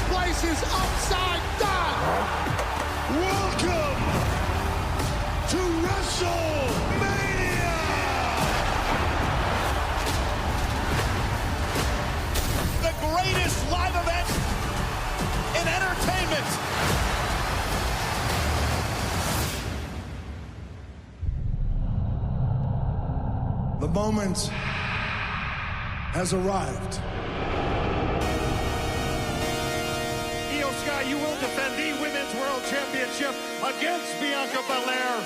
place is upside down. Welcome to WrestleMania! The greatest live event in entertainment. The moment has arrived. Io Sky, you will defend the Women's World Championship against Bianca Belair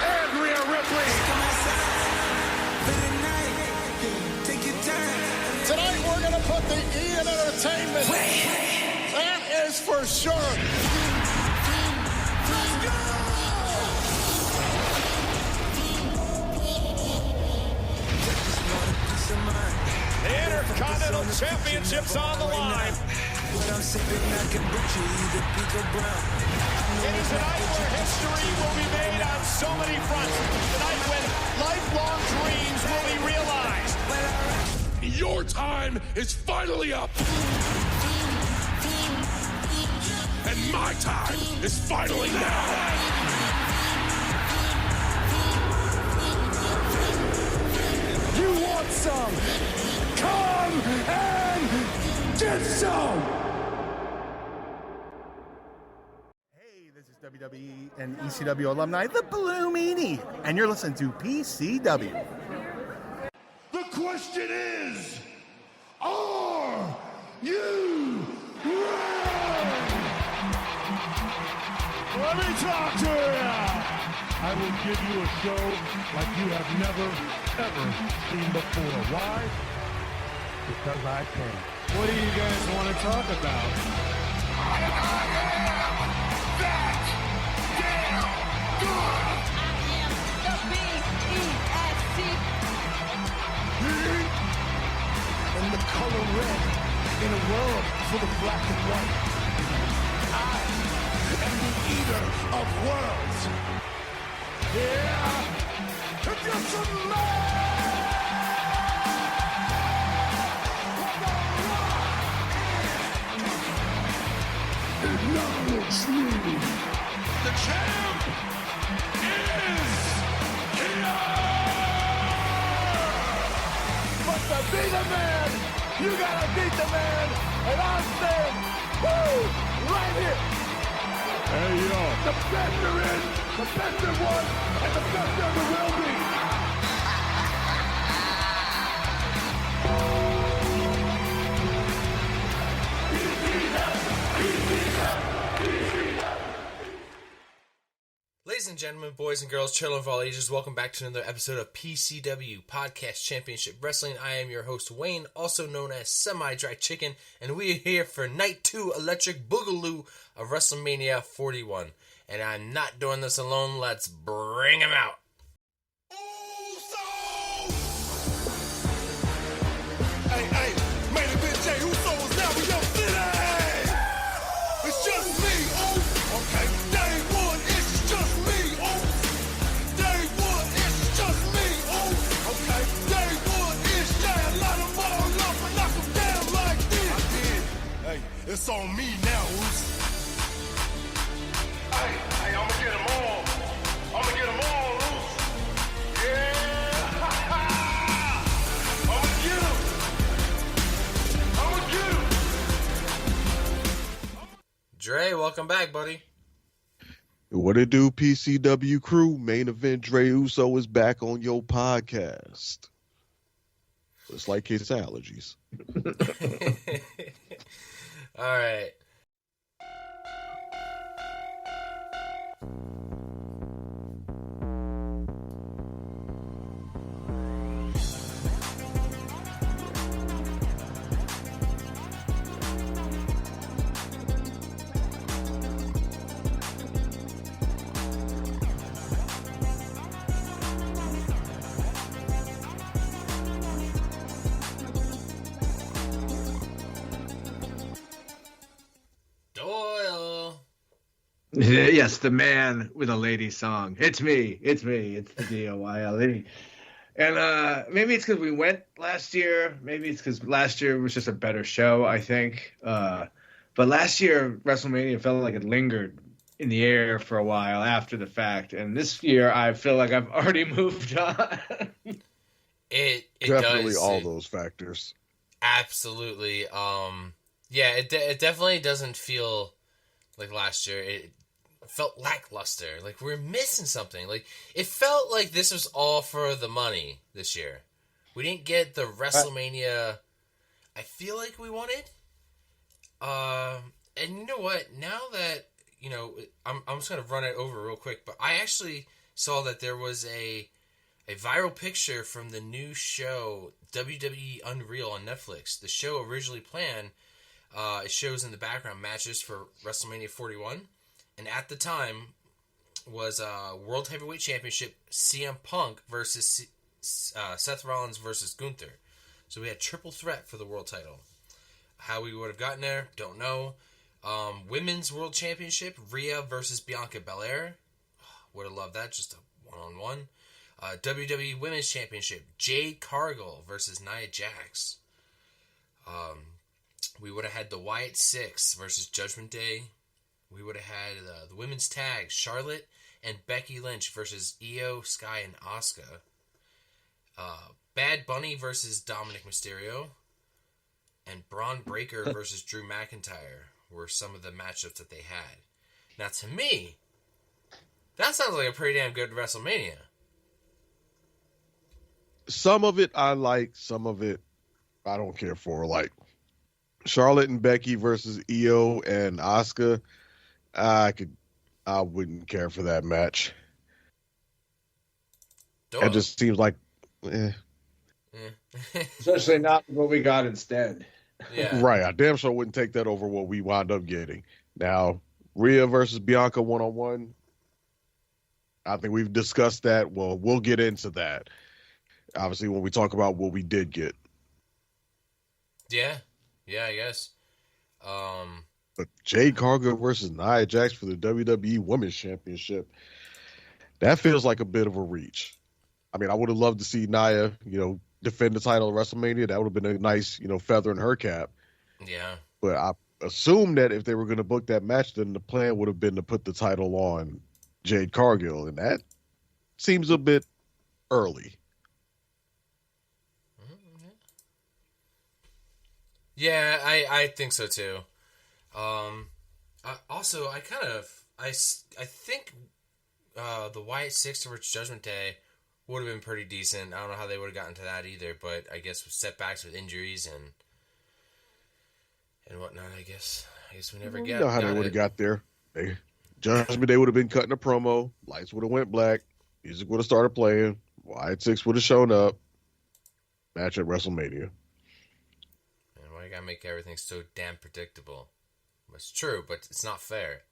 and Rhea Ripley. Tonight we're going to put the E in entertainment. That is for sure. The Intercontinental Championship's on the line. It is a night where history will be made on so many fronts. The night when lifelong dreams will be realized. Your time is finally up. And my time is finally now. You want some? Come and get some! Hey, this is WWE and ECW alumni, the Blue Meanie, and you're listening to PCW. The question is, are you ready? Let me talk to you! I will give you a show like you have never, ever seen before. Why? Because I can. What do you guys want to talk about? And the color red in a world full of black and white. I am the eater of worlds. Yeah, if you're some acknowledge me. The champ is here! But to be the man, you gotta beat the man, and I'm saying, woo, right here. Hey, yo. The best there is, the best there was, and the best there ever will be. Ladies and gentlemen, boys and girls, children of all ages, welcome back to another episode of PCW Podcast Championship Wrestling. I am your host, Wayne, also known as Semi-Dry Chicken, and we are here for Night 2 Electric Boogaloo of WrestleMania 41. And I'm not doing this alone, let's bring him out. Hey, hey, main event Jay Uso's now in your city. It's just me, oh. Okay, day one, it's just me, oh. Day one, it's just me, oh. Okay, day one, it's Jay. A lot of all up and knock them down like this. I did. Hey, it's on me now, Oos. Hey, I'ma get them all. I'ma get them all, Oos. Yeah. I'ma get them. Dre, welcome back, buddy. What it do, PCW crew? Main event Dre Uso is back on your podcast. It's like his allergies. All right. Doyle. Yes, the man with a lady song. It's me. It's the Doyle. And maybe it's because we went last year. Maybe it's because last year was just a better show, I think. But But last year, WrestleMania felt like it lingered in the air for a while after the fact. And this year, I feel like I've already moved on. It Definitely does. all those factors. Absolutely. Yeah, it definitely doesn't feel like last year. It felt lackluster. Like we're missing something. Like it felt like this was all for the money this year. We didn't get the WrestleMania I feel like we wanted. And you know what? Now that, you know, I'm just going to run it over real quick, but I actually saw that there was a viral picture from the new show WWE Unreal on Netflix. The show originally planned, it shows in the background matches for WrestleMania 41, and at the time was World Heavyweight Championship CM Punk versus Seth Rollins versus Gunther. So we had triple threat for the world title. How we would have gotten there, don't know. Women's World Championship, Rhea versus Bianca Belair. Would have loved that, just a one-on-one. WWE Women's Championship, Jade Cargill versus Nia Jax. We would have had the Wyatt Six versus Judgment Day. We would have had the women's tag, Charlotte and Becky Lynch versus Io, Sky, and Asuka. Bad Bunny versus Dominic Mysterio. And Braun Breaker versus Drew McIntyre were some of the matchups that they had. Now, to me, that sounds like a pretty damn good WrestleMania. Some of it I like, some of it I don't care for. Like Charlotte and Becky versus Io and Asuka, I wouldn't care for that match. It just seems like, Especially not what we got instead. Yeah. Right. I damn sure wouldn't take that over what we wound up getting. Now, Rhea versus Bianca one-on-one, I think we've discussed that. Well, we'll get into that. Obviously, when we talk about what we did get. Yeah, I guess. But Jade Cargill versus Nia Jax for the WWE Women's Championship, that feels like a bit of a reach. I mean, I would have loved to see Nia, defend the title at WrestleMania. That would have been a nice, feather in her cap. Yeah. But I assumed that if they were going to book that match, then the plan would have been to put the title on Jade Cargill, and that seems a bit early. Yeah, I think so too. I think the Wyatt Six versus Judgment Day would have been pretty decent. I don't know how they would have gotten to that either, but I guess with setbacks with injuries and whatnot, I guess we never You know how they would have got there. Judgment Day would have been cutting a promo. Lights would have went black. Music would have started playing. Wyatt Six would have shown up. Match at WrestleMania. And why you gotta make everything so damn predictable? It's true, but it's not fair.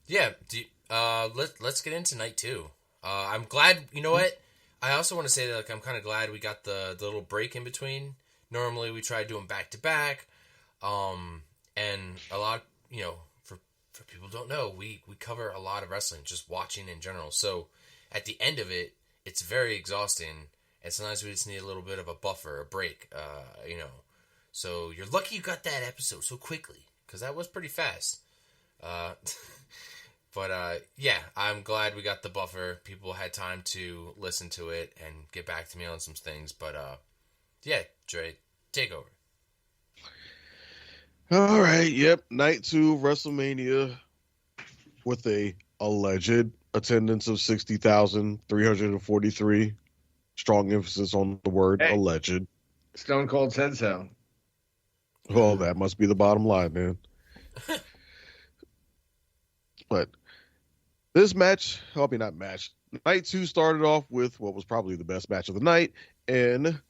Yeah. Let's get into night two. I'm glad. You know what? I also want to say that I'm kind of glad we got the little break in between. Normally we try doing back to back, and a lot. For people who don't know, we cover a lot of wrestling, just watching in general. So at the end of it, it's very exhausting, and sometimes we just need a little bit of a buffer, a break. So you're lucky you got that episode so quickly, because that was pretty fast. But yeah, I'm glad we got the buffer. People had time to listen to it and get back to me on some things. But yeah, Dre, take over. All right, yep. Night 2 WrestleMania with a alleged attendance of 60,343. Strong emphasis on the word alleged. Stone Cold said so. Well, that must be the bottom line, man. But this match, Night 2 started off with what was probably the best match of the night, and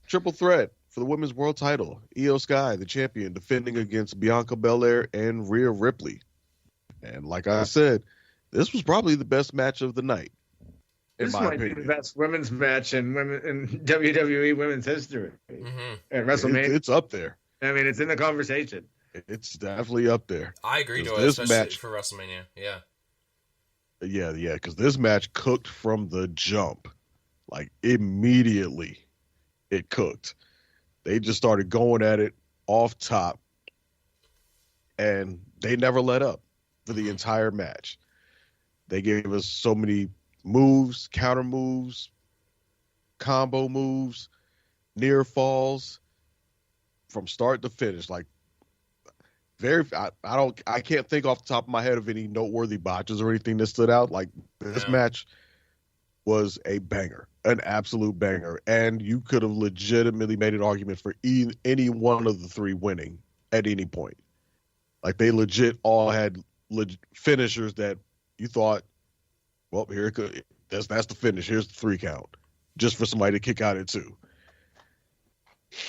triple threat for the women's world title. Io Sky, the champion, defending against Bianca Belair and Rhea Ripley. And like I said, this was probably the best match of the night. This might be the best women's match in WWE women's history. Mm-hmm. At WrestleMania. It's up there. I mean, it's in the conversation. It's definitely up there. I agree, Doyle, this especially match, for WrestleMania. Yeah. Yeah, because this match cooked from the jump. Like, immediately, it cooked. They just started going at it off top, and they never let up for the entire match. They gave us so many moves, counter moves, combo moves, near falls from start to finish. Like I can't think off the top of my head of any noteworthy botches or anything that stood out. Like this match was a banger, an absolute banger, and you could have legitimately made an argument for any one of the three winning at any point. Like they legit all had finishers that you thought, well, here it could. That's the finish. Here's the 3 count, just for somebody to kick out at 2.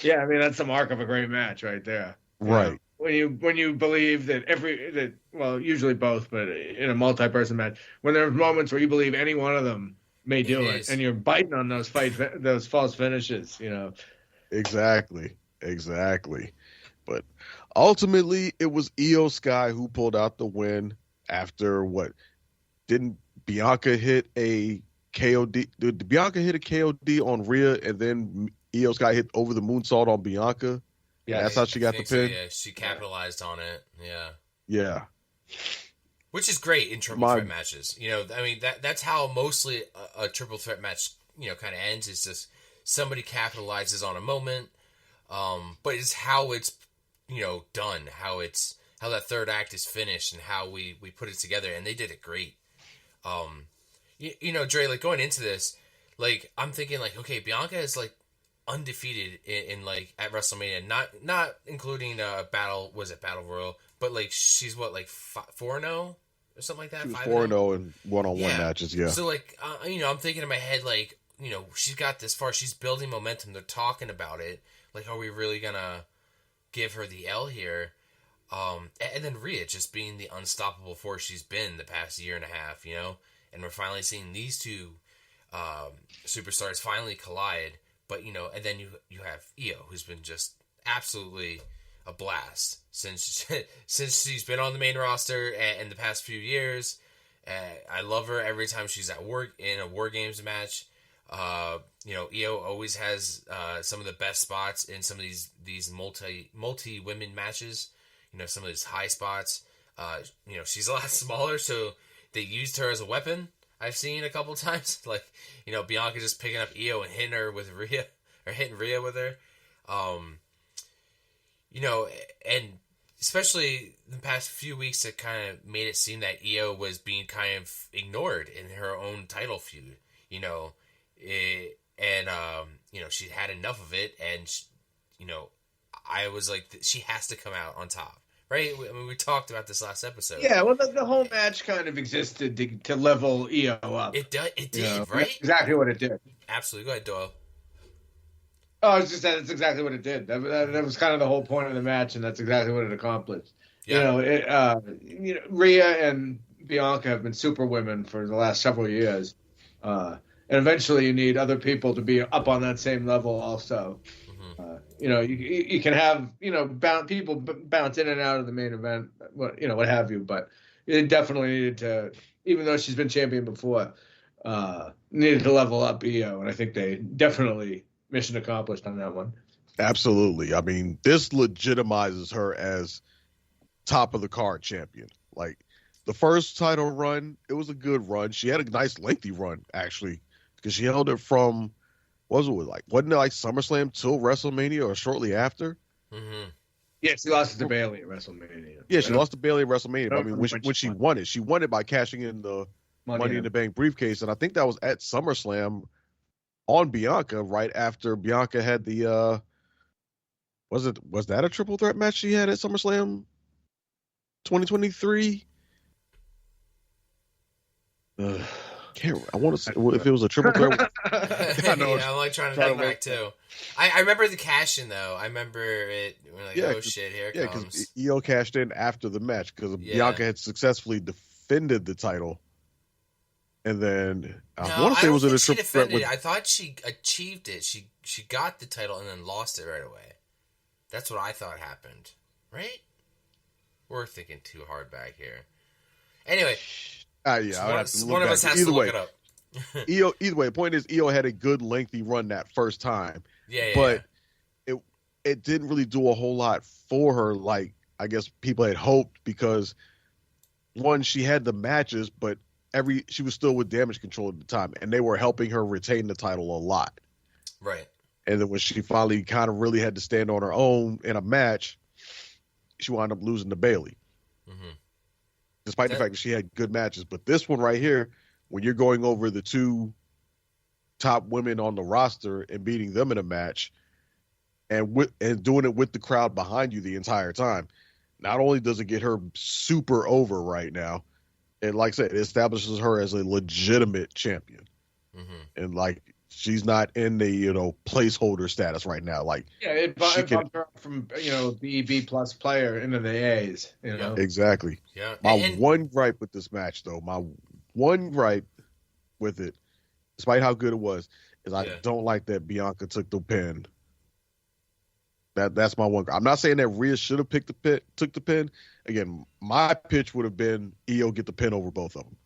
Yeah, I mean that's the mark of a great match right there. Right. When you believe that usually both, but in a multi-person match, when there's moments where you believe any one of them may do it, and you're biting on those false finishes, Exactly. But ultimately, it was Io Sky who pulled out the win after what? Didn't Bianca hit a KOD? Did Bianca hit a KOD on Rhea, and then Io Sky hit over the moonsault on Bianca? Yeah, that's how she got the pin. So, yeah, she capitalized on it. Yeah. Yeah. Which is great in triple threat matches. I mean that's how mostly a triple threat match, kind of ends. Is just somebody capitalizes on a moment, but it's how it's done, how that third act is finished, and how we put it together, and they did it great. Dre, like going into this, like I'm thinking like, okay, Bianca is like undefeated in like at WrestleMania, not including Battle Royal, but like she's what, like 4-0 or something like that. She was 4-0 in one-on-one matches. Yeah. So like I'm thinking in my head like she's got this far, she's building momentum. They're talking about it. Like, are we really gonna give her the L here? And then Rhea just being the unstoppable force she's been the past year and a half, and we're finally seeing these two superstars finally collide. But and then you have Io, who's been just absolutely a blast since she's been on the main roster in the past few years. I love her every time she's at work in a War Games match. Io always has some of the best spots in some of these multi women matches. Some of these high spots. She's a lot smaller, so they used her as a weapon. I've seen a couple times, like, Bianca just picking up Io and hitting her with Rhea, or hitting Rhea with her. And especially the past few weeks, it kind of made it seem that Io was being kind of ignored in her own title feud, she had enough of it, and, I was like, she has to come out on top. Right? I mean, we talked about this last episode. Yeah, well, the whole match kind of existed to level Io up. It did, right? That's exactly what it did. Absolutely. Go ahead, Doyle. Oh, I was just saying, that's exactly what it did. That was kind of the whole point of the match, and that's exactly what it accomplished. Yeah. Rhea and Bianca have been super women for the last several years. And eventually you need other people to be up on that same level also. You can have people bounce in and out of the main event, what have you. But it definitely needed to, even though she's been champion before, needed to level up Io, and I think they definitely mission accomplished on that one. Absolutely. I mean, this legitimizes her as top of the card champion. Like the first title run, it was a good run. She had a nice lengthy run actually, because she held it from. Wasn't it like SummerSlam till WrestleMania or shortly after? Mm-hmm. Yeah, she lost to Bayley at WrestleMania. Yeah, she lost to Bayley at WrestleMania. But, I mean, when she won it by cashing in the Money in the Bank briefcase, and I think that was at SummerSlam on Bianca right after Bianca had the. Was that a triple threat match she had at SummerSlam 2023? I want to say if it was a triple threat. I'm like trying to think back too. I remember the cash in though. I remember it. We're like, oh shit, here it comes. Because Io cashed in after the match because Bianca had successfully defended the title, and then I want to say it was in a triple threat. I thought she achieved it. She got the title and then lost it right away. That's what I thought happened. Right? We're thinking too hard back here. Anyway. One of us has to look it up. Either way, the point is Io had a good lengthy run that first time. Yeah. But it didn't really do a whole lot for her, like I guess people had hoped, because one, she had the matches, but she was still with Damage Control at the time, and they were helping her retain the title a lot. Right. And then when she finally kind of really had to stand on her own in a match, she wound up losing to Bayley. Mm-hmm. Despite the fact that she had good matches. But this one right here, when you're going over the two top women on the roster and beating them in a match and doing it with the crowd behind you the entire time, not only does it get her super over right now, and like I said, it establishes her as a legitimate champion. Mm-hmm. And like, she's not in the, placeholder status right now. Like, yeah, it bumped her up from, B plus player into the A's, Exactly. Yeah. My one gripe with this match, though, with it, despite how good it was, is I don't like that Bianca took the pin. That's my one. I'm not saying that Rhea should have took the pin. Again, my pitch would have been Io get the pin over both of them,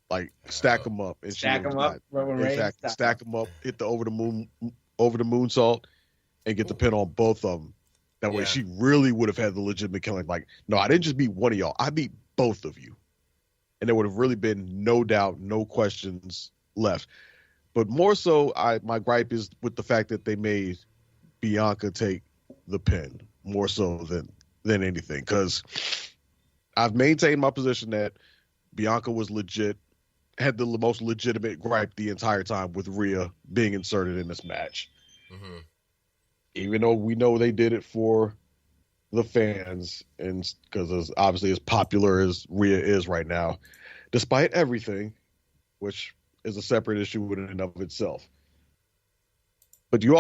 like stack them up and stack them up. Exactly, stack them up, hit the over the moonsault, and get the pin on both of them. That way, she really would have had the legitimate killing. Like, no, I didn't just beat one of y'all. I beat both of you, and there would have really been no doubt, no questions left. But more so, my gripe is with the fact that they made Bianca take the pin more so than anything, because I've maintained my position that Bianca was legit, had the most legitimate gripe the entire time with Rhea being inserted in this match. Mm-hmm. Even though we know they did it for the fans, and because obviously as popular as Rhea is right now, despite everything, which is a separate issue in and of itself. But you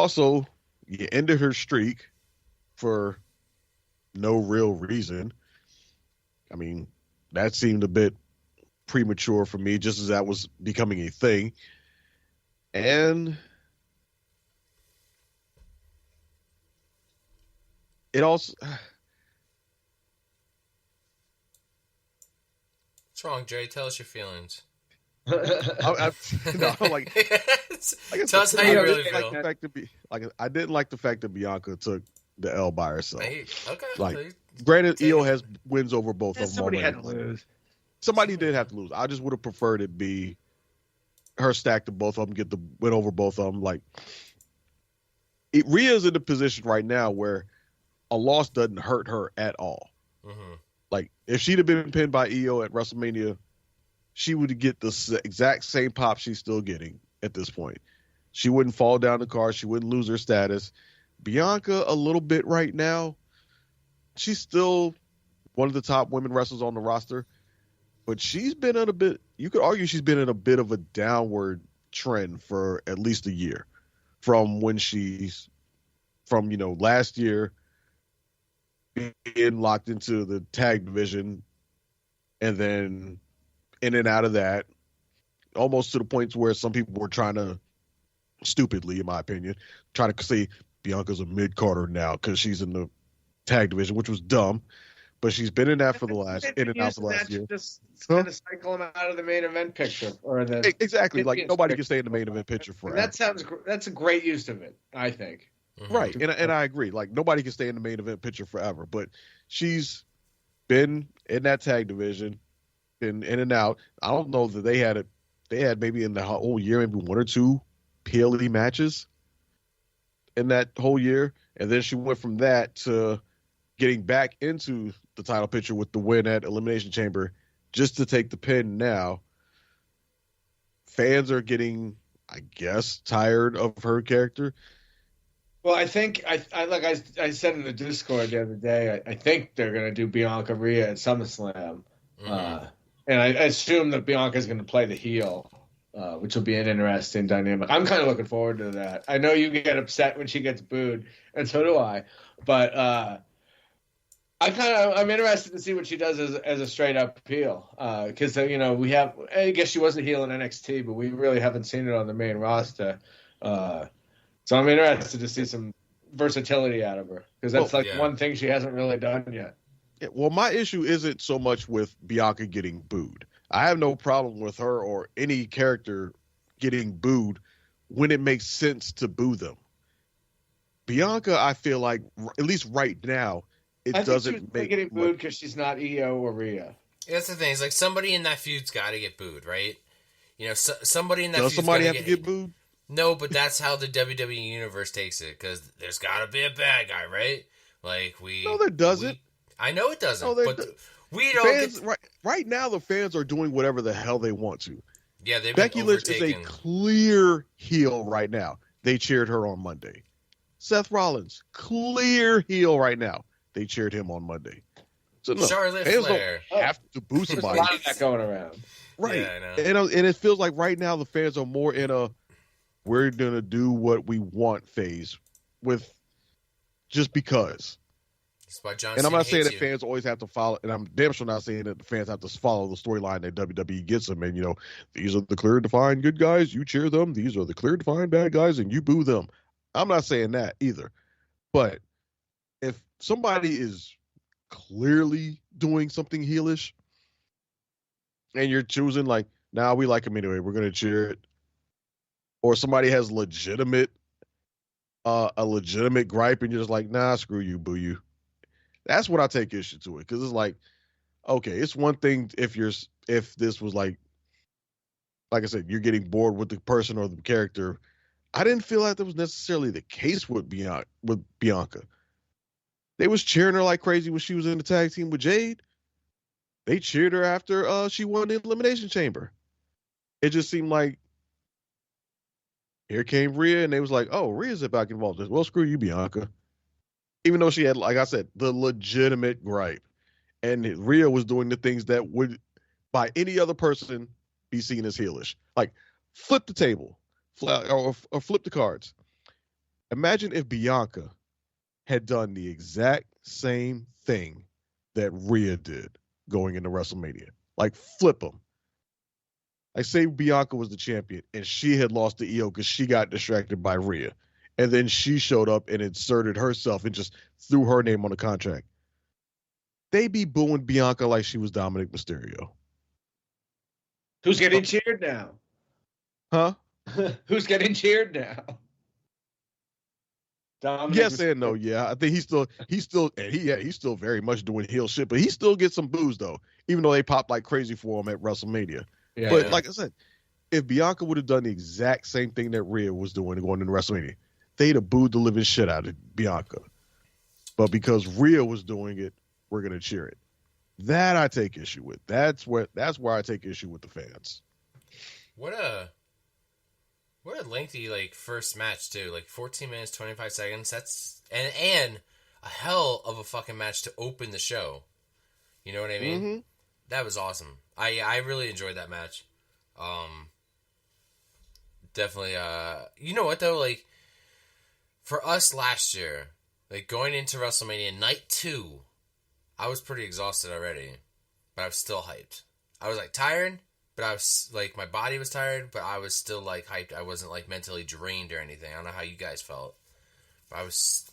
ended her streak for no real reason. I mean, that seemed a bit premature for me, just as that was becoming a thing. And it also... What's wrong, Jay? Tell us your feelings. Tell us how you really feel. I didn't like the fact that Bianca took the L by herself. Okay. Granted, Io has wins over both of them. Somebody had to lose. Somebody did have to lose. I just would have preferred it be her stack to both of them, get the win over both of them. Like, Rhea's in the position right now where a loss doesn't hurt her at all. Mm-hmm. Like, if she'd have been pinned by Io at WrestleMania, she would get the exact same pop she's still getting at this point. She wouldn't fall down the card. She wouldn't lose her status. Bianca, a little bit right now, she's still one of the top women wrestlers on the roster, but she's been in you could argue she's been in a bit of a downward trend for at least a year from last year being locked into the tag division and then in and out of that, almost to the point where some people were trying to, stupidly, in my opinion, trying to say Bianca's a mid-carder now because she's in the tag division, which was dumb. But she's been in that for the last year. Just kind of cycle them out of the main event picture, or the exactly. Like, nobody can stay in the main event picture forever. That's a great use of it, I think. Mm-hmm. Right, and I agree. Like, nobody can stay in the main event picture forever, but she's been in that tag division, been in and out. I don't know that they had maybe in the whole year maybe one or two PLE matches in that whole year, and then she went from that to getting back into the title picture with the win at Elimination Chamber just to take the pin now. Fans are getting, I guess, tired of her character. Well, I think I said in the Discord the other day, I think they're going to do Bianca Rhea at SummerSlam. Mm-hmm. And I assume that Bianca's going to play the heel, which will be an interesting dynamic. I'm kind of looking forward to that. I know you get upset when she gets booed, and so do I. But I'm interested to see what she does as a straight up heel. Because I guess she was a heel in NXT, but we really haven't seen it on the main roster. So I'm interested to see some versatility out of her, because that's one thing she hasn't really done yet. Yeah, well, my issue isn't so much with Bianca getting booed. I have no problem with her or any character getting booed when it makes sense to boo them. Bianca, I feel like, at least right now, it I doesn't think she's make getting much. booed because she's not EO or Rhea. That's the thing. It's like somebody in that feud's got to get booed, right? You know, somebody in that Does feud's somebody gonna have to get booed? No, but that's how the WWE universe takes it, because there's got to be a bad guy, right? Like No, there doesn't. I know it doesn't, No, but we don't. Fans, right now, the fans are doing whatever the hell they want to. Yeah, they've Becky been Lynch is a overtaken. clear heel right now. They cheered her on Monday. Seth Rollins, clear heel right now. They cheered him on Monday. So no, Charlotte fans Flair. don't have to boo There's a somebody. lot of that going around. Right. Yeah, I know. And it feels like right now the fans are more in a we're going to do what we want phase with just because. That's why John And I'm Cena not saying hates that you. fans always have to follow, and I'm damn sure not saying that the fans have to follow the storyline that WWE gets them. And, these are the clear defined good guys, you cheer them. These are the clear defined bad guys, and you boo them. I'm not saying that either. But if somebody is clearly doing something heelish, and you're choosing like, nah, we like him anyway, we're gonna cheer it, or somebody has a legitimate gripe, and you're just like, nah, screw you, boo you. That's what I take issue to it, because it's like, okay, it's one thing if this was like I said, you're getting bored with the person or the character. I didn't feel like that was necessarily the case with Bianca. They was cheering her like crazy when she was in the tag team with Jade. They cheered her after she won the Elimination Chamber. It just seemed like here came Rhea, and they was like, oh, Rhea's back involved. Well, screw you, Bianca. Even though she had, like I said, the legitimate gripe. And Rhea was doing the things that would, by any other person, be seen as heelish. Like, flip the table or flip the cards. Imagine if Bianca had done the exact same thing that Rhea did going into WrestleMania. Like, flip them. Like, say Bianca was the champion and she had lost the EO because she got distracted by Rhea. And then she showed up and inserted herself and just threw her name on the contract. They be booing Bianca like she was Dominic Mysterio. Who's getting cheered now? Huh? Who's getting cheered now? Dominic Yes and no. Yeah, I think he's still very much doing heel shit, but he still gets some boos though, even though they pop like crazy for him at WrestleMania. Yeah, but like I said, if Bianca would have done the exact same thing that Rhea was doing going into WrestleMania, they'd have booed the living shit out of Bianca. But because Rhea was doing it, we're gonna cheer it. That I take issue with. That's where I take issue with the fans. What a lengthy first match too. 14 minutes 25 seconds. That's and a hell of a fucking match to open the show. You know what I mean? Mm-hmm. That was awesome. I really enjoyed that match. Definitely. You know what though? For us last year, going into WrestleMania night 2, I was pretty exhausted already, but I was still hyped. I was tired, but I was my body was tired, but I was still hyped. I wasn't mentally drained or anything. I don't know how you guys felt, but this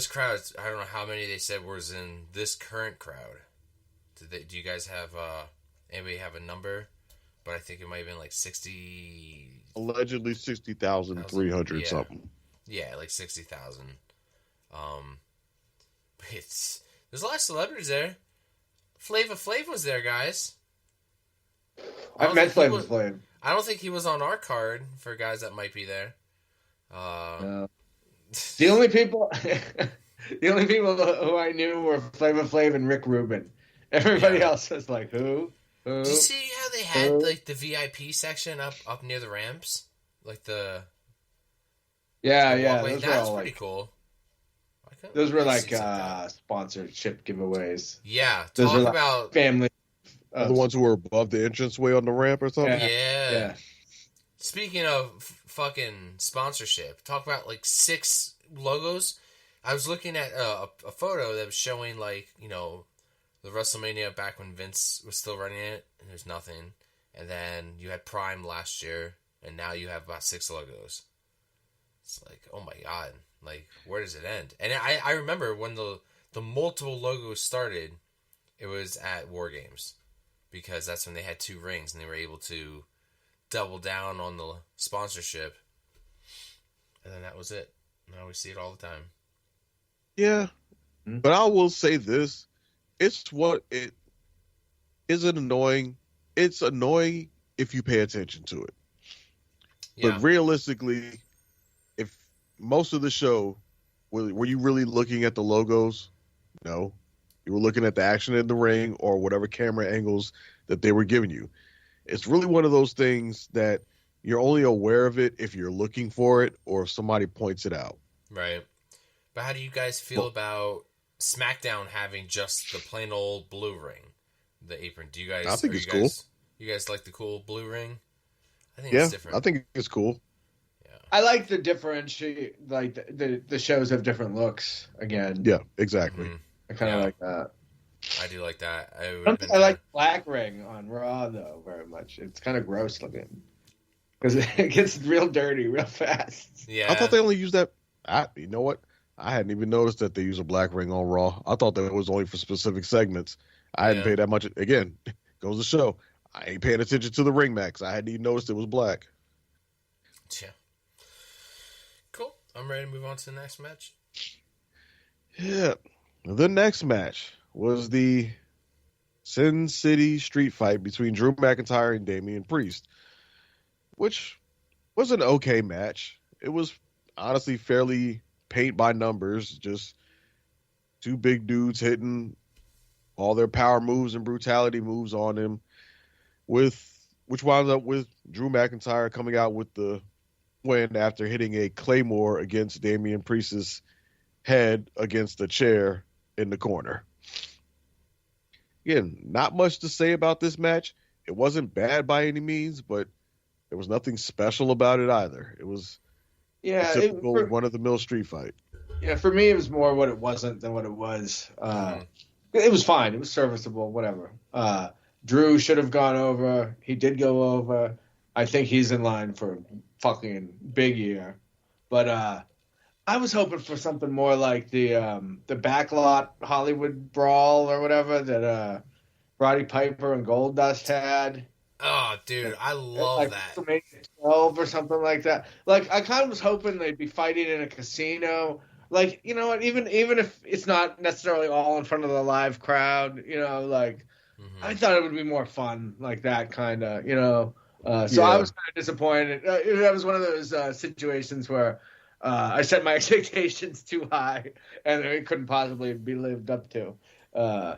crowd, I don't know how many they said was in this current crowd. Do you guys have anybody have a number? But I think it might have been 60. Allegedly 60,300 yeah. something. Yeah, 60,000. There's a lot of celebrities there. Flava Flav was there, guys. I met Flava Flav. I don't think he was on our card for guys that might be there. No. The only people who I knew were Flava Flav and Rick Rubin. Everybody else was like, who? Who? Did you see how they had the VIP section up near the ramps? Yeah. That's pretty cool. Those were sponsorship giveaways. Yeah, those talk were about family. The ones who were above the entranceway on the ramp or something? Yeah. Speaking of fucking sponsorship, talk about 6 logos. I was looking at a photo that was showing the WrestleMania back when Vince was still running it, and there's nothing. And then you had Prime last year, and now you have about 6 logos. It's oh my god, where does it end? And I remember when the multiple logos started, it was at War Games, because that's when they had 2 rings and they were able to double down on the sponsorship, and then that was it. No, we see it all the time. Yeah, but I will say this: it isn't annoying. It's annoying if you pay attention to it. Yeah. But realistically, if most of the show, were you really looking at the logos? No. You were looking at the action in the ring or whatever camera angles that they were giving you. It's really one of those things that you're only aware of it if you're looking for it or if somebody points it out. Right. But how do you guys feel about SmackDown having just the plain old blue ring, the apron? Do you guys? I think it's cool. You guys like the cool blue ring? I think Yeah, it's different. I think it's cool. Yeah. I like the differentiate, like the shows have different looks again. Yeah, exactly. Mm-hmm. I kind of like that. I do like that. I like Black Ring on Raw though very much. It's kind of gross looking because it gets real dirty real fast. Yeah, I thought they only used that. You know what? I hadn't even noticed that they use a black ring on Raw. I thought that it was only for specific segments. I hadn't paid that much. Again, goes to show I ain't paying attention to the ring max. I hadn't even noticed it was black. Yeah. Cool. I'm ready to move on to the next match. Yeah. The next match was the Sin City street fight between Drew McIntyre and Damian Priest, which was an okay match. It was honestly fairly paint by numbers, just two big dudes hitting all their power moves and brutality moves on him, which wound up with Drew McIntyre coming out with the win after hitting a Claymore against Damian Priest's head against the chair in the corner. Again, not much to say about this match. It wasn't bad by any means, but there was nothing special about it either. It was a typical run-of-the-mill street fight. Yeah, for me, it was more what it wasn't than what it was. It was fine. It was serviceable, whatever. Drew should have gone over. He did go over. I think he's in line for a fucking big year. But I was hoping for something more like the backlot Hollywood brawl or whatever that Roddy Piper and Goldust had. Oh, dude, I love that. WrestleMania 12 or something like that. Like, I kind of was hoping they'd be fighting in a casino. Like, you know what? Even if it's not necessarily all in front of the live crowd, you know, like, I thought it would be more fun like that kind of, you know. I was kind of disappointed. That was one of those situations where I set my expectations too high and it couldn't possibly be lived up to. Yeah,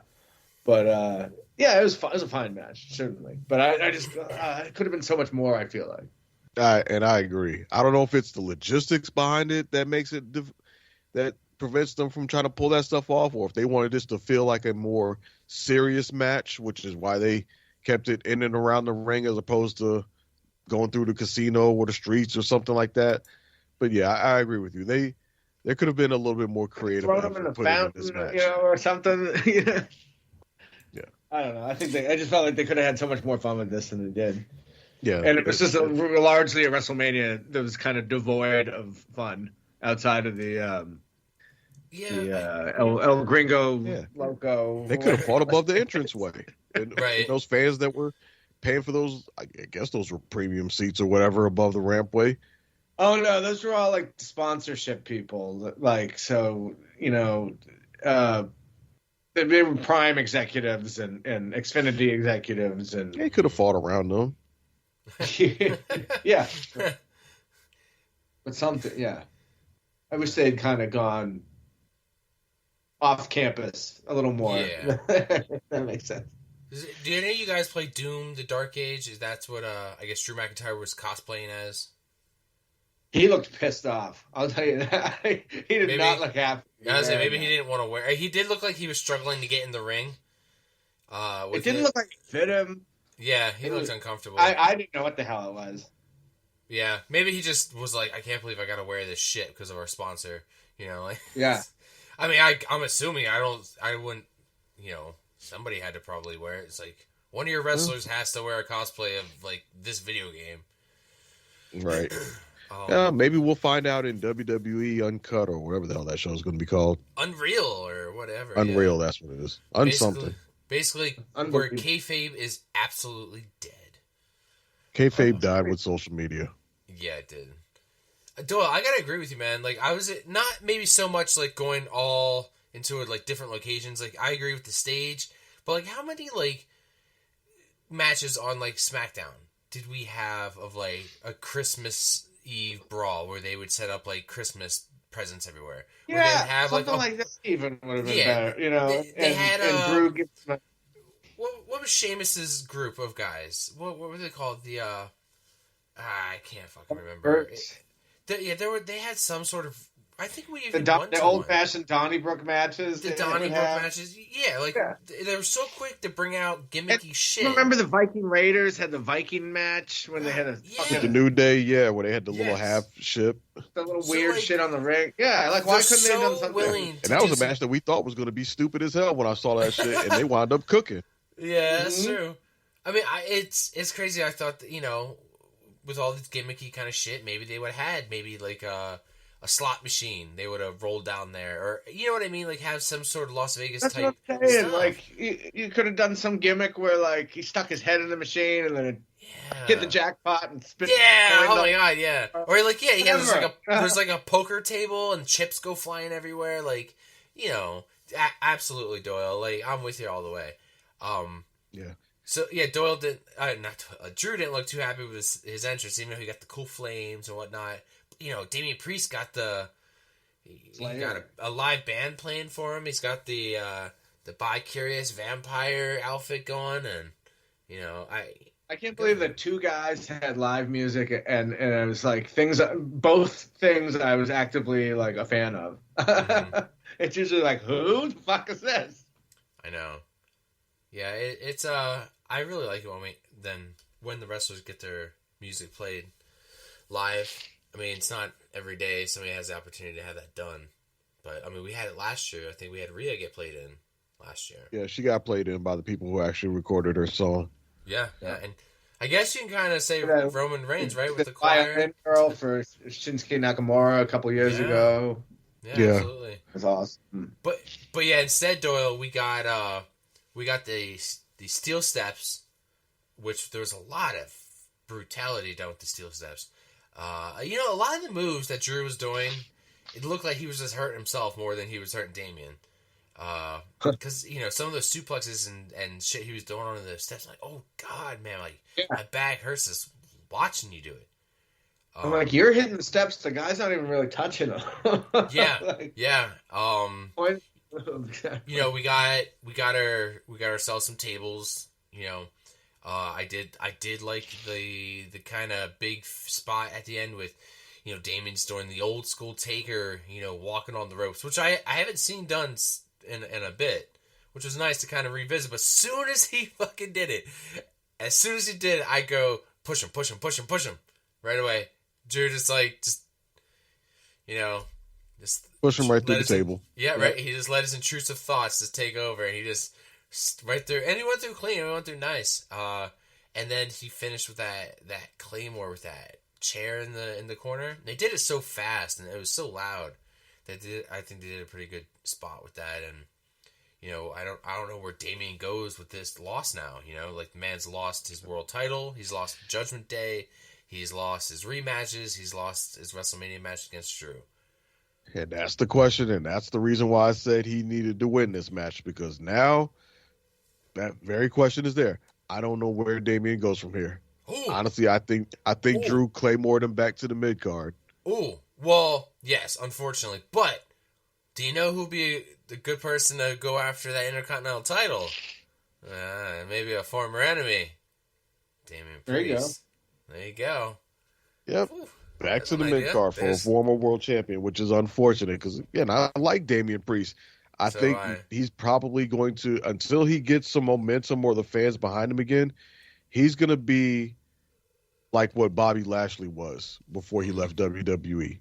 it was fun. It was a fine match, certainly. But I just it could have been so much more, I feel like. And I agree. I don't know if it's the logistics behind it that makes it that prevents them from trying to pull that stuff off, or if they wanted this to feel like a more serious match, which is why they kept it in and around the ring as opposed to going through the casino or the streets or something like that. But yeah, I agree with you. There could have been a little bit more creative. Throw them in the fountain, you know, or something. You know? Yeah. I don't know. I just felt like they could have had so much more fun with this than they did. Yeah. And it was just largely a WrestleMania that was kind of devoid of fun outside of the El Gringo Loco. They could have fought above the entranceway. And right. Those fans that were paying for those, I guess those were premium seats or whatever above the rampway. Oh no, those were all like sponsorship people. Like, so, you know, they were Prime executives and Xfinity executives, and they could have fought around them. Yeah, sure. But something, yeah. I wish they'd kind of gone off campus a little more. Yeah. That makes sense. Do any of you guys play Doom: The Dark Age? Is that's what I guess Drew McIntyre was cosplaying as? He looked pissed off. I'll tell you that. He did not look happy. I was saying, maybe he didn't want to wear. He did look like he was struggling to get in the ring. It didn't look like it fit him. Yeah, he looked uncomfortable. I didn't know what the hell it was. Yeah, maybe he just was like, I can't believe I got to wear this shit because of our sponsor. You know, like. Yeah. I mean, I'm assuming I wouldn't. You know, somebody had to probably wear it. It's like one of your wrestlers has to wear a cosplay of like this video game. Right. Maybe we'll find out in WWE Uncut or whatever the hell that show is going to be called. Unreal or whatever. Unreal, that's what it is. Basically, where kayfabe is absolutely dead. Kayfabe died with social media. Yeah, it did. Doyle, I gotta agree with you, man. Like, I was not maybe so much like going all into it, like different locations. Like, I agree with the stage, but like, how many like matches on like SmackDown did we have of like a Christmas Eve brawl where they would set up like Christmas presents everywhere? Where Yeah, they'd have something like like that even would have been better, you know. They had and Drew gets what was Sheamus's group of guys? What were they called? The I can't fucking remember. They had some sort of. I think we even went the to old one. fashioned Donnybrook matches. The Donnybrook matches, they were so quick to bring out gimmicky shit. Remember the Viking Raiders had the Viking match when they had the New Day, where they had the little half ship, the little weird shit on the ring. Yeah, like why couldn't they have done something? And that was a match that we thought was going to be stupid as hell when I saw that shit, and they wound up cooking. Yeah, that's true. I mean, it's crazy. I thought that, with all this gimmicky kind of shit, maybe they would have had maybe like a slot machine. They would have rolled down there, or you know what I mean, like have some sort of Las Vegas That's type. what I'm saying. Stuff. Like you could have done some gimmick where like he stuck his head in the machine and then it hit the jackpot and spit. Yeah, oh my god, yeah. Or like he has there's like a poker table and chips go flying everywhere. Like absolutely, Doyle. Like I'm with you all the way. Yeah. So yeah, Doyle didn't. Drew didn't look too happy with his entrance, even though he got the cool flames and whatnot. Damian Priest got he got a live band playing for him. He's got the bi-curious vampire outfit going, and I can't believe that two guys had live music and it was like both things I was actively like a fan of. Mm-hmm. It's usually like, who the fuck is this? I know. Yeah, it's I really like it when the wrestlers get their music played live. I mean, it's not every day somebody has the opportunity to have that done, but I mean, we had it last year. I think we had Rhea get played in last year. Yeah, she got played in by the people who actually recorded her song. Yeah, and I guess you can kind of say Roman Reigns, right, with the choir. Girl for Shinsuke Nakamura a couple years ago. Yeah, absolutely. That's awesome. But yeah, instead, Doyle, we got the steel steps, which there was a lot of brutality done with the steel steps. A lot of the moves that Drew was doing, it looked like he was just hurting himself more than he was hurting Damian. Because some of those suplexes and shit he was doing on the steps, like, oh god, man, like my back hurts just watching you do it. I'm like, you're hitting the steps. The guy's not even really touching them. Yeah. We got ourselves some tables. I did like the kind of big spot at the end with, Damian's doing the old school taker, walking on the ropes, which I haven't seen done in a bit, which was nice to kind of revisit. But as soon as he fucking did it, I go push him right away. Drew just push him right through the table. Yeah, right. He just let his intrusive thoughts just take over, and he just right through, and he went through clean. He went through nice. And then he finished with that claymore with that chair in the corner. They did it so fast, and it was so loud that I think they did a pretty good spot with that. And I don't know where Damian goes with this loss now. Like the man's lost his world title. He's lost Judgment Day. He's lost his rematches. He's lost his WrestleMania match against Drew. And that's the question, and that's the reason why I said he needed to win this match, because now that very question is there. I don't know where Damian goes from here. Ooh. Honestly, I think Drew claymored him back to the mid card. Ooh, well, yes, unfortunately. But do you know who'll be the good person to go after that Intercontinental title? Maybe a former enemy. Damian Priest. There you go. Yep. Ooh, back to the mid card for a former world champion, which is unfortunate because, again, I like Damian Priest. I think he's probably going to, until he gets some momentum or the fans behind him again, he's going to be like what Bobby Lashley was before he left WWE.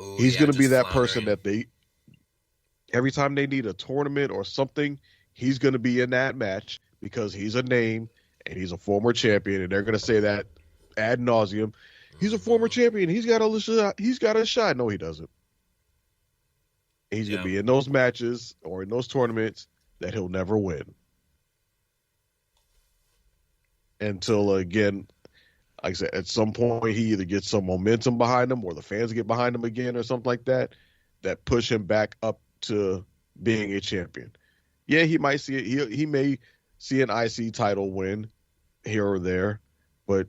Ooh, he's going to be that person that every time they need a tournament or something, he's going to be in that match because he's a name and he's a former champion, and they're going to say that ad nauseum. He's a former champion. He's got a shot. No, he doesn't. He's going to be in those matches or in those tournaments that he'll never win. Until, again, like I said, at some point he either gets some momentum behind him or the fans get behind him again or something like that, that push him back up to being a champion. Yeah, he might see it. He may see an IC title win here or there, but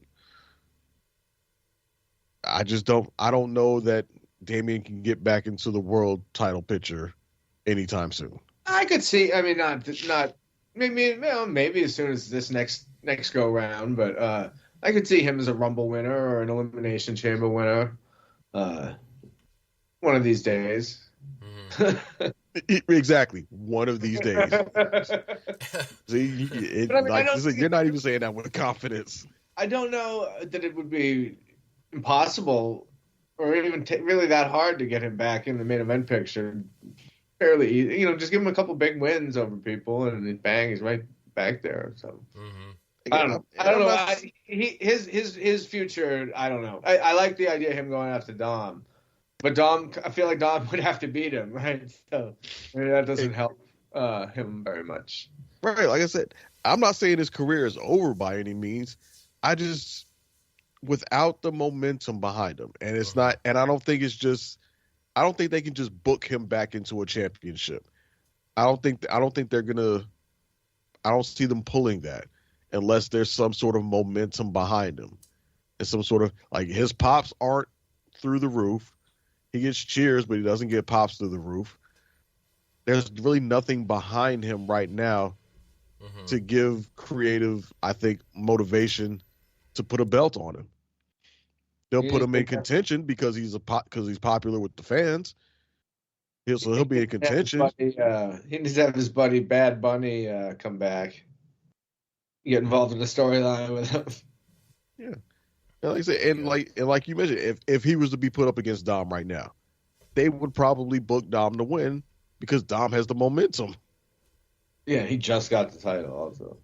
I don't know that Damian can get back into the world title picture anytime soon. I could see. I mean, not maybe as soon as this next go round, but I could see him as a Rumble winner or an Elimination Chamber winner. One of these days. Mm-hmm. Exactly, one of these days. See, you're not even saying that with confidence. I don't know that it would be impossible or even really that hard to get him back in the main event picture. Fairly easy, just give him a couple big wins over people, and then bang, he's right back there. So I don't know. I don't know. His future. I don't know. I like the idea of him going after Dom, but I feel like Dom would have to beat him, right? So maybe that doesn't help him very much. Right. Like I said, I'm not saying his career is over by any means. I just, without the momentum behind him, and it's not, and I don't think they can just book him back into a championship. I don't see them pulling that unless there's some sort of momentum behind him. And some sort of, like, his pops aren't through the roof. He gets cheers, but he doesn't get pops through the roof. There's really nothing behind him right now to give creative, I think, motivation to put a belt on him. They'll put him in contention because he's popular with the fans. He'll be in contention. He needs to have his buddy Bad Bunny come back, get involved in the storyline with him. Yeah, like I said, and like you mentioned, if he was to be put up against Dom right now, they would probably book Dom to win because Dom has the momentum. Yeah, he just got the title also.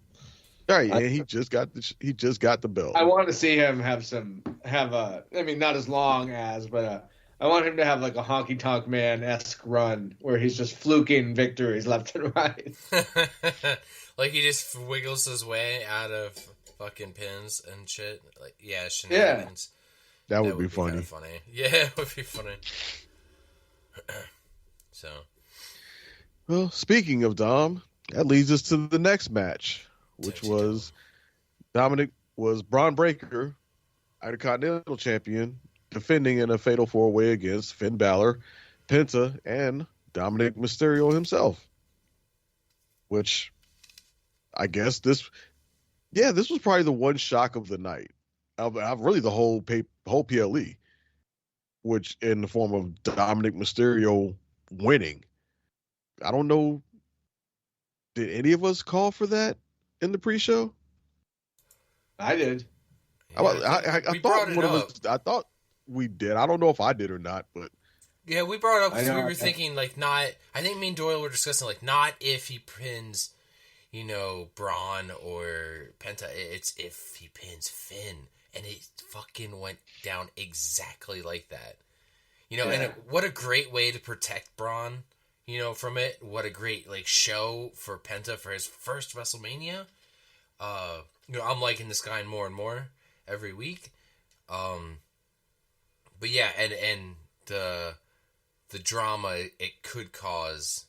Right, and he just got the belt. I want to see him not as long as, but I want him to have like a Honky Tonk Man-esque run where he's just fluking victories left and right. Like he just wiggles his way out of fucking pins and shit. Like, yeah, shenanigans. That would be funny. Funny. Yeah, it would be funny. So. Well, speaking of Dom, that leads us to the next match, which was Braun Breaker, Intercontinental Champion, defending in a fatal 4-way against Finn Balor, Penta, and Dominic Mysterio himself. Which, I guess this was probably the one shock of the night. Really the whole PLE, which in the form of Dominic Mysterio winning. I don't know. Did any of us call for that in the pre-show? I did. Yeah, I thought we did. I don't know if I did or not, but yeah, we brought it up because we were thinking not. I think me and Doyle were discussing not if he pins, Braun or Penta. It's if he pins Finn, and it fucking went down exactly like that. And what a great way to protect Braun. From it. What a great show for Penta for his first WrestleMania. I'm liking this guy more and more every week. But yeah, and the drama it could cause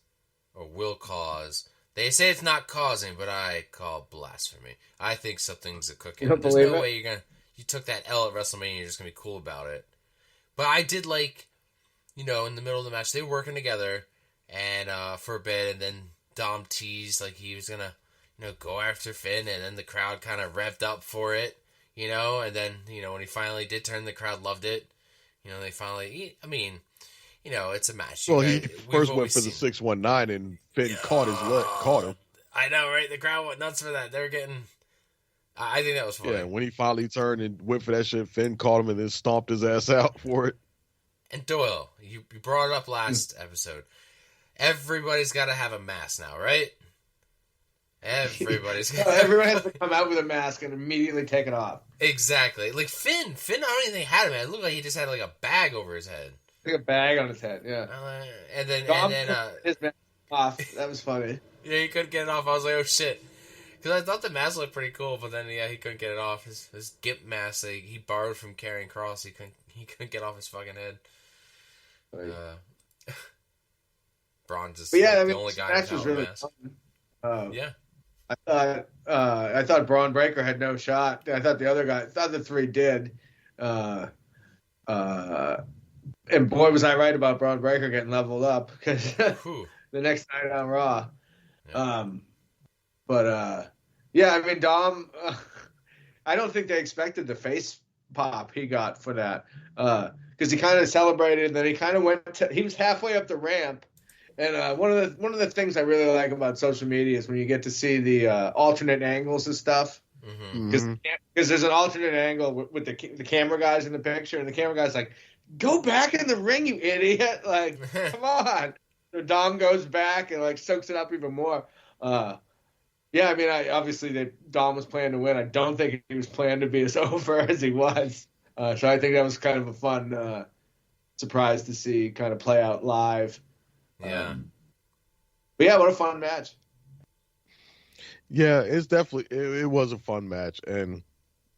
or will cause. They say it's not causing, but I call blasphemy. I think something's a cooking. There's no way you took that L at WrestleMania. You're just gonna be cool about it. But I did in the middle of the match they were working together. And for a bit, and then Dom teased he was gonna, go after Finn, and then the crowd kind of revved up for it, and then when he finally did turn, the crowd loved it. They finally, it's a match. Well, he first went for the 619, and Finn caught him. I know, right? The crowd went nuts for that. They were getting. I think that was funny. Yeah, when he finally turned and went for that shit, Finn caught him and then stomped his ass out for it. And Doyle, you brought it up last episode. Everybody's got to have a mask now, right? Everyone has to come out with a mask and immediately take it off. Exactly. Finn, I don't even think he had a mask. It looked like he just had a bag over his head. Like a bag on his head, yeah. And then his mask off. That was funny. Yeah, he couldn't get it off. I was like, oh shit. Because I thought the mask looked pretty cool, but then he couldn't get it off. His gimp mask he borrowed from Karrion Kross. He couldn't get off his fucking head. Braun just the only guy match was really mask. fun. Yeah. I thought Braun Breaker had no shot. I thought the other three did. And boy, was I right about Braun Breaker getting leveled up because the next night on Raw. Yeah. I mean, Dom, I don't think they expected the face pop he got for that because he kind of celebrated and then he kind of he was halfway up the ramp. And one of the things I really like about social media is when you get to see the alternate angles and stuff. Because there's an alternate angle with the camera guys in the picture, and the camera guy's like, "Go back in the ring, you idiot!" Like, come on. So Dom goes back and like soaks it up even more. I mean, obviously Dom was planning to win. I don't think he was planning to be as over as he was. So I think that was kind of a fun surprise to see kind of play out live. Yeah. What a fun match. Yeah, it's definitely it was a fun match, and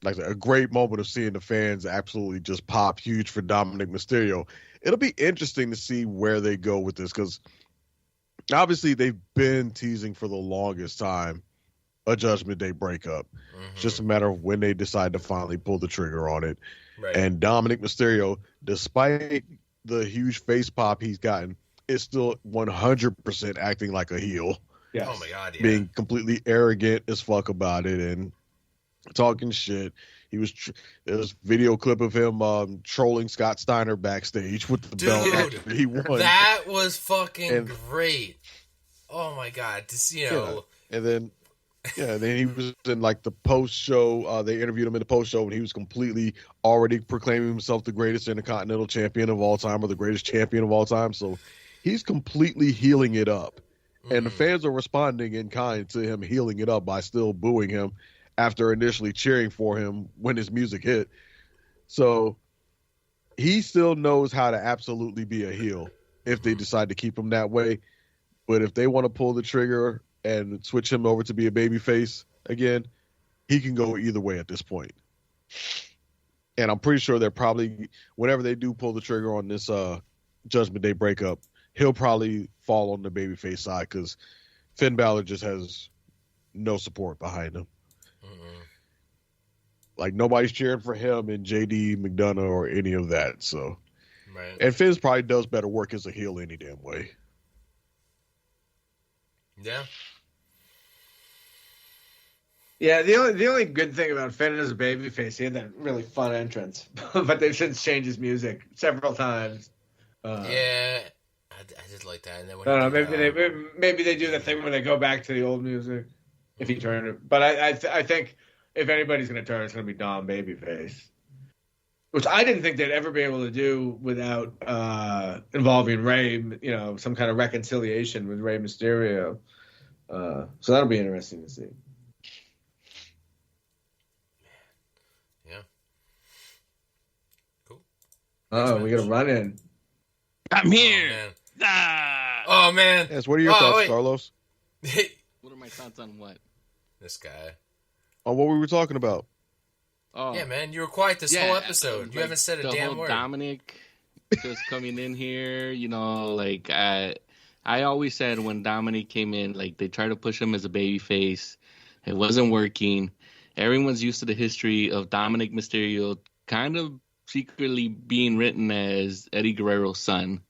like I said, a great moment of seeing the fans absolutely just pop huge for Dominic Mysterio. It'll be interesting to see where they go with this because obviously they've been teasing for the longest time a Judgment Day breakup. It's just a matter of when they decide to finally pull the trigger on it. Right. And Dominic Mysterio, despite the huge face pop he's gotten, is still 100% acting like a heel. Yes. Oh my God, yeah. Being completely arrogant as fuck about it and talking shit. There's a video clip of him trolling Scott Steiner backstage with the belt after he won. That was fucking great. Oh my God. And then he was in like the post show. They interviewed him in the post show, and he was completely already proclaiming himself the greatest Intercontinental Champion of all time or the greatest champion of all time. So he's completely healing it up. And the fans are responding in kind to him healing it up by still booing him after initially cheering for him when his music hit. So he still knows how to absolutely be a heel if they decide to keep him that way. But if they want to pull the trigger and switch him over to be a babyface again, he can go either way at this point. And I'm pretty sure they're probably, whenever they do pull the trigger on this Judgment Day breakup, he'll probably fall on the babyface side because Finn Balor just has no support behind him. Like nobody's cheering for him and JD McDonough or any of that. So, right. And Finn's probably does better work as a heel any damn way. Yeah. Yeah, the only good thing about Finn as a babyface, he had that really fun entrance, but they've since changed his music several times. I did like that. And then maybe they do the thing when they go back to the old music if he turned it. But I think if anybody's going to turn, it's going to be Dom babyface, which I didn't think they'd ever be able to do without involving Rey. Some kind of reconciliation with Rey Mysterio. So that'll be interesting to see. Yeah. Cool. We got a run in. I'm here. Oh man. Yes. What are your thoughts, Carlos? What are my thoughts on what? This guy. On what we were talking about. Oh yeah, man. You were quiet this whole episode. You haven't said a damn word. Dominic just coming in here, I always said when Dominic came in, like they tried to push him as a babyface. It wasn't working. Everyone's used to the history of Dominic Mysterio kind of secretly being written as Eddie Guerrero's son.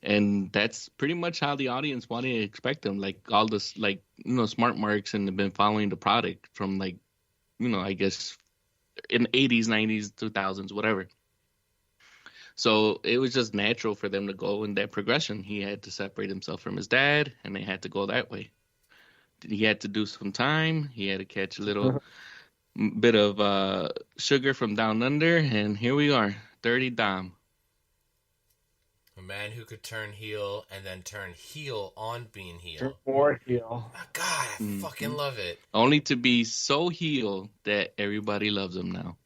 And that's pretty much how the audience wanted to expect him. Like all this, smart marks and have been following the product from I guess in the 80s, 90s, 2000s, whatever. So it was just natural for them to go in that progression. He had to separate himself from his dad, and they had to go that way. He had to do some time. He had to catch a little bit of sugar from down under, and here we are, 30 Dom. A man who could turn heel and then turn heel on being heel. Turn more heel. Oh, God, I fucking love it. Only to be so heel that everybody loves him now.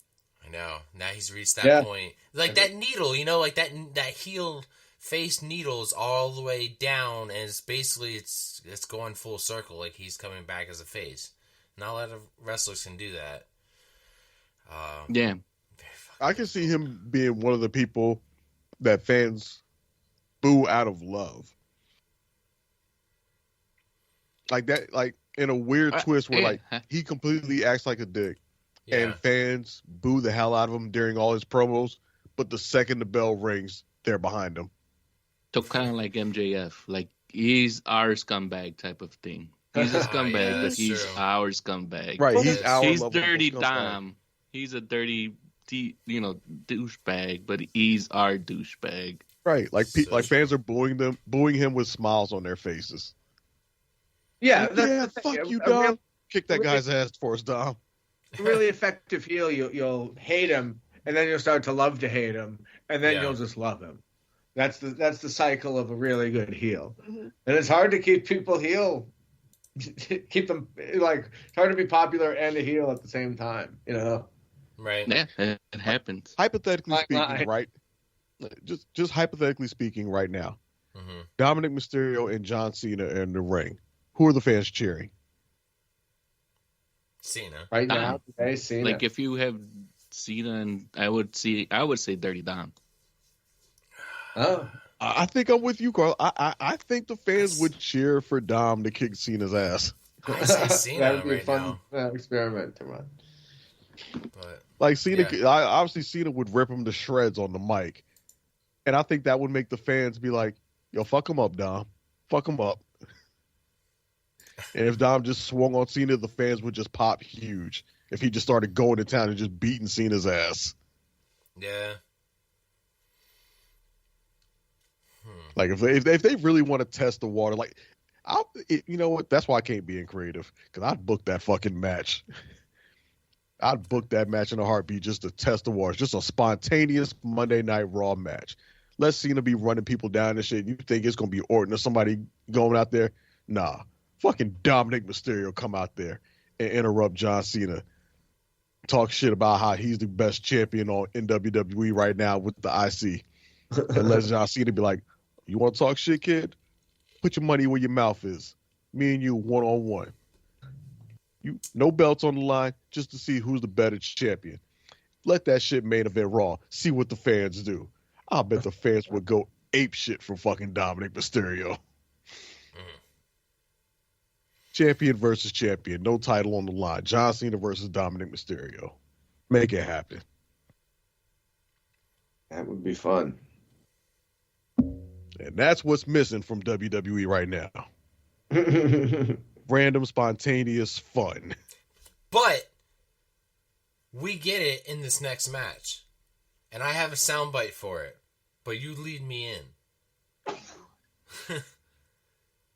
I know. Now he's reached that point. Like that needle, like that heel face needle's all the way down, and it's basically it's going full circle. Like he's coming back as a face. Not a lot of wrestlers can do that. Yeah. I can see him being one of the people that fans boo out of love. Like that, like in a weird twist where like he completely acts like a dick, and fans boo the hell out of him during all his promos. But the second the bell rings, they're behind him. So kind of like MJF, like he's our scumbag type of thing. He's a scumbag, but he's our scumbag. Right, he's Dirty Dom. He's a dirty, douchebag, but he's our douchebag. Right, like fans are booing him with smiles on their faces. Yeah, fuck you, Dom. Kick that guy's ass for us, Dom. Really effective heel. You'll hate him, and then you'll start to love to hate him, and then you'll just love him. That's the cycle of a really good heel, and it's hard to keep people heel. Keep them like it's hard to be popular and a heel at the same time. Right? Yeah, it happens. Hypothetically speaking, right? Just hypothetically speaking, right now, Dominic Mysterio and John Cena are in the ring. Who are the fans cheering? Cena. Right now, today, Cena. Like if you have Cena, and I would say Dirty Dom. Oh, I think I'm with you, Carl. I think the fans would cheer for Dom to kick Cena's ass. I say Cena that would be right a fun now. Experiment. But, like Cena, obviously Cena would rip him to shreds on the mic, and I think that would make the fans be like, "Yo, fuck him up, Dom. Fuck him up." And if Dom just swung on Cena, the fans would just pop huge. If he just started going to town and just beating Cena's ass. Yeah. Like if they really want to test the water, like you know what? That's why I can't be in creative, because I'd book that fucking match. I'd book that match in a heartbeat just to test the waters, just a spontaneous Monday Night Raw match. Let Cena be running people down and shit. You think it's gonna be Orton or somebody going out there? Nah, fucking Dominic Mysterio come out there and interrupt John Cena, talk shit about how he's the best champion in WWE right now with the IC, and let John Cena be like, "You want to talk shit, kid? Put your money where your mouth is. Me and you, 1-on-1. You no belts on the line, just to see who's the better champion. Let that shit main event Raw. See what the fans do. I'll bet the fans would go ape shit for fucking Dominic Mysterio. Champion versus champion, no title on the line. John Cena versus Dominic Mysterio. Make it happen. That would be fun. And that's what's missing from WWE right now. Random, spontaneous fun. But we get it in this next match. And I have a soundbite for it. But you lead me in.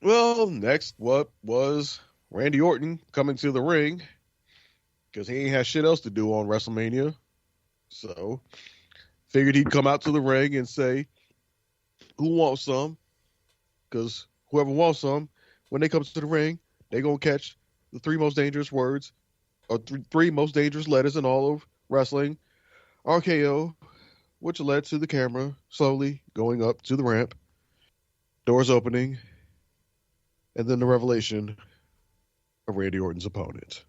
Well, next what was Randy Orton coming to the ring, because he ain't had shit else to do on WrestleMania. So figured he'd come out to the ring and say, "Who wants some?" Because whoever wants some, when they come to the ring, they gonna catch the three most dangerous words, or three most dangerous letters in all of wrestling: RKO, which led to the camera slowly going up to the ramp, doors opening, and then the revelation of Randy Orton's opponent.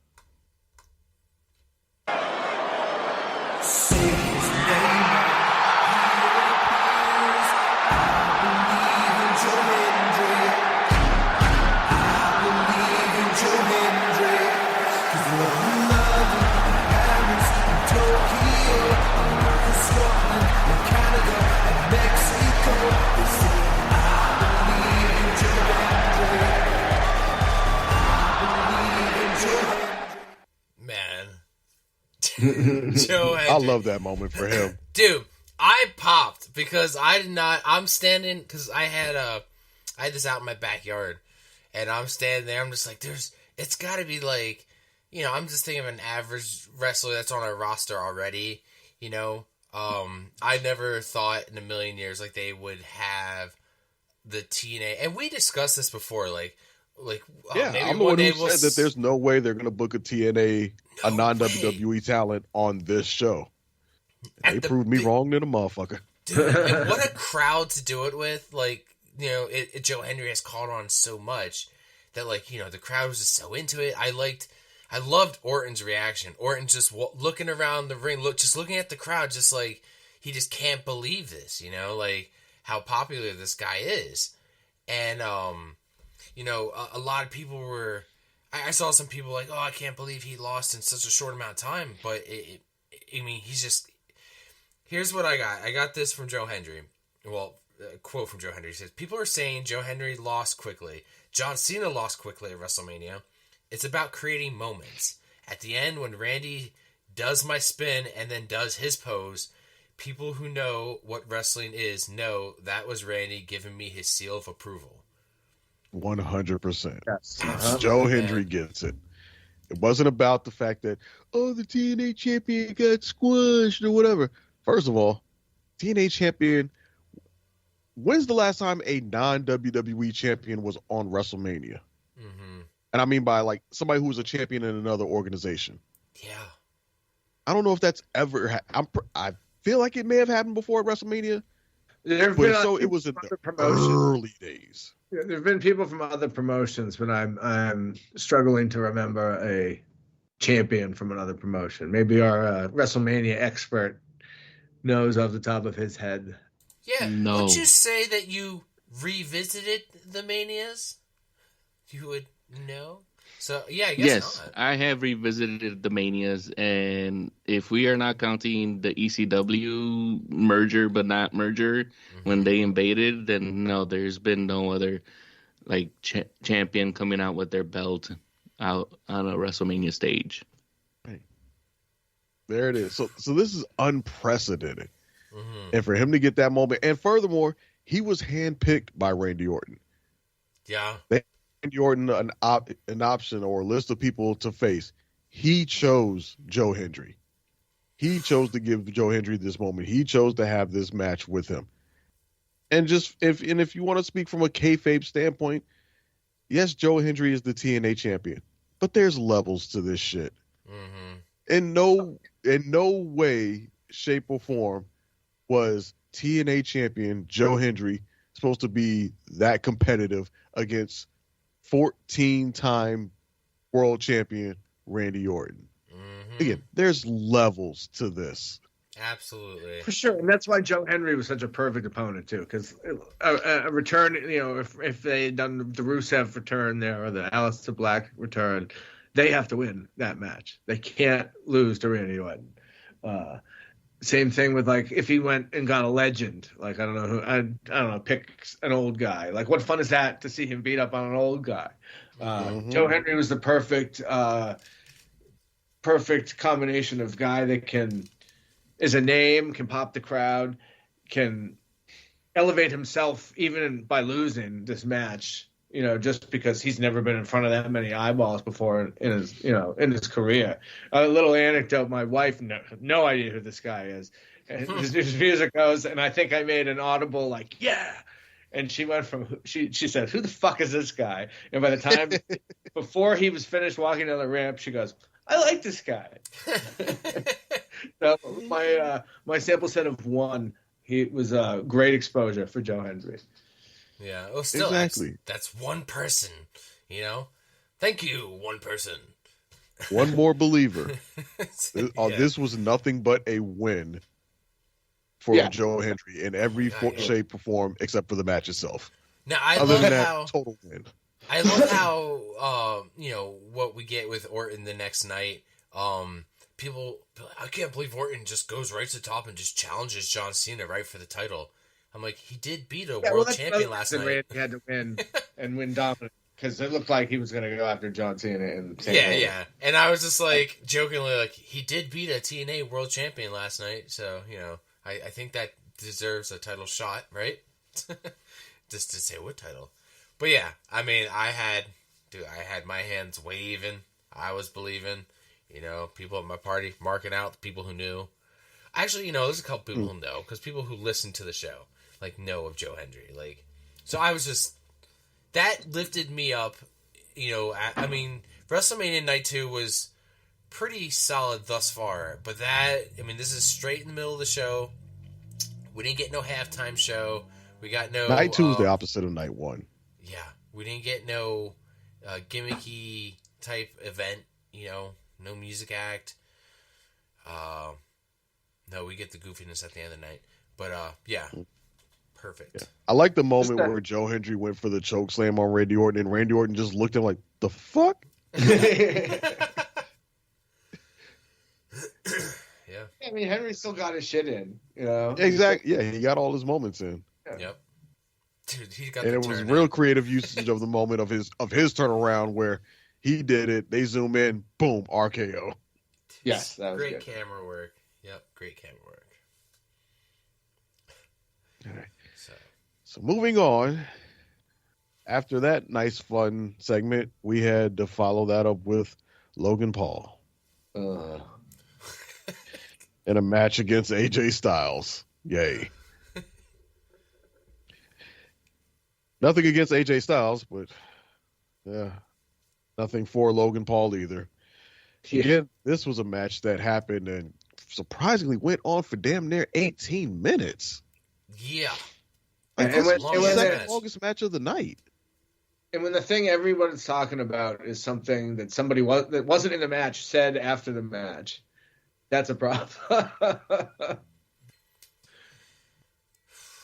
Joe Hendry. I love that moment for him. Dude, I popped because I did not. I'm standing because I had this out in my backyard, and I'm standing there. I'm just like, it's got to be like, I'm just thinking of an average wrestler that's on our roster already. I never thought in a million years like they would have the TNA, and we discussed this before, maybe I'm the one who said that there's no way they're going to book a TNA, a non-WWE talent on this show. They proved me wrong than a motherfucker. Dude, and what a crowd to do it with. Joe Hendry has called on so much that, the crowd was just so into it. I I loved Orton's reaction. Orton just looking around the ring, just looking at the crowd, just like he just can't believe this, like how popular this guy is. And a lot of people were. I saw some people like, oh, I can't believe he lost in such a short amount of time. But he's just. Here's what I got. I got this from Joe Hendry. Well, a quote from Joe Hendry. He says, people are saying Joe Hendry lost quickly. John Cena lost quickly at WrestleMania. It's about creating moments. At the end, when Randy does my spin and then does his pose, people who know what wrestling is know that was Randy giving me his seal of approval. 100%. Yes. Joe Hendry gets it. It wasn't about the fact that, the TNA champion got squished or whatever. First of all, TNA champion, when's the last time a non-WWE champion was on WrestleMania? Mm-hmm. And I mean by like somebody who was a champion in another organization. Yeah. I don't know if that's ever I feel like it may have happened before at WrestleMania. It was in the early days. Yeah, there have been people from other promotions, but I'm struggling to remember a champion from another promotion. Maybe our WrestleMania expert knows off the top of his head. Yeah. No. Would you say that you revisited the Manias? You would know? So, yeah, I guess yes, not. I have revisited the Manias, and if we are not counting the ECW merger but not merger when they invaded, then no, there's been no other like champion coming out with their belt out on a WrestleMania stage. Right. There it is. So this is unprecedented. And for him to get that moment, and furthermore, he was handpicked by Randy Orton. Yeah. Randy Orton an option or a list of people to face. He chose Joe Hendry. He chose to give Joe Hendry this moment. He chose to have this match with him. And just if you want to speak from a kayfabe standpoint, yes, Joe Hendry is the TNA champion, but there's levels to this shit. In no way, shape, or form was TNA champion Joe Hendry supposed to be that competitive against 14-time world champion Randy Orton. Again, there's levels to this. Absolutely. For sure. And that's why Joe Hendry was such a perfect opponent, too, because a return, if they had done the Rusev return there or the Aleister Black return, they have to win that match. They can't lose to Randy Orton. Same thing with like if he went and got a legend, like I don't know, pick an old guy. Like what fun is that to see him beat up on an old guy? Joe Hendry was the perfect combination of guy that is a name, can pop the crowd, can elevate himself even by losing this match. Just because he's never been in front of that many eyeballs before in his career. A little anecdote: my wife no idea who this guy is. And his music goes, and I think I made an audible like yeah, and she went from she said, "Who the fuck is this guy?" And by the time before he was finished walking down the ramp, she goes, "I like this guy." So my sample set of one, he was a great exposure for Joe Hendry. Yeah, well, still, exactly. That's one person, Thank you, one person. One more believer. This was nothing but a win for Joe Hendry in every shape or form except for the match itself. Now, I Other love than how that, total win. I love how what we get with Orton the next night. People, I can't believe Orton just goes right to the top and just challenges John Cena right for the title. I'm like, he did beat a world champion last night. He had to win and win dominant because it looked like he was going to go after John Cena. Yeah. And I was just like, jokingly, like, he did beat a TNA world champion last night. So, I think that deserves a title shot, right? Just to say what title. But yeah, I mean, I had my hands waving. I was believing, people at my party marking out the people who knew. Actually, there's a couple people who know because people who listen to the show know of Joe Hendry. So I was just that lifted me up. I mean, WrestleMania Night 2 was pretty solid thus far, but this is straight in the middle of the show. We didn't get no halftime show. We got no Night 2 is the opposite of Night 1. Yeah, we didn't get no gimmicky type event. no music act. No, we get the goofiness at the end of the night. But, yeah, perfect. Yeah. I like the moment where Joe Hendry went for the choke slam on Randy Orton, and Randy Orton just looked at him like, the fuck? Yeah. I mean, Henry still got his shit in, Exactly. Yeah, he got all his moments in. Yep. Dude, he got and it was real creative usage of the moment of his turnaround where he did it. They zoom in, boom, RKO. Yes, that was great good. camera work. Yep, great camera work. All right. So moving on. After that nice, fun segment, we had to follow that up with Logan Paul in a match against AJ Styles. Yay. Nothing against AJ Styles, but yeah, nothing for Logan Paul either. Yeah. Again, this was a match that happened and surprisingly went on for damn near 18 minutes. Yeah. Like, And this when- was the and when second that- longest match of the night. And when the thing everyone's talking about is something that somebody that wasn't in the match said after the match, that's a problem.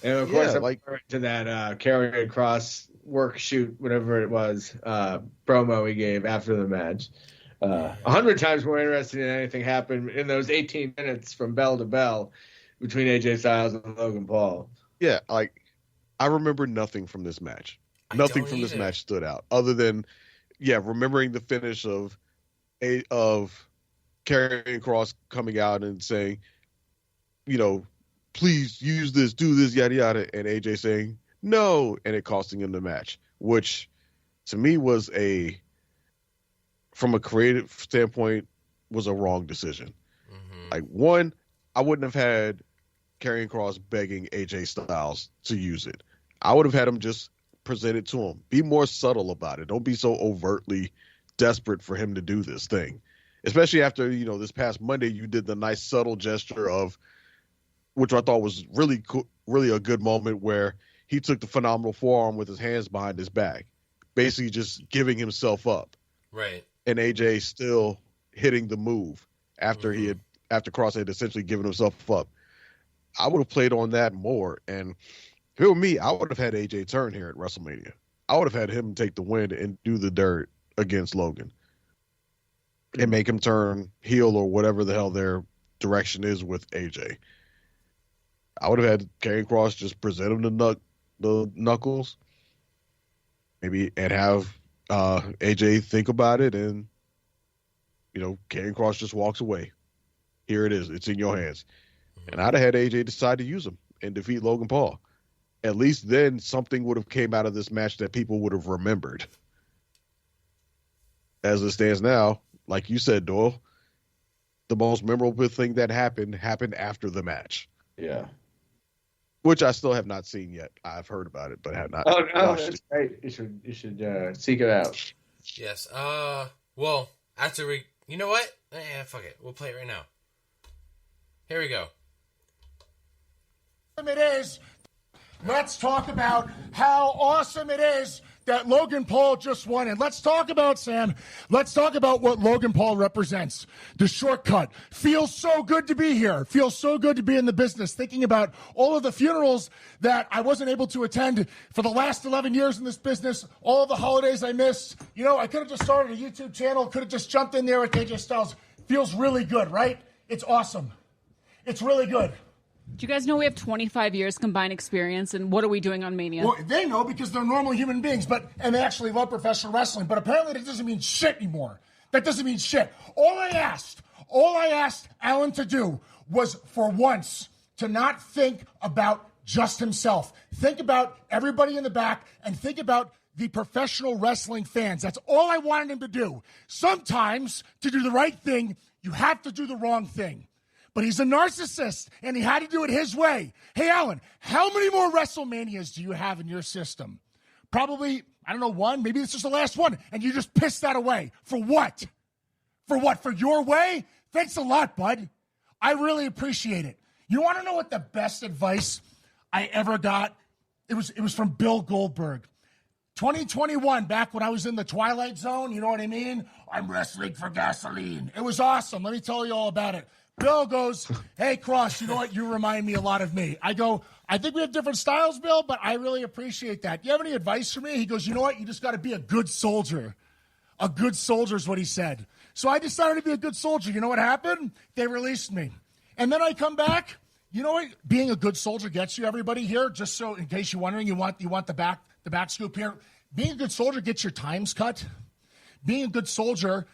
And of course, I'm referring to that Karrion Kross work shoot, whatever it was, promo he gave after the match. 100 times more interesting than anything happened in those 18 minutes from bell to bell between AJ Styles and Logan Paul. Yeah, like I remember nothing from this match. Nothing from this match stood out other than, remembering the finish of Karrion Kross coming out and saying, please use this, do this, yada yada, and AJ saying no, and it costing him the match, which to me was from a creative standpoint, was a wrong decision. Mm-hmm. Like, one, I wouldn't have had Karrion Kross begging AJ Styles to use it. I would have had him just present it to him. Be more subtle about it. Don't be so overtly desperate for him to do this thing. Especially after, this past Monday, you did the nice subtle gesture of, which I thought was really cool, really a good moment where he took the phenomenal forearm with his hands behind his back, basically just giving himself up. Right. And AJ still hitting the move after after Kross had essentially given himself up. I would have played on that more. And if it were me, I would have had AJ turn here at WrestleMania. I would have had him take the win and do the dirt against Logan and make him turn heel or whatever the hell their direction is with AJ. I would have had Karrion Kross just present him the knuckles, maybe, and have AJ think about it, and Karrion Kross just walks away. Here it is; it's in your hands. And I'd have had AJ decide to use him and defeat Logan Paul. At least then something would have came out of this match that people would have remembered. As it stands now, like you said, Doyle, the most memorable thing that happened after the match. Yeah. Which I still have not seen yet. I've heard about it, but have not watched it. That's great. You should seek it out. Yes. Well, after we... You know what? Fuck it. We'll play it right now. Here we go. It is. Let's talk about how awesome it is that Logan Paul just won. And let's talk about, Sam, what Logan Paul represents. The shortcut. Feels so good to be here. Feels so good to be in the business. Thinking about all of the funerals that I wasn't able to attend for the last 11 years in this business, all the holidays I missed. I could have just started a YouTube channel, could have just jumped in there with AJ Styles. Feels really good, right? It's awesome. It's really good. Do you guys know we have 25 years combined experience, and what are we doing on Mania? Well, they know because they're normal human beings, and they actually love professional wrestling. But apparently that doesn't mean shit anymore. That doesn't mean shit. All I asked Alan to do was, for once, to not think about just himself. Think about everybody in the back and think about the professional wrestling fans. That's all I wanted him to do. Sometimes, to do the right thing, you have to do the wrong thing. But he's a narcissist, and he had to do it his way. Hey, Alan, how many more WrestleManias do you have in your system? Probably, I don't know, one. Maybe this is the last one, and you just pissed that away. For what? For what? For your way? Thanks a lot, bud. I really appreciate it. You want to know what the best advice I ever got? It was from Bill Goldberg. 2021, back when I was in the Twilight Zone, you know what I mean? I'm wrestling for gasoline. It was awesome. Let me tell you all about it. Bill goes, hey, Cross, you know what? You remind me a lot of me. I go, I think we have different styles, Bill, but I really appreciate that. Do you have any advice for me? He goes, you know what? You just got to be a good soldier. A good soldier is what he said. So I decided to be a good soldier. You know what happened? They released me. And then I come back. You know what being a good soldier gets you, everybody here? Just so in case you're wondering, you want the back scoop here. Being a good soldier gets your times cut. Being a good soldier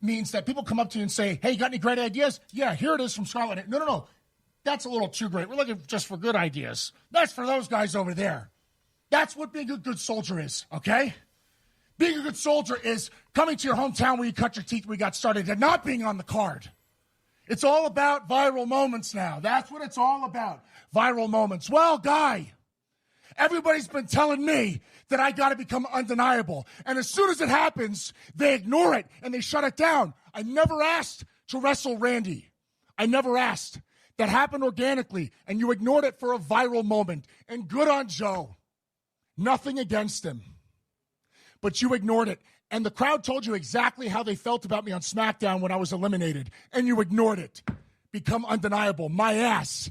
means that people come up to you and say, hey, you got any great ideas? Yeah, here it is from Scarlet. No. That's a little too great. We're looking just for good ideas. That's for those guys over there. That's what being a good soldier is, okay? Being a good soldier is coming to your hometown where you cut your teeth when you got started and not being on the card. It's all about viral moments now. That's what it's all about, viral moments. Well, Guy, everybody's been telling me that I got to become undeniable. And as soon as it happens, they ignore it and they shut it down. I never asked to wrestle Randy. I never asked. That happened organically, and you ignored it for a viral moment. And good on Joe. Nothing against him. But you ignored it. And the crowd told you exactly how they felt about me on Smackdown when I was eliminated. And you ignored it. Become undeniable. My ass.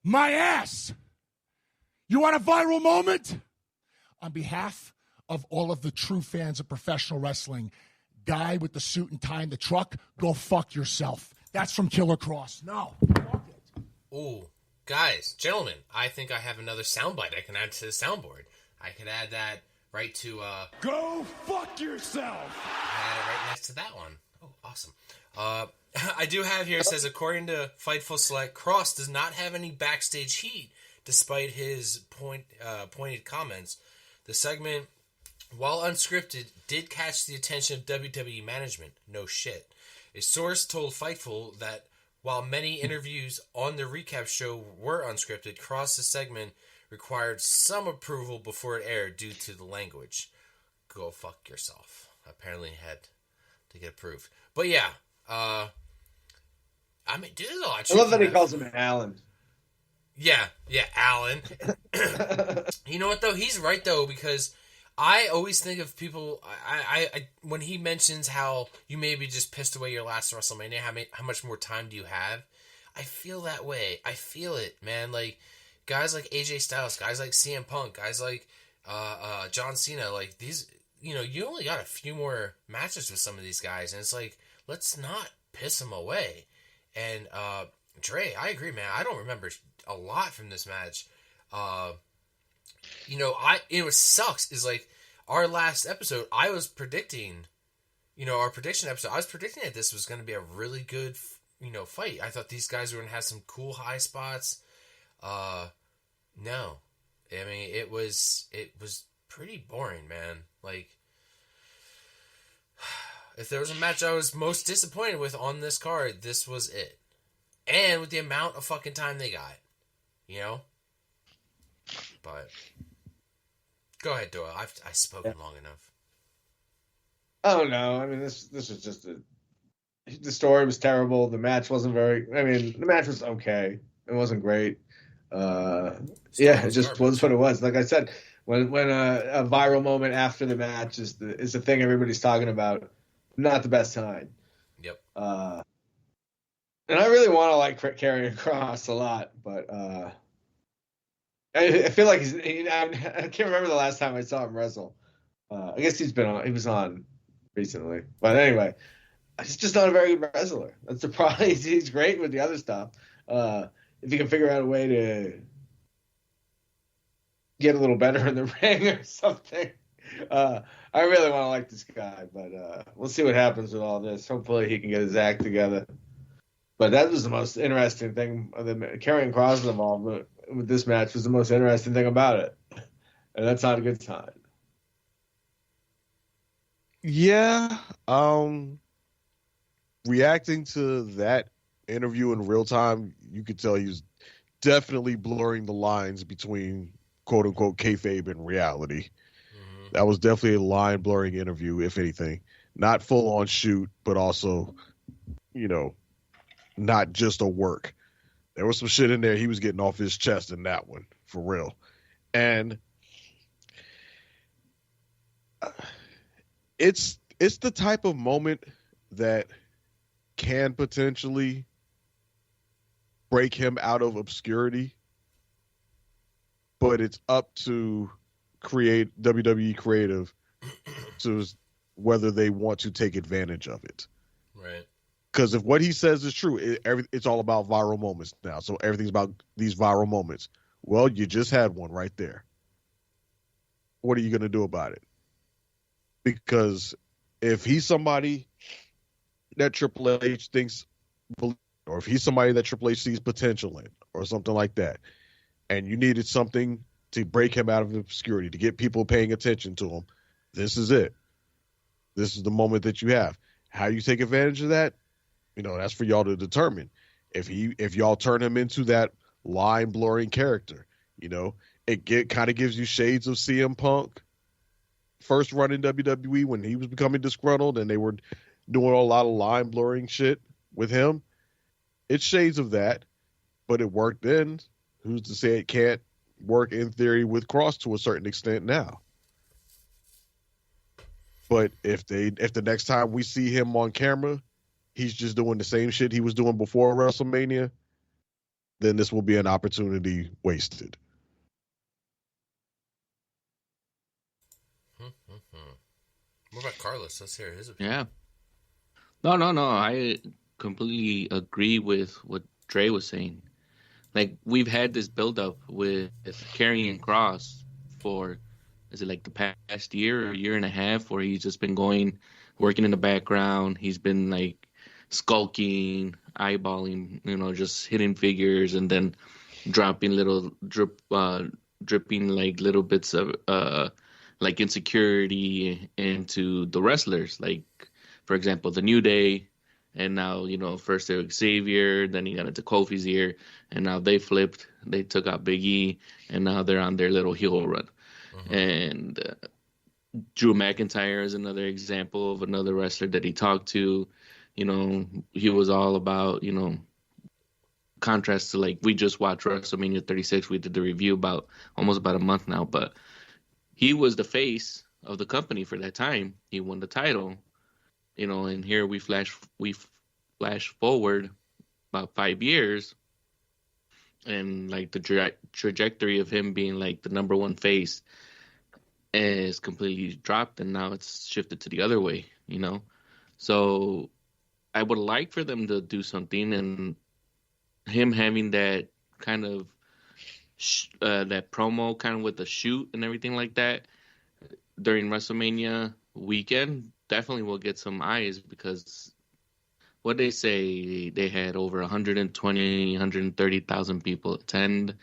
My ass. You want a viral moment? On behalf of all of the true fans of professional wrestling, Guy with the suit and tie in the truck, go fuck yourself. That's from Killer Cross. No. Ooh, guys, gentlemen, I think I have another soundbite I can add to the soundboard. I could add that right to, Go fuck yourself! Add it right next to that one. Oh, awesome. I do have here, it says, according to Fightful Select, Cross does not have any backstage heat, despite his pointed comments. The segment, while unscripted, did catch the attention of WWE management. No shit. A source told Fightful that while many interviews on the recap show were unscripted, Cross's segment required some approval before it aired due to the language. Go fuck yourself. Apparently had to get approved. But yeah, I mean, dude, I love that he calls him Alan. Yeah, Alan. You know what, though? He's right, though, because I always think of people, I when he mentions how you maybe just pissed away your last WrestleMania, how much more time do you have? I feel that way. I feel it, man. Like, guys like AJ Styles, guys like CM Punk, guys like John Cena, like these, you know, you only got a few more matches with some of these guys, and it's like, let's not piss them away. And Dre, I agree, man. I don't remember a lot from this match. You know, what sucks is, like, our last episode, I was predicting, you know, our prediction episode, I was predicting that this was going to be a really good, you know, fight. I thought these guys were going to have some cool high spots. No. I mean, it was pretty boring, man. Like, if there was a match I was most disappointed with on this card, this was it. And with the amount of fucking time they got, you know? But go ahead, Doyle. I've spoken long enough. Oh no! I mean, this was just the story was terrible. The match wasn't very. I mean, the match was okay. It wasn't great. Yeah, it just was what it was. Like I said, when a viral moment after the match is the thing everybody's talking about, not the best time. Yep. And I really want to like Karrion Kross a lot, but I feel like I can't remember the last time I saw him wrestle. I guess he was on recently. But anyway, he's just not a very good wrestler. That's the problem. He's great with the other stuff. If you can figure out a way to get a little better in the ring or something. I really want to like this guy, but we'll see what happens with all this. Hopefully he can get his act together. But that was the most interesting thing. Karrion Kross involvement with this match was the most interesting thing about it. And that's not a good sign. Yeah. Reacting to that interview in real time, you could tell he was definitely blurring the lines between quote unquote kayfabe and reality. Mm-hmm. That was definitely a line blurring interview, if anything. Not full on shoot, but also, you know, not just a work. There was some shit in there he was getting off his chest in that one, for real. And It's the type of moment that can potentially break him out of obscurity, but it's up to WWE creative to whether they want to take advantage of it. Right. Because if what he says is true, it's all about viral moments now. So everything's about these viral moments. Well, you just had one right there. What are you going to do about it? Because if he's somebody that Triple H thinks, or if he's somebody that Triple H sees potential in, or something like that, and you needed something to break him out of obscurity, to get people paying attention to him, this is it. This is the moment that you have. How you take advantage of that, that's for y'all to determine. If y'all turn him into that line blurring character, it kind of gives you shades of CM Punk first run in WWE when he was becoming disgruntled and they were doing a lot of line blurring shit with him. It's shades of that, but it worked then. Who's to say it can't work in theory with Cross to a certain extent now? But if the next time we see him on camera, he's just doing the same shit he was doing before WrestleMania, then this will be an opportunity wasted. What about Carlos? Let's hear his opinion. Yeah. No. I completely agree with what Dre was saying. Like, we've had this build-up with Karrion Kross for, is it like the past year or year and a half, where he's just been working in the background. He's been like skulking, eyeballing, just hitting figures and then dropping little dripping like little bits of like insecurity into the wrestlers. Like, for example, the New Day, and now, first they were Xavier, then he got into Kofi's ear, and now they flipped. They took out Big E, and now they're on their little heel run. Mm-hmm. And Drew McIntyre is another example of another wrestler that he talked to. He was all about, contrast to, like, we just watched WrestleMania 36. We did the review almost about a month now, but he was the face of the company for that time. He won the title, and here we flash forward about 5 years, and like the trajectory of him being like the number one face is completely dropped, and now it's shifted to the other way, So I would like for them to do something, and him having that kind of that promo kind of with the shoot and everything like that during WrestleMania weekend definitely will get some eyes, because what they say, they had over 130,000 people attend.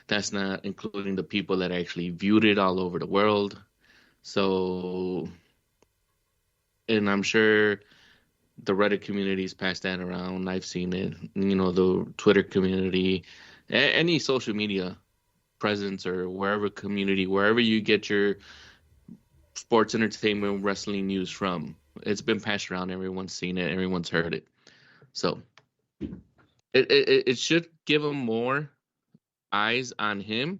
That's not including the people that actually viewed it all over the world. So, and I'm sure the Reddit community's passed that around. I've seen it, the Twitter community, any social media presence, or wherever you get your sports, entertainment, wrestling news from. It's been passed around. Everyone's seen it. Everyone's heard it. So it should give them more eyes on him.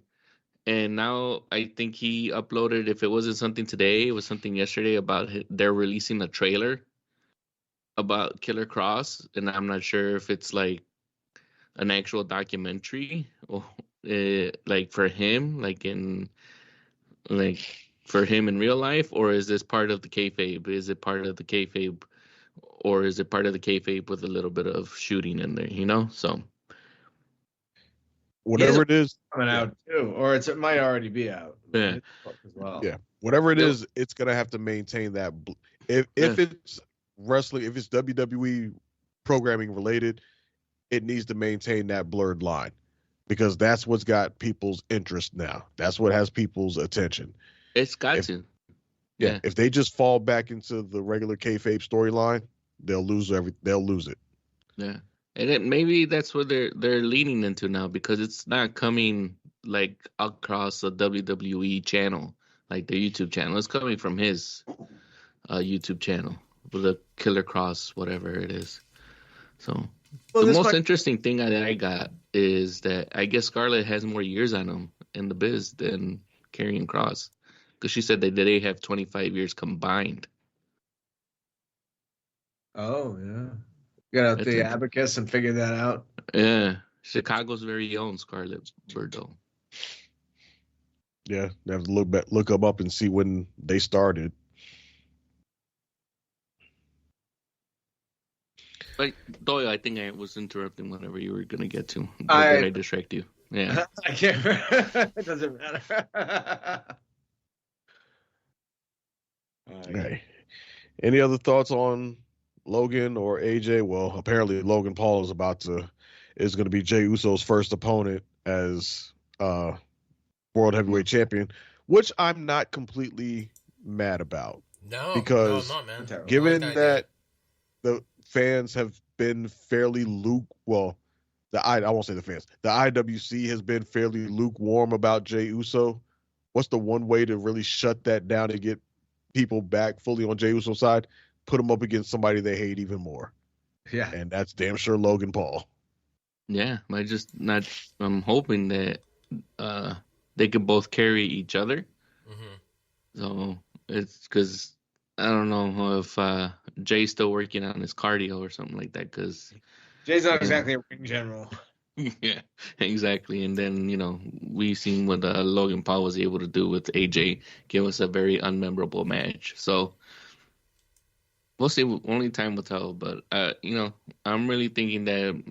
And now I think he uploaded, if it wasn't something today, it was something yesterday, about they're releasing a trailer about Killer Kross. And I'm not sure if it's like an actual documentary, or like for him, for him in real life, or is this part of the kayfabe? Is it part of the kayfabe, or is it part of the kayfabe with a little bit of shooting in there? So whatever it is, coming out too, or it might already be out. Yeah, as well. Yeah, whatever it is, it's gonna have to maintain that. If it's wrestling, if it's WWE programming related, it needs to maintain that blurred line, because that's what's got people's interest now. That's what has people's attention. It's got to. Yeah, if they just fall back into the regular kayfabe storyline, they'll lose it. Yeah, and maybe that's what they're leaning into now, because it's not coming like across the WWE channel, like their YouTube channel. It's coming from his YouTube channel, with the Killer Kross, whatever it is. So the most interesting thing that I got is that I guess Scarlett has more years on him in the biz than Karrion Kross, because she said that they have 25 years combined. Oh, yeah. Got out the abacus and figured that out. Yeah. Chicago's very own Scarlett Bordeaux. Yeah, they have to look them up and see when they started. But Doyle, I think I was interrupting whatever you were gonna get to. Or did I distract you? Yeah. I can't. It doesn't matter. Okay. Any other thoughts on Logan or AJ? Well, apparently Logan Paul is going to be Jey Uso's first opponent as World Heavyweight Champion, which I'm not completely mad about. No, because no, I'm not, man. given that the fans have been fairly I won't say the fans. The IWC has been fairly lukewarm about Jey Uso. What's the one way to really shut that down and get people back fully on Jey Uso's side? Put him up against somebody they hate even more. Yeah. And that's damn sure Logan Paul. Yeah, I'm hoping that they could both carry each other. Mm-hmm. So it's because I don't know if Jay's still working on his cardio or something like that. Because Jay's not exactly a ring general. Yeah, exactly. And then we've seen what Logan Paul was able to do with AJ, give us a very unmemorable match. So we'll see. Only time will tell. But I'm really thinking that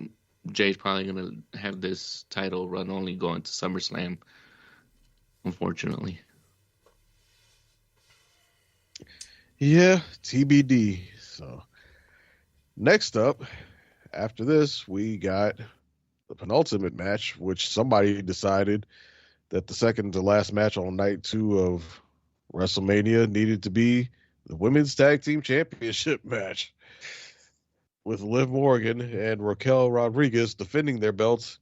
Jay's probably gonna have this title run only going to SummerSlam. Unfortunately. Yeah, TBD. So next up, after this, we got the penultimate match, which somebody decided that the second to last match on night 2 of WrestleMania needed to be the Women's Tag Team Championship match, with Liv Morgan and Raquel Rodriguez defending their belts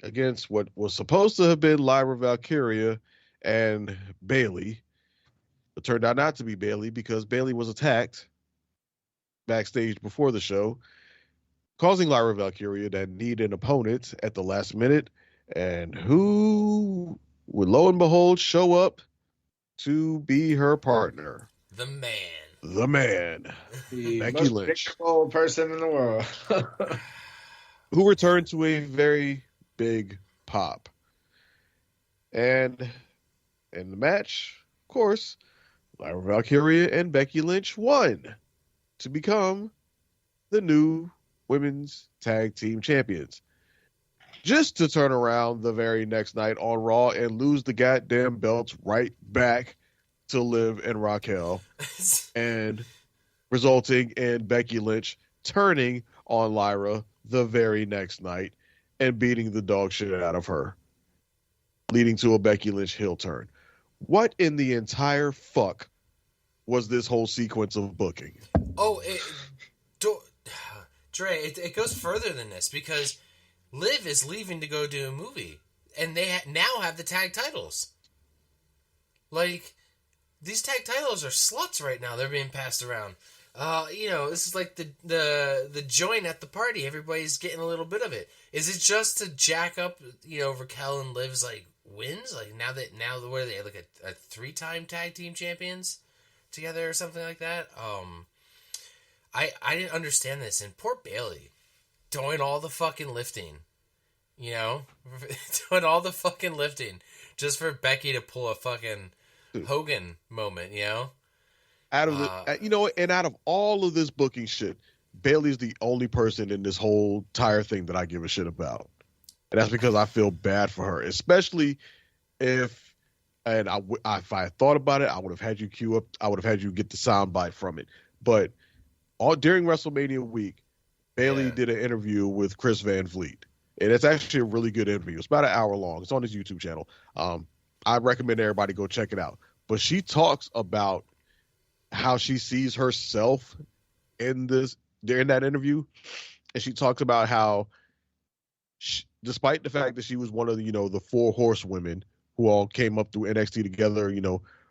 against what was supposed to have been Lyra Valkyria and Bayley. It turned out not to be Bayley because Bayley was attacked backstage before the show, causing Lyra Valkyria to need an opponent at the last minute. And who would, lo and behold, show up to be her partner? The man. The Becky most Lynch. predictable person in the world. Who returned to a very big pop. And in the match, of course, Lyra Valkyria and Becky Lynch won to become the new Women's Tag Team Champions. Just to turn around the very next night on Raw and lose the goddamn belts right back to Liv and Raquel, and resulting in Becky Lynch turning on Lyra the very next night and beating the dog shit out of her, leading to a Becky Lynch heel turn. What in the entire fuck was this whole sequence of booking? Oh, Dre, it goes further than this, because Liv is leaving to go do a movie, and they now have the tag titles. Like, these tag titles are sluts right now. They're being passed around. This is like the joint at the party. Everybody's getting a little bit of it. Is it just to jack up, Raquel and Liv's wins? Like now what are they, like a 3-time tag team champions together or something like that? I didn't understand this. And poor Bayley doing all the fucking lifting, doing all the fucking lifting just for Becky to pull a fucking Hogan moment, Out of and out of all of this booking shit, Bayley's the only person in this whole entire thing that I give a shit about. And that's because I feel bad for her, especially if I had thought about it, I would have had you queue up, I would have had you get the soundbite from it. But during WrestleMania week, Bayley did an interview with Chris Van Vliet. And it's actually a really good interview. It's about an hour long. It's on his YouTube channel. I recommend everybody go check it out. But she talks about how she sees herself during that interview. And she talks about how despite the fact that she was one of the 4 horsewomen who all came up through NXT together,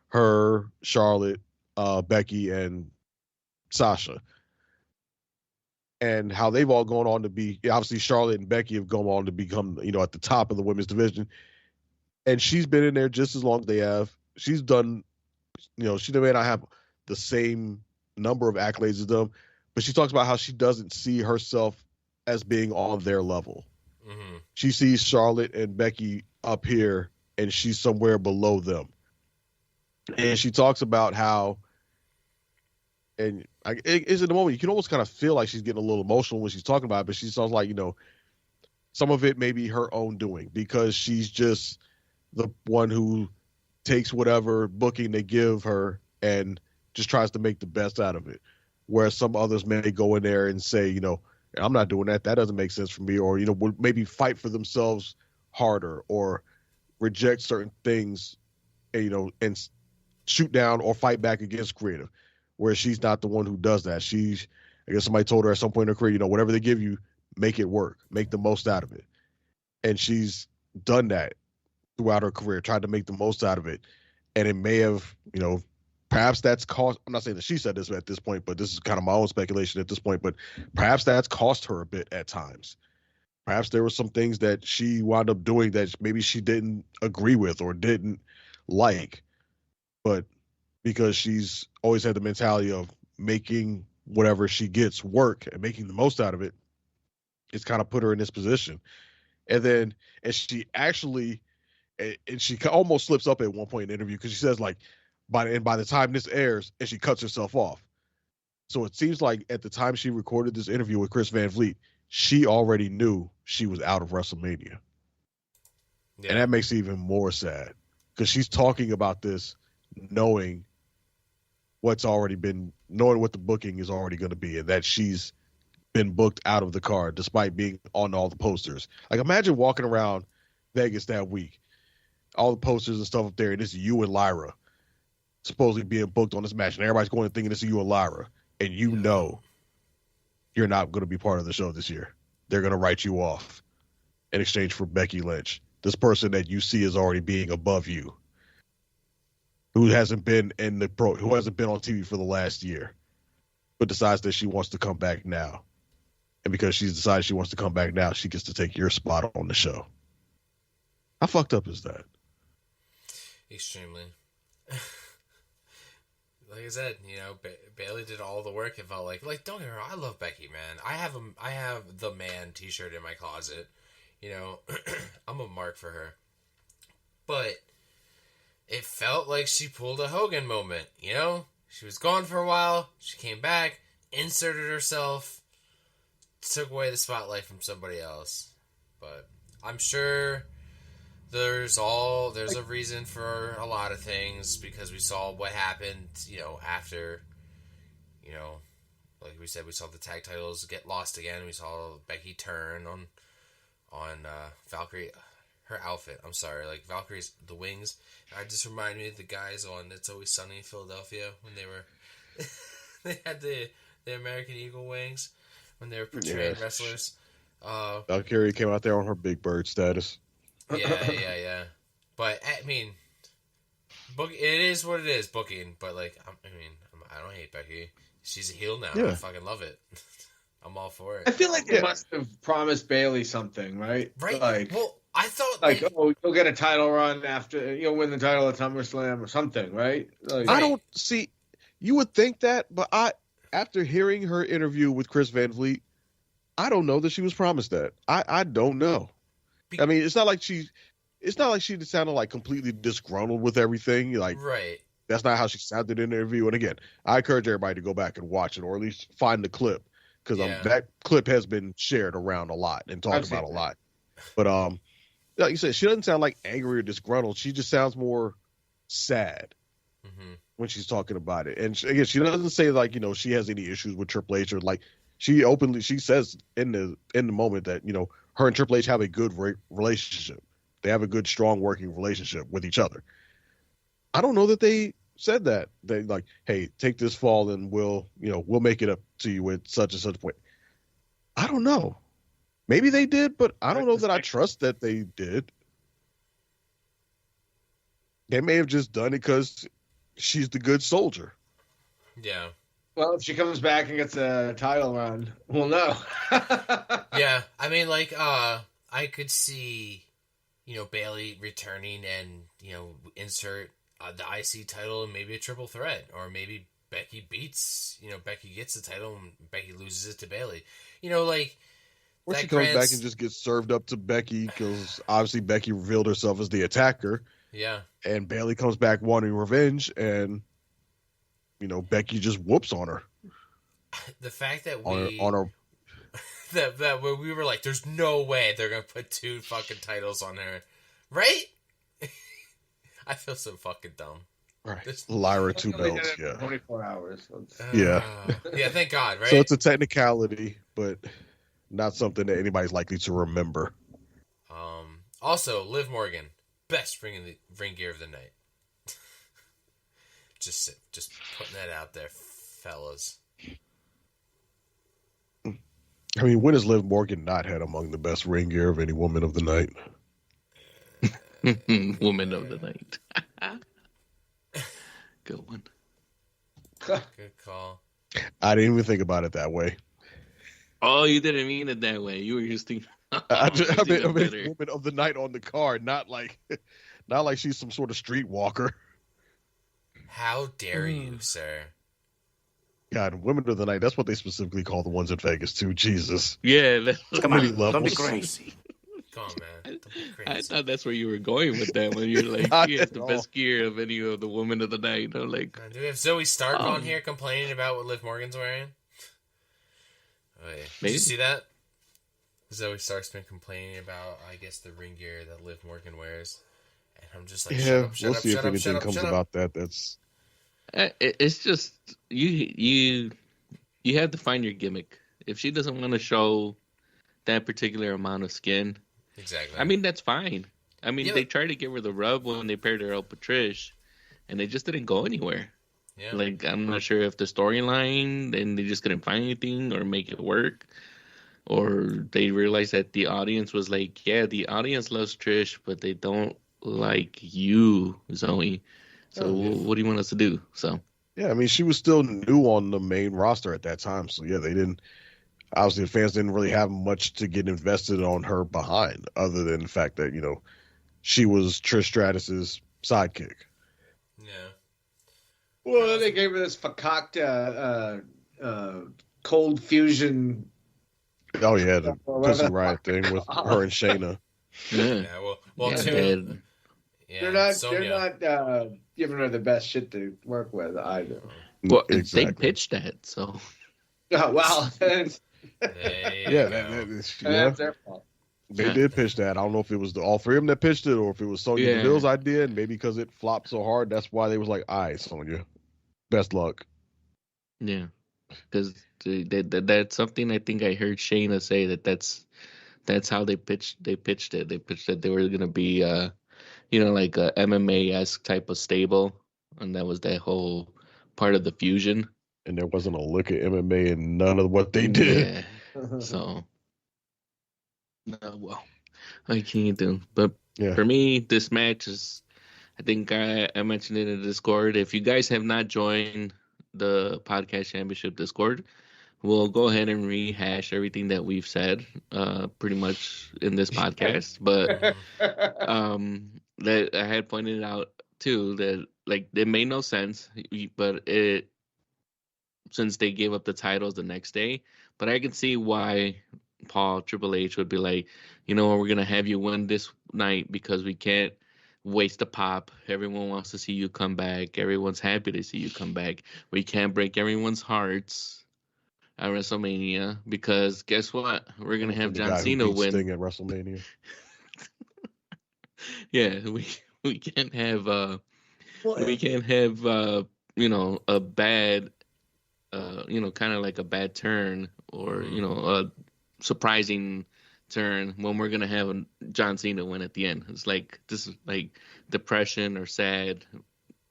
her, Charlotte, Becky, and Sasha, and how they've all gone on to be, obviously Charlotte and Becky have gone on to become, at the top of the women's division. And she's been in there just as long as they have. She's done, she may not have the same number of accolades as them, but she talks about how she doesn't see herself as being on their level. Mm-hmm. She sees Charlotte and Becky up here, and she's somewhere below them. And she talks about how, and it's in the moment, you can almost kind of feel like she's getting a little emotional when she's talking about it, but she sounds like, you know, some of it may be her own doing because she's just the one who takes whatever booking they give her and just tries to make the best out of it. Whereas some others may go in there and say, you know, I'm not doing that. That doesn't make sense for me. Or, you know, would maybe fight for themselves harder or reject certain things, you know, and shoot down or fight back against creative. Whereas she's not the one who does that. I guess somebody told her at some point in her career, you know, whatever they give you, make it work, make the most out of it. And she's done that throughout her career, tried to make the most out of it. And it may have, you know, perhaps that's cost. I'm not saying that she said this at this point, but this is kind of my own speculation at this point. But perhaps that's cost her a bit at times. Perhaps there were some things that she wound up doing that maybe she didn't agree with or didn't like. But because she's always had the mentality of making whatever she gets work and making the most out of it, it's kind of put her in this position. And she actually, and she almost slips up at one point in the interview because she says, like, by the time this airs, and she cuts herself off. So it seems like at the time she recorded this interview with Chris Van Vliet, she already knew she was out of WrestleMania. Yeah. And that makes it even more sad because she's talking about this knowing what the booking is already going to be, and that she's been booked out of the card despite being on all the posters. Like, imagine walking around Vegas that week, all the posters and stuff up there, and it's you and Lyra supposedly being booked on this match, and everybody's going and thinking it's you and Lyra, and you know you're not going to be part of the show this year. They're going to write you off in exchange for Becky Lynch, this person that you see as already being above you, who hasn't been on TV for the last year, but decides that she wants to come back now. And because she's decided she wants to come back now, she gets to take your spot on the show. How fucked up is that? Extremely. Like I said, you know, Bayley did all the work. It felt like don't get me wrong, I love Becky, man. I have the man T-shirt in my closet. You know, I'm a mark for her. But it felt like she pulled a Hogan moment. You know, she was gone for a while. She came back, inserted herself, took away the spotlight from somebody else. But I'm sure there's a reason for a lot of things because we saw what happened, you know, after, you know, like we said, we saw the tag titles get lost again. We saw Becky turn on Valkyrie, her outfit. I'm sorry, like Valkyrie's the wings. I just remind me of the guys on It's Always Sunny in Philadelphia when they were they had the American Eagle wings when they were portraying wrestlers. Valkyrie came out there on her Big Bird status. Yeah. But I mean, it is what it is, booking. But like, I don't hate Becky. She's a heel now. Yeah. I fucking love it. I'm all for it. I feel like they must have promised Bayley something, right? Right. Like, well, I thought like, you'll get a title run after you'll win the title at SummerSlam or something, right? Like, I don't see. You would think that, but after hearing her interview with Chris Van Vliet, I don't know that she was promised that. I don't know. I mean, it's not like she sounded like completely disgruntled with everything. Like, right. That's not how she sounded in the interview. And again, I encourage everybody to go back and watch it, or at least find the clip, because that clip has been shared around a lot and talked about a lot. But like you said, she doesn't sound like angry or disgruntled. She just sounds more sad when she's talking about it. And again, she doesn't say like, you know, she has any issues with Triple H, or like she says in the moment that, you know, her and Triple H have a good relationship. They have a good, strong working relationship with each other. I don't know that they said that. They like, hey, take this fall and we'll make it up to you at such and such point. I don't know. Maybe they did, but I don't know that I trust that they did. They may have just done it because she's the good soldier. Yeah. Well, if she comes back and gets a title run, we'll know. Yeah, I mean, like, I could see, you know, Bayley returning and, you know, insert the IC title and maybe a triple threat, or maybe Becky beats, Becky gets the title and Becky loses it to Bayley. Like. Or she comes back and just gets served up to Becky because obviously Becky revealed herself as the attacker. Yeah. And Bayley comes back wanting revenge, and Becky just whoops on her. The fact that on her that we were like, there's no way they're gonna put 2 fucking titles on her, right? I feel so fucking dumb. Right, Lyra 2 belts. Yeah, 24 hours. Yeah, thank God. Right. So it's a technicality, but not something that anybody's likely to remember. Also, Liv Morgan, best ring gear of the night. just putting that out there, fellas. I mean, when has Liv Morgan not had among the best ring gear of any woman of the night? Woman of the night. Good one. Good call. I didn't even think about it that way. Oh, you didn't mean it that way. You were just thinking. I mean, woman of the night on the card, not like she's some sort of streetwalker. How dare you, sir? God, women of the night. That's what they specifically call the ones in Vegas too. Jesus. Yeah. Come on, don't be crazy. Come on, man. Don't be crazy. I thought that's where you were going with that when you're like, he has the best gear of any of the women of the night. I'm like, do we have Zoe Stark on here complaining about what Liv Morgan's wearing? Oh, yeah. Did you see that? Zoe Stark's been complaining about, I guess, the ring gear that Liv Morgan wears. And I'm just like, we'll see if anything comes about that. That's. It's just you have to find your gimmick. If she doesn't want to show that particular amount of skin, exactly. I mean, that's fine. I mean, they tried to give her the rub when they paired her up with Trish, and they just didn't go anywhere. Yeah. Like, I'm not sure if the storyline, and they just couldn't find anything or make it work. Or they realized that the audience was like, yeah, the audience loves Trish, but they don't like you, Zoe. So what do you want us to do? So yeah, I mean, she was still new on the main roster at that time. So yeah, they didn't. Obviously, the fans didn't really have much to get invested on her behind, other than the fact that she was Trish Stratus's sidekick. Yeah. Well, they gave her this fakakta cold fusion. Oh yeah, the Pussy Riot thing with her and Shayna. Yeah. Well, too. Yeah, they're not giving her the best shit to work with either. Well, exactly. They pitched that, so. Oh wow. That's their fault. They did pitch that. I don't know if it was all 3 of them that pitched it, or if it was Sonya Deville's idea, and maybe because it flopped so hard, that's why they was like, "All right, Sonya, best luck." Yeah, because that's something I think I heard Shayna say that's how they pitched it. They pitched that they were going to be, like a MMA-esque type of stable, and that was that whole part of the fusion. And there wasn't a lick of MMA in none of what they did. Yeah. So, well, I can't do. But for me, this match is, I think I mentioned it in the Discord. If you guys have not joined the Podcast Championship Discord, we'll go ahead and rehash everything that we've said pretty much in this podcast. But that I had pointed out, too, that it made no sense, but since they gave up the titles the next day. But I can see why Triple H would be like, we're going to have you win this night because we can't waste the pop. Everyone wants to see you come back. Everyone's happy to see you come back. We can't break everyone's hearts at WrestleMania because guess what? We're going to have John Cena win. Sting at WrestleMania. Yeah, we can't have a bad kind of like a bad turn or, a surprising turn when we're going to have John Cena win at the end. It's like, this is like depression or sad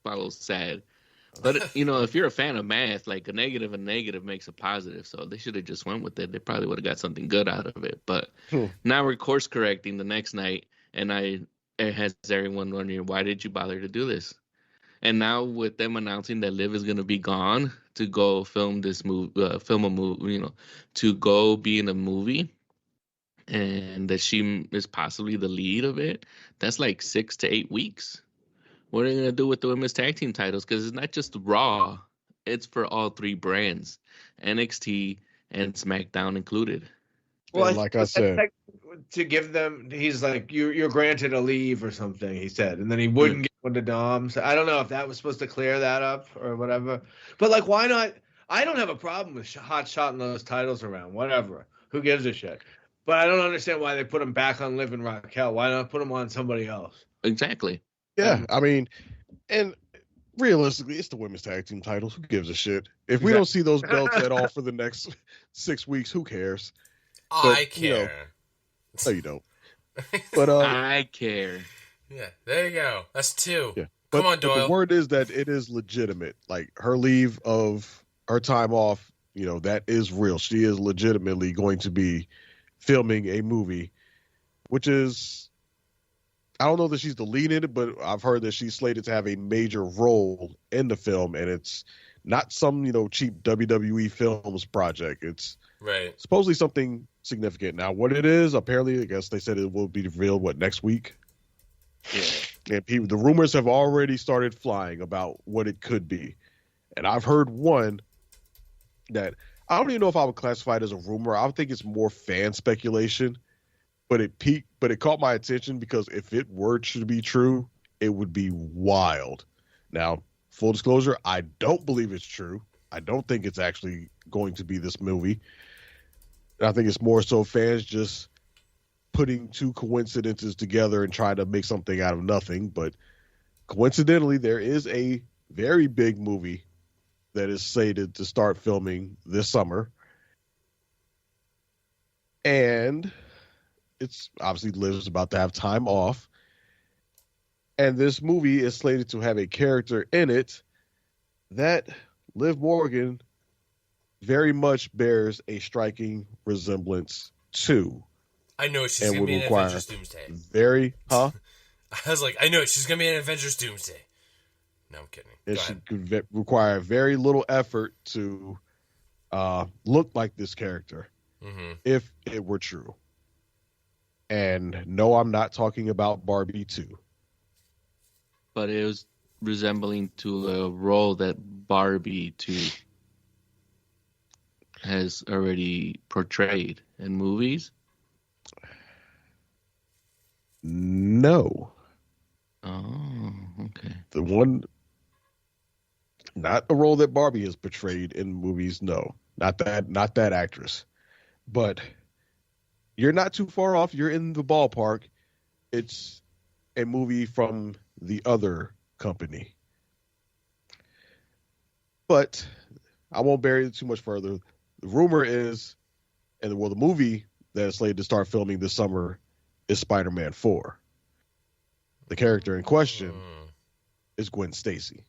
follows sad. But, if you're a fan of math, like a negative makes a positive. So they should have just went with it. They probably would have got something good out of it. But now we're course correcting the next night. And it has everyone wondering, why did you bother to do this? And now with them announcing that Liv is going to be gone to go film this movie, to go be in a movie, and that she is possibly the lead of it, that's like 6 to 8 weeks. What are they going to do with the women's tag team titles? Because it's not just Raw it's for all three brands, NXT and SmackDown included. Well, like I said, to give them, he's like, you're granted a leave or something, he said, and then he wouldn't get one to Dom. So I don't know if that was supposed to clear that up or whatever. But like, why not? I don't have a problem with hot shotting those titles around. Whatever, who gives a shit? But I don't understand why they put them back on Liv and Raquel. Why not put them on somebody else? Exactly. Yeah, I mean, and realistically, it's the women's tag team titles. Who gives a shit? If we don't see those belts at all for the next 6 weeks, who cares? I care. No, you don't. But I care. Yeah, there you go. That's 2. Yeah. Come on, Doyle. But the word is that it is legitimate. Like her leave of her time off, that is real. She is legitimately going to be filming a movie, which is, I don't know that she's the lead in it, but I've heard that she's slated to have a major role in the film, and it's not some, cheap WWE Films project. It's right. Supposedly something significant. Now, what it is, apparently, I guess they said it will be revealed, next week? Yeah. And the rumors have already started flying about what it could be. And I've heard one that I don't even know if I would classify it as a rumor. I would think it's more fan speculation, but it caught my attention because if it were to be true, it would be wild. Now, full disclosure, I don't believe it's true. I don't think it's actually going to be this movie. I think it's more so fans just putting two coincidences together and trying to make something out of nothing. But coincidentally, there is a very big movie that is slated to start filming this summer. And it's obviously Liv's about to have time off. And this movie is slated to have a character in it that Liv Morgan very much bears a striking resemblance to. I know she's going to be in Avengers Doomsday. I was like, I know she's going to be in Avengers Doomsday. No, I'm kidding. It should require very little effort to look like this character if it were true. And no, I'm not talking about Barbie 2. But it was resembling to a role that Barbie 2 has already portrayed in movies. No. Oh, okay. The one, not a role that Barbie has portrayed in movies. No, not that actress. But you're not too far off. You're in the ballpark. It's a movie from the other company. But I won't bury it too much further. The rumor is, the movie that is slated to start filming this summer is Spider-Man 4. The character in question is Gwen Stacy.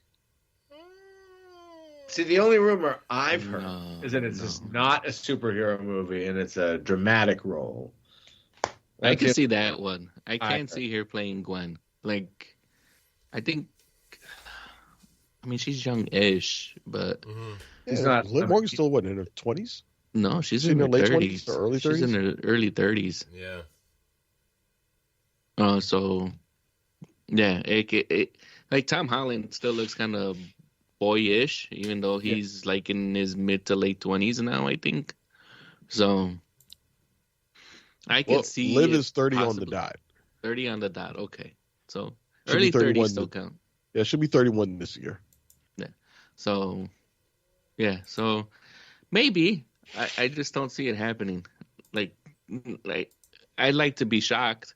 See, the only rumor I've heard is that it's just not a superhero movie and it's a dramatic role. I can see that one. I can see her playing Gwen. Like, I think, she's young-ish, but she's not. Liv Morgan's still in her 20s? No, she's in her late 30s or early 30s. She's in her early 30s. Yeah. So, yeah, like Tom Holland still looks kind of boyish, even though he's like in his mid to late 20s now, I think. So, I can see Liv is 30 on the dot. 30 on the dot. Okay, so Should early 30s still count. Yeah, she'll be 31 this year. Yeah. So, maybe I just don't see it happening. Like I like to be shocked.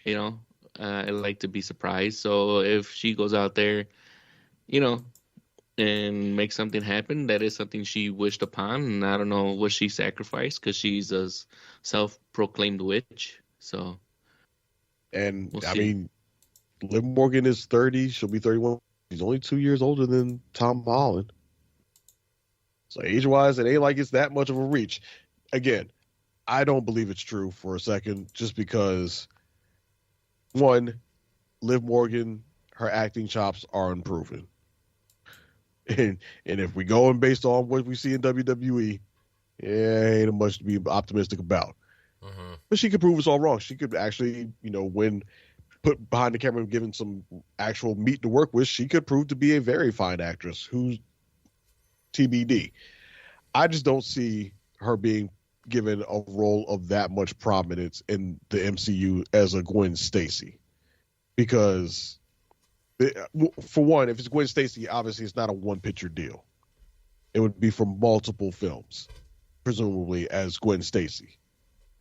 I like to be surprised. So if she goes out there, and makes something happen, that is something she wished upon. And I don't know what she sacrificed because she's a self-proclaimed witch. So, and Liv Morgan is 30. She'll be 31. She's only 2 years older than Tom Holland. So age-wise, it ain't like it's that much of a reach. Again, I don't believe it's true for a second, just because, one, Liv Morgan, her acting chops are unproven. And if we go based on what we see in WWE, ain't much to be optimistic about. But she could prove us all wrong. She could actually, when put behind the camera and given some actual meat to work with, she could prove to be a very fine actress who TBD. I just don't see her being given a role of that much prominence in the MCU as a Gwen Stacy. Because, for one, if it's Gwen Stacy, obviously it's not a one-picture deal. It would be from multiple films, presumably as Gwen Stacy.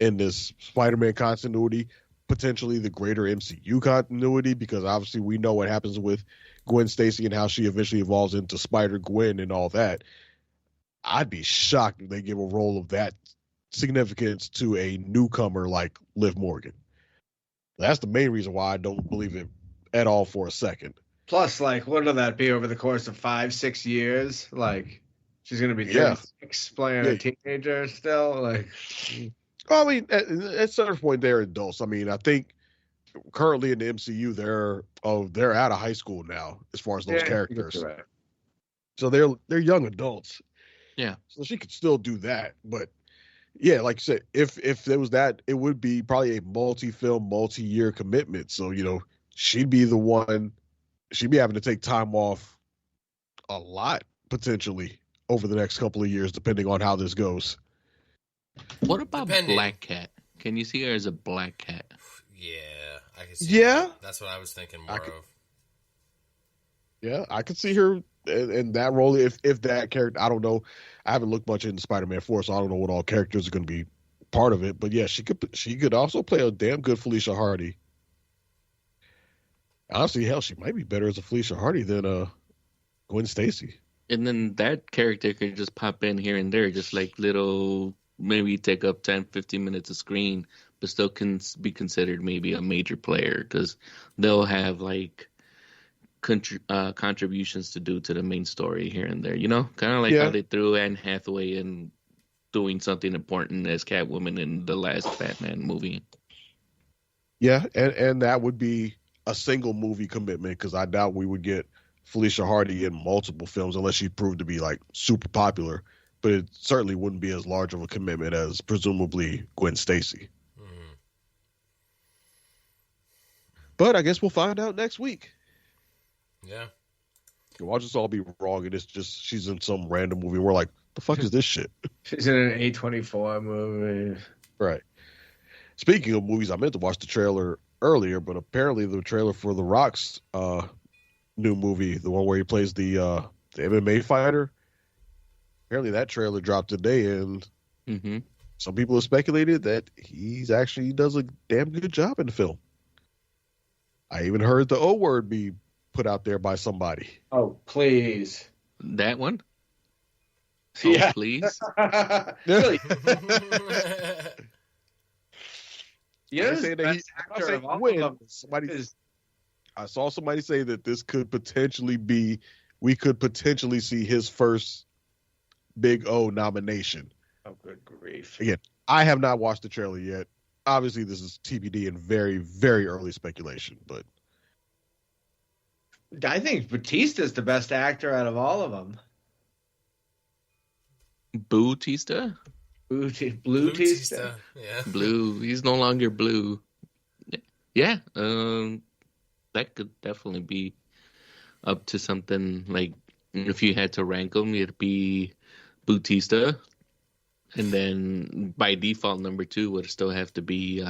In this Spider-Man continuity, potentially the greater MCU continuity, because obviously we know what happens with Gwen Stacy and how she eventually evolves into Spider-Gwen and all that. I'd be shocked if they give a role of that significance to a newcomer like Liv Morgan. That's the main reason why I don't believe it at all for a second. Plus, like, what will that be over the course of 5-6 years? Like, she's going to be 36 playing a teenager still? Like, well, I mean, at a certain point, they're adults. I mean, I think currently in the MCU, they're out of high school now, as far as those characters. Right. So they're young adults. Yeah. So she could still do that. But yeah, like you said, if there was that, it would be probably a multi-film, multi-year commitment. So, she'd be the one, she'd be having to take time off a lot, potentially, over the next couple of years, depending on how this goes. What about Black Cat? Can you see her as a Black Cat? Yeah, I can see that. That's what I was thinking more of. Yeah, I could see her in that role if that character, I don't know. I haven't looked much into Spider-Man 4, so I don't know what all characters are going to be part of it. But yeah, she could also play a damn good Felicia Hardy. Honestly, hell, she might be better as a Felicia Hardy than Gwen Stacy. And then that character could just pop in here and there, just like little, maybe take up 10, 15 minutes of screen, but still can be considered maybe a major player because they'll have like contributions to do to the main story here and there, kind of like how they threw Anne Hathaway in doing something important as Catwoman in the last Batman movie. Yeah, and that would be a single movie commitment because I doubt we would get Felicia Hardy in multiple films unless she proved to be like super popular. But it certainly wouldn't be as large of a commitment as presumably Gwen Stacy. Mm-hmm. But I guess we'll find out next week. Yeah. I'll just all be wrong. And it's just she's in some random movie. We're like, the fuck is this shit? She's in an A24 movie. Right. Speaking of movies, I meant to watch the trailer earlier, but apparently the trailer for The Rock's new movie, the one where he plays the MMA fighter, apparently that trailer dropped today, and some people have speculated that he does a damn good job in the film. I even heard the O word be put out there by somebody. Oh, please. That one? Yeah. Oh, please? Really? I saw somebody say that this could potentially be, we could potentially see his first Big O nomination. Oh, good grief. Again, I have not watched the trailer yet. Obviously, this is TBD and very, very early speculation, but I think Batista's the best actor out of all of them. Bautista? Blue-Tista? Yeah. Blue. He's no longer blue. Yeah. That could definitely be up to something like, if you had to rank them, it'd be Bautista. And then by default, number 2 would still have to be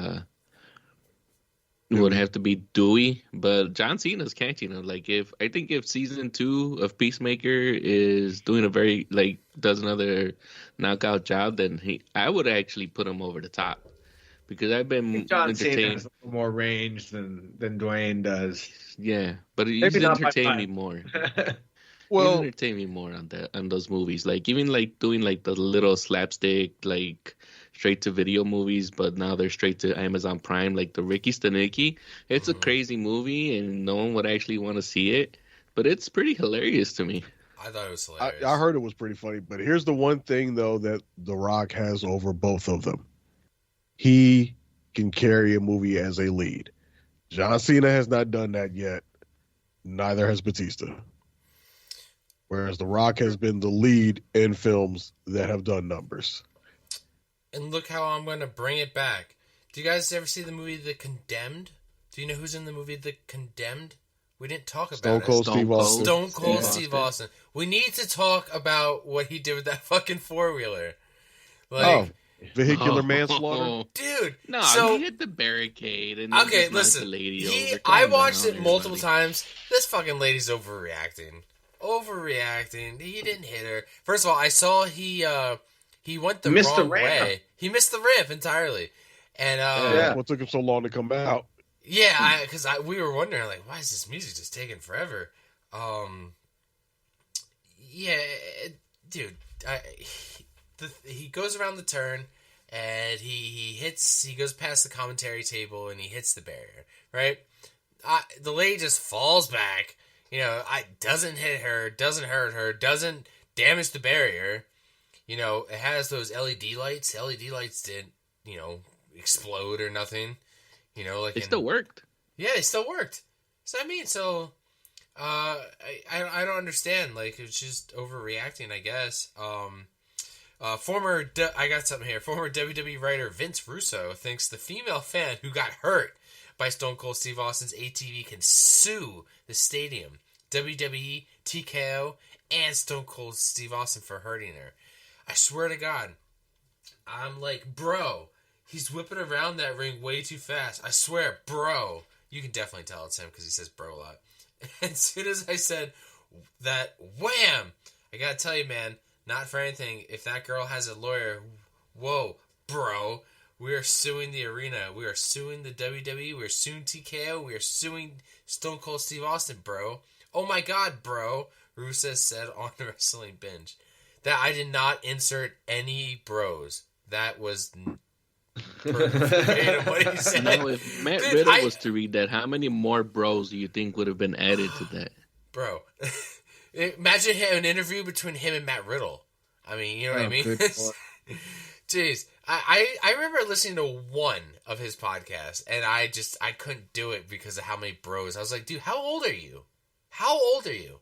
Dewey. But John Cena's catching him. Like if season 2 of Peacemaker is doing does another knockout job, then I would actually put him over the top. Because I've been John Cena has a little more range than Dwayne does. Yeah, but he's entertained me more. Well, he's entertained me more on those movies. Like even like doing like the little slapstick, like straight to video movies, but now they're straight to Amazon Prime, like the Ricky Stenicki. It's a crazy movie, and no one would actually want to see it, but it's pretty hilarious to me. I thought it was hilarious. I heard it was pretty funny, but here's the one thing though that The Rock has over both of them. He can carry a movie as a lead. John Cena has not done that yet. Neither has Batista. Whereas The Rock has been the lead in films that have done numbers. And look how I'm going to bring it back. Do you guys ever see the movie The Condemned? Do you know who's in the movie The Condemned? We didn't talk about Stone Cold Steve Austin. Stone Cold Steve Austin. We need to talk about what he did with that fucking 4-wheeler. Vehicular manslaughter, dude. No, so, he hit the barricade and okay, listen. the lady over. I watched it multiple times. This fucking lady's overreacting. He didn't hit her. First of all, I saw he went the wrong way. He missed the ramp entirely. And what took him so long to come out? Yeah, because we were wondering, like, why is this music just taking forever? Yeah, dude, he goes around the turn and he goes past the commentary table and he hits the barrier, right? The lady just falls back, doesn't hit her, doesn't hurt her, doesn't damage the barrier. It has those LED lights. LED lights didn't, explode or nothing. It still worked. Yeah, it still worked. So I don't understand. Like, it's just overreacting, I guess. I got something here. Former WWE writer Vince Russo thinks the female fan who got hurt by Stone Cold Steve Austin's ATV can sue the stadium, WWE, TKO, and Stone Cold Steve Austin for hurting her. I swear to God, I'm like, bro, he's whipping around that ring way too fast. I swear, bro. You can definitely tell it's him because he says bro a lot. As soon as I said that, wham! I gotta tell you, man, not for anything. If that girl has a lawyer, whoa, bro. We are suing the arena. We are suing the WWE. We are suing TKO. We are suing Stone Cold Steve Austin, bro. Oh my God, bro. Rusev said on Wrestling Binge. That I did not insert any bros. That was perfect. What he said. Now, if Matt Riddle was to read that, how many more bros do you think would have been added to that? Bro. Imagine an interview between him and Matt Riddle. I mean, you know what I mean? Jeez. I remember listening to one of his podcasts, and I couldn't do it because of how many bros. I was like, dude, how old are you? How old are you?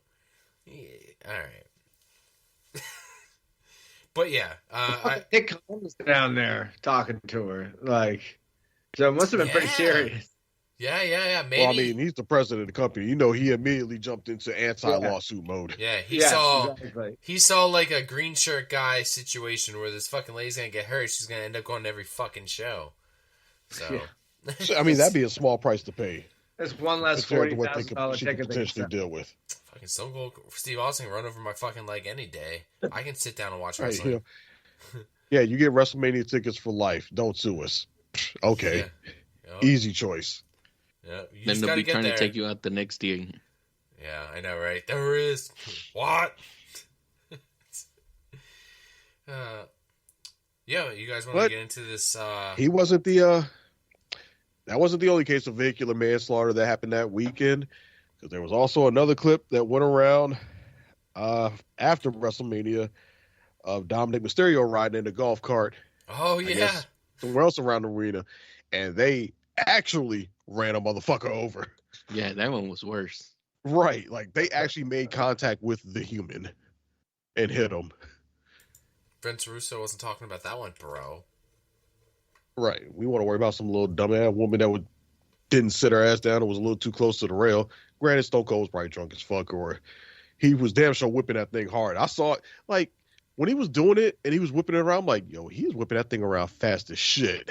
Yeah, all right. But yeah, Nick Combs down there talking to her, like, so it must have been pretty serious. Yeah. Maybe. Well, I mean, he's the president of the company. He immediately jumped into anti-lawsuit mode. Yeah, he saw like a green shirt guy situation where this fucking lady's gonna get hurt. She's gonna end up going to every fucking show. So, I mean, that'd be a small price to pay. That's one less $40,000 she could potentially deal with. Fucking Stone Cold Steve Austin can run over my fucking leg any day. I can sit down and watch wrestling. Yeah, you get WrestleMania tickets for life. Don't sue us. Okay. Yeah. Easy choice. Yeah, then they'll be trying to take you out the next year. Yeah, I know, right? There is. What? Yeah, you guys want to get into this? He wasn't the. That wasn't the only case of vehicular manslaughter that happened that weekend, because there was also another clip that went around after WrestleMania of Dominic Mysterio riding in a golf cart. Oh, yeah. Somewhere else around the arena, and they actually ran a motherfucker over. Yeah, that one was worse. Right. Like, they actually made contact with the human and hit him. Vince Russo wasn't talking about that one, bro. Right. We want to worry about some little dumbass woman that didn't sit her ass down and was a little too close to the rail. Granted, Stone Cold was probably drunk as fuck, or he was damn sure whipping that thing hard. I saw it, like, when he was doing it and he was whipping it around, I'm like, yo, he was whipping that thing around fast as shit.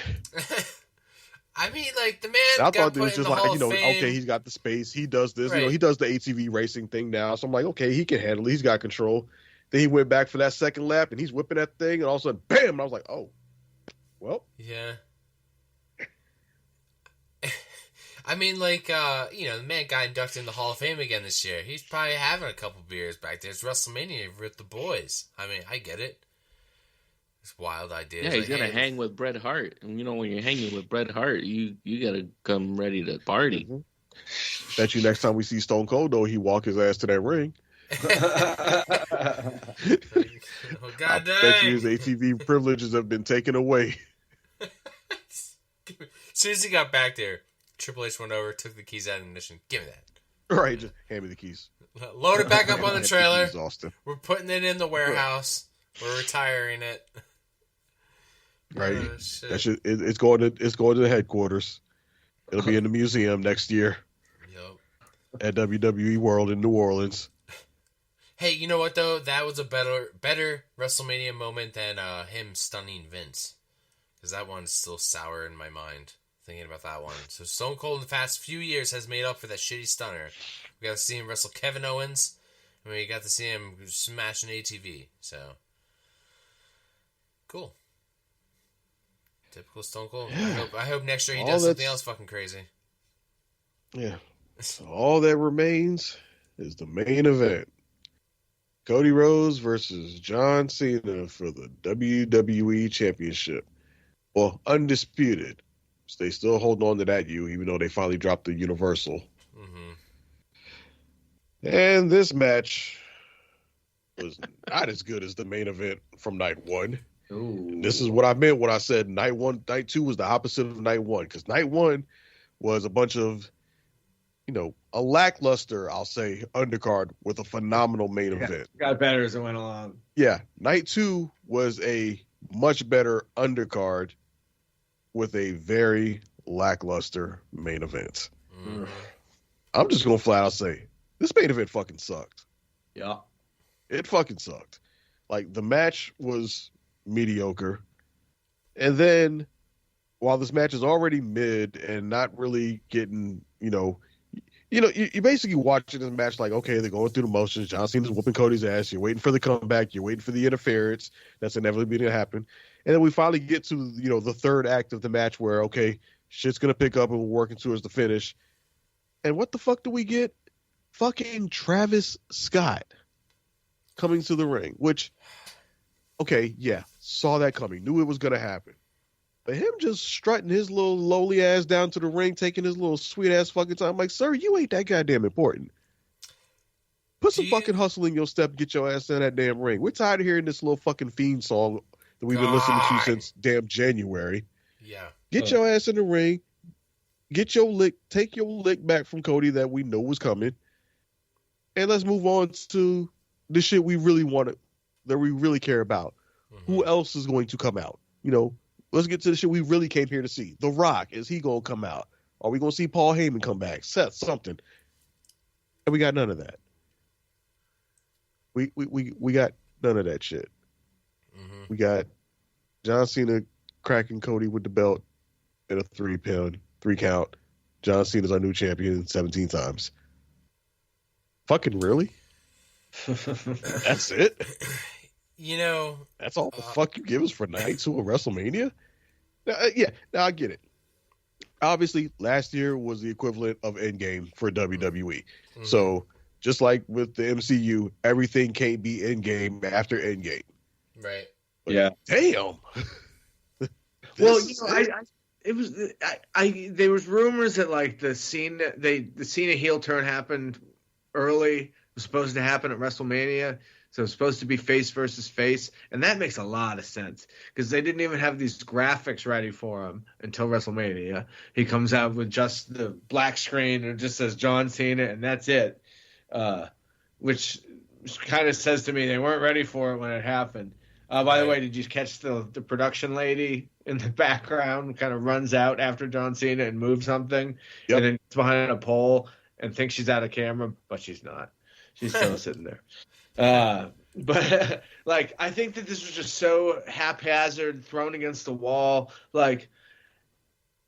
I mean, like, the man I got thought put it was in just the like, Hall of Fame. okay, he's got the space. He does this. Right. He does the ATV racing thing now. So I'm like, okay, he can handle it. He's got control. Then he went back for that second lap and he's whipping that thing. And all of a sudden, bam! And I was like, oh, well. Yeah. I mean, like, the man got inducted in the Hall of Fame again this year. He's probably having a couple beers back there. It's WrestleMania with the boys. I mean, I get it. It's wild idea. Yeah, he's gonna hang with Bret Hart, and when you're hanging with Bret Hart, you gotta come ready to party. Mm-hmm. Bet you next time we see Stone Cold, though, he walk his ass to that ring. Oh, God dang. I bet you his ATV privileges have been taken away. As soon as he got back there, Triple H went over, took the keys out of the ignition. Give me that. Right, just hand me the keys. Load it back up on the trailer. Keys, Austin. We're putting it in the warehouse. We're retiring it. Right. Oh, it's going to the headquarters. It'll be in the museum next year. Yep. at WWE World in New Orleans. Hey, you know what though? That was a better WrestleMania moment than him stunning Vince, because that one's still sour in my mind thinking about that one. So Stone Cold in the past few years has made up for that shitty stunner. We got to see him wrestle Kevin Owens, and we got to see him smash an ATV. So cool. Typical Stone Cold. I hope next year he does something else fucking crazy. Yeah. So all that remains is the main event. Cody Rhodes versus John Cena for the WWE Championship. Well, undisputed. So they still holding on to that even though they finally dropped the Universal. Mm-hmm. And this match was not as good as the main event from night one. This is what I meant when I said night one. Night two was the opposite of night one, because night one was a bunch of, a lackluster, I'll say, undercard with a phenomenal main event. Got better as it went along. Yeah. Night two was a much better undercard with a very lackluster main event. Mm-hmm. I'm just going to flat out say, this main event fucking sucked. Yeah. It fucking sucked. Like, the match was mediocre. And then, while this match is already mid and not really getting, you basically watching this match like, okay, they're going through the motions. John Cena's whooping Cody's ass. You're waiting for the comeback. You're waiting for the interference. That's inevitably going to happen. And then we finally get to, the third act of the match where, okay, shit's going to pick up and we're working towards the finish. And what the fuck do we get? Fucking Travis Scott coming to the ring, which, okay, yeah, saw that coming. Knew it was going to happen. But him just strutting his little lowly ass down to the ring, taking his little sweet ass fucking time. I'm like, sir, you ain't that goddamn important. Put some fucking hustle in your step and get your ass in that damn ring. We're tired of hearing this little fucking fiend song that we've been listening to since damn January. Yeah. Get your ass in the ring. Get your lick. Take your lick back from Cody that we know was coming. And let's move on to the shit we really wanted, that we really care about. Mm-hmm. Who else is going to come out? Let's get to the shit we really came here to see. The Rock, is he going to come out? Are we going to see Paul Heyman come back? Seth, something. And we got none of that. We got none of that shit. Mm-hmm. We got John Cena cracking Cody with the belt in a 3 count. John Cena's our new champion 17 times. Fucking really? That's it? That's all the fuck you give us for night two of WrestleMania? Now I get it. Obviously, last year was the equivalent of Endgame for WWE. Mm-hmm. So, just like with the MCU, everything can't be Endgame after Endgame. Right. But yeah. Damn. Well, there was rumors that like the Cena heel turn happened early. It was supposed to happen at WrestleMania. So it's supposed to be face versus face. And that makes a lot of sense because they didn't even have these graphics ready for him until WrestleMania. He comes out with just the black screen and it just says John Cena and that's it. Which kind of says to me they weren't ready for it when it happened. By the way, did you catch the production lady in the background kind of runs out after John Cena and moves something? Yep. And then gets behind a pole and thinks she's out of camera, but she's not. She's still sitting there. But like, I think that this was just so haphazard, thrown against the wall. Like,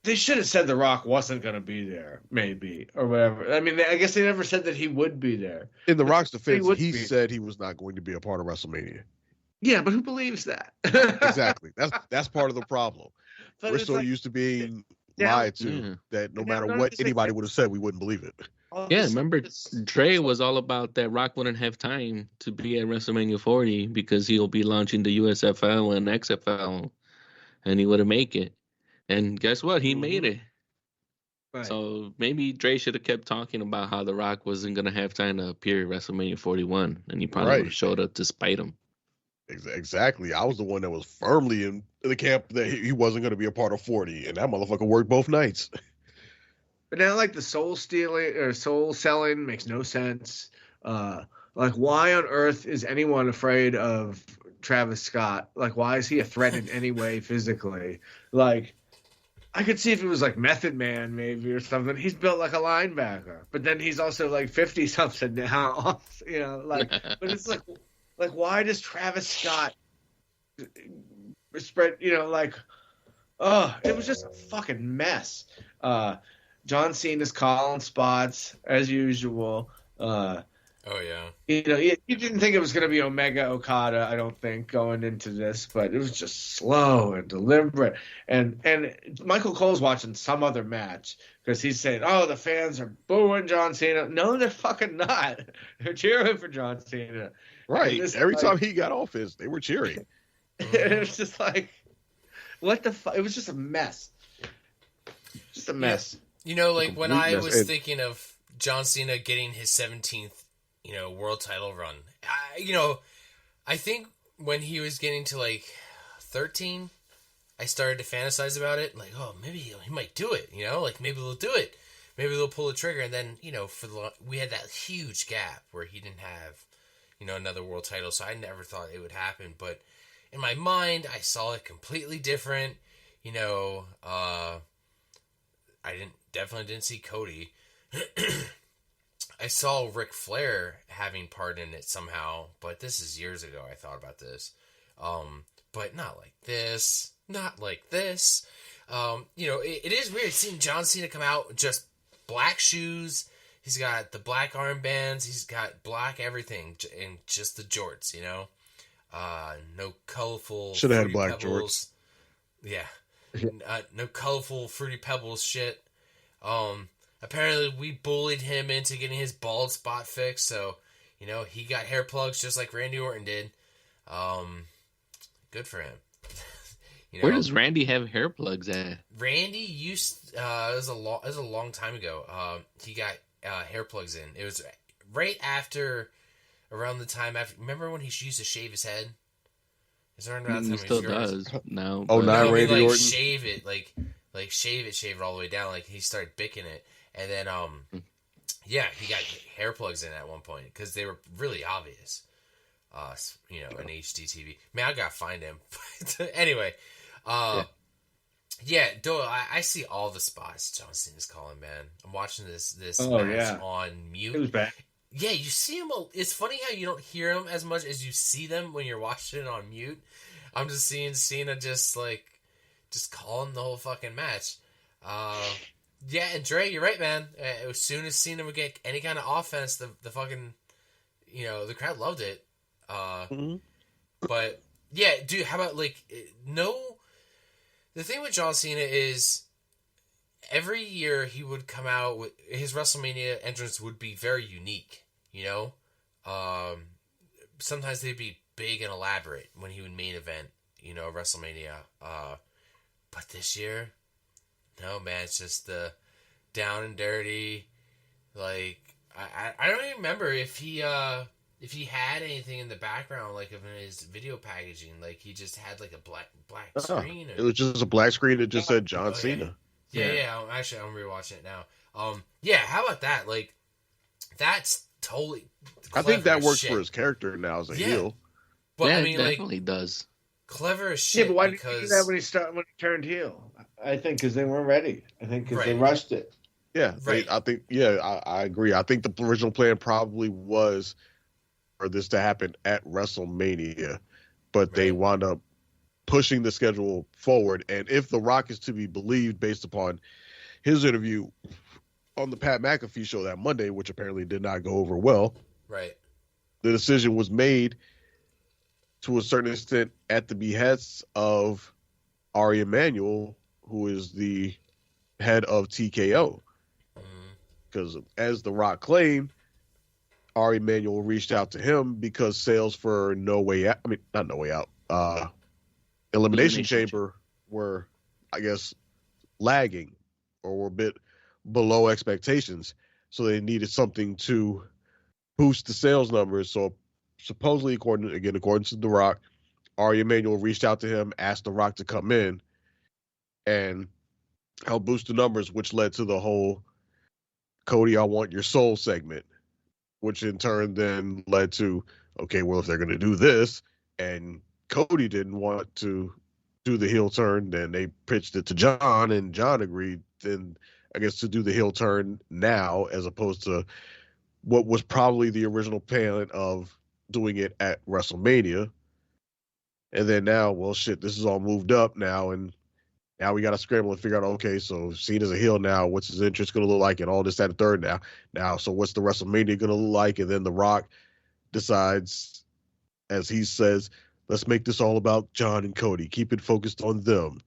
they should have said The Rock wasn't going to be there, maybe, or whatever. I mean, I guess they never said that he would be there. In The Rock's defense, he said he was not going to be a part of WrestleMania. Yeah, but who believes that? Exactly. That's part of the problem. We're so used to being lied to that no matter what anybody would have said, we wouldn't believe it. Yeah, remember Dre was all about that Rock wouldn't have time to be at WrestleMania 40 because he'll be launching the USFL and XFL, and he wouldn't make it. And guess what? He made it. Right. So maybe Dre should have kept talking about how The Rock wasn't going to have time to appear at WrestleMania 41, and he probably would have showed up to spite him. Exactly. I was the one that was firmly in the camp that he wasn't going to be a part of 40, and that motherfucker worked both nights. But now, like, the soul stealing or soul selling makes no sense. Like, why on earth is anyone afraid of Travis Scott? Like, why is he a threat in any way physically? Like, I could see if it was like Method Man maybe or something. He's built like a linebacker, but then he's also like 50 something now. Like, but it's like why does Travis Scott spread? It was just a fucking mess. John Cena's calling spots as usual. Oh yeah. You didn't think it was going to be Omega Okada, I don't think, going into this, but it was just slow and deliberate. And Michael Cole's watching some other match because he's saying, "Oh, the fans are booing John Cena." No, they're fucking not. They're cheering for John Cena. Right. Every time he got off they were cheering. It was just like, what the fuck? It was just a mess. Just a mess. When I was thinking of John Cena getting his 17th world title run. I think when he was getting to 13, I started to fantasize about it. Like, oh, maybe he might do it. Maybe they'll do it. Maybe they'll pull the trigger. And then, we had that huge gap where he didn't have, another world title. So I never thought it would happen. But in my mind, I saw it completely different. I definitely didn't see Cody. I saw Ric Flair having part in it somehow, but this is years ago I thought about this. But not like this. Not like this. It is weird seeing John Cena come out with just black shoes. He's got the black armbands. He's got black everything and just the jorts, no colorful Should have had Fruity black Pebbles. Yeah. No colorful Fruity Pebbles shit. Apparently, we bullied him into getting his bald spot fixed, so, he got hair plugs just like Randy Orton did. Good for him. Where does Randy have hair plugs at? Randy used, it was a long time ago, he got hair plugs in. It was right around the time after, remember when he used to shave his head? Is there around He still does. No. Oh, not Randy Orton? Shave it, shave it all the way down, he started bicking it. And then, he got hair plugs in at one point because they were really obvious. In HDTV. Man, I gotta find him. Anyway, Doyle, I see all the spots John Cena's calling, man. I'm watching this match on mute. It was bad. Yeah, you see him. It's funny how you don't hear them as much as you see them when you're watching it on mute. I'm just seeing Cena just calling the whole fucking match. Yeah, and Dre, you're right, man. As soon as Cena would get any kind of offense, the fucking, the crowd loved it. But yeah, dude, how about the thing with John Cena is every year he would come out with his WrestleMania entrance would be very unique. Sometimes they'd be big and elaborate when he would main event, WrestleMania. But this year. No, man, it's just the down and dirty. I don't even remember if he had anything in the background, of in his video packaging. He just had a black screen. It was just a black screen that just said John Cena. Yeah. Actually, I'm rewatching it now. How about that? That's totally. I think that works shit. for his character now as a heel. But yeah, I mean, it definitely does. Clever as shit. Yeah, but why did he do that when he turned heel? I think because they weren't ready. I think because they rushed it. Yeah, right. I agree. I think the original plan probably was for this to happen at WrestleMania, but they wound up pushing the schedule forward. And if The Rock is to be believed based upon his interview on the Pat McAfee show that Monday, which apparently did not go over well, right? The decision was made to a certain extent at the behests of Ari Emanuel, who is the head of TKO. Because as The Rock claimed, Ari Emanuel reached out to him because sales for Elimination Chamber were, I guess, lagging or were a bit below expectations. So they needed something to boost the sales numbers. So supposedly, according to The Rock, Ari Emanuel reached out to him, asked The Rock to come in and help boost the numbers, which led to the whole Cody, I want your soul segment, which in turn then led to, okay, well, if they're going to do this and Cody didn't want to do the heel turn. Then they pitched it to John, and John agreed. Then I guess to do the heel turn now, as opposed to what was probably the original plan of doing it at WrestleMania. And then now, well, shit, this is all moved up now, and now we got to scramble and figure out, okay, so Cena's a heel now. What's his interest going to look like, and all this, that, and third now. So what's the WrestleMania going to look like? And then The Rock decides, as he says, let's make this all about John and Cody. Keep it focused on them.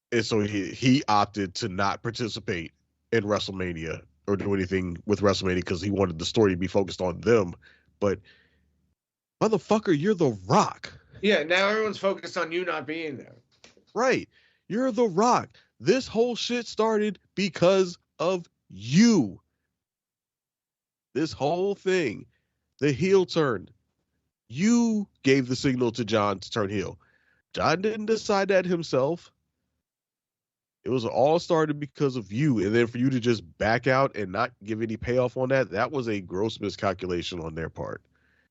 And so he opted to not participate in WrestleMania or do anything with WrestleMania because he wanted the story to be focused on them. But motherfucker, you're The Rock. Yeah, now everyone's focused on you not being there. Right. You're The Rock. This whole shit started because of you. This whole thing, the heel turn. You gave the signal to John to turn heel. John didn't decide that himself. It was all started because of you. And then for you to just back out and not give any payoff on that was a gross miscalculation on their part.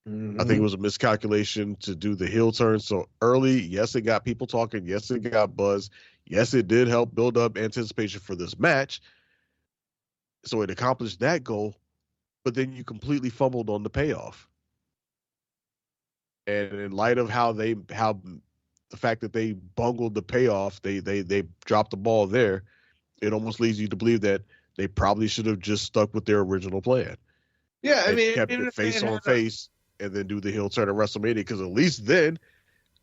I think it was a miscalculation to do the heel turn so early. Yes, it got people talking. Yes, it got buzz. Yes, it did help build up anticipation for this match. So it accomplished that goal, but then you completely fumbled on the payoff. And in light of how the fact that they bungled the payoff, they dropped the ball there, it almost leads you to believe that they probably should have just stuck with their original plan. Yeah, I mean, kept it face on face and then do the heel turn at WrestleMania, because at least then,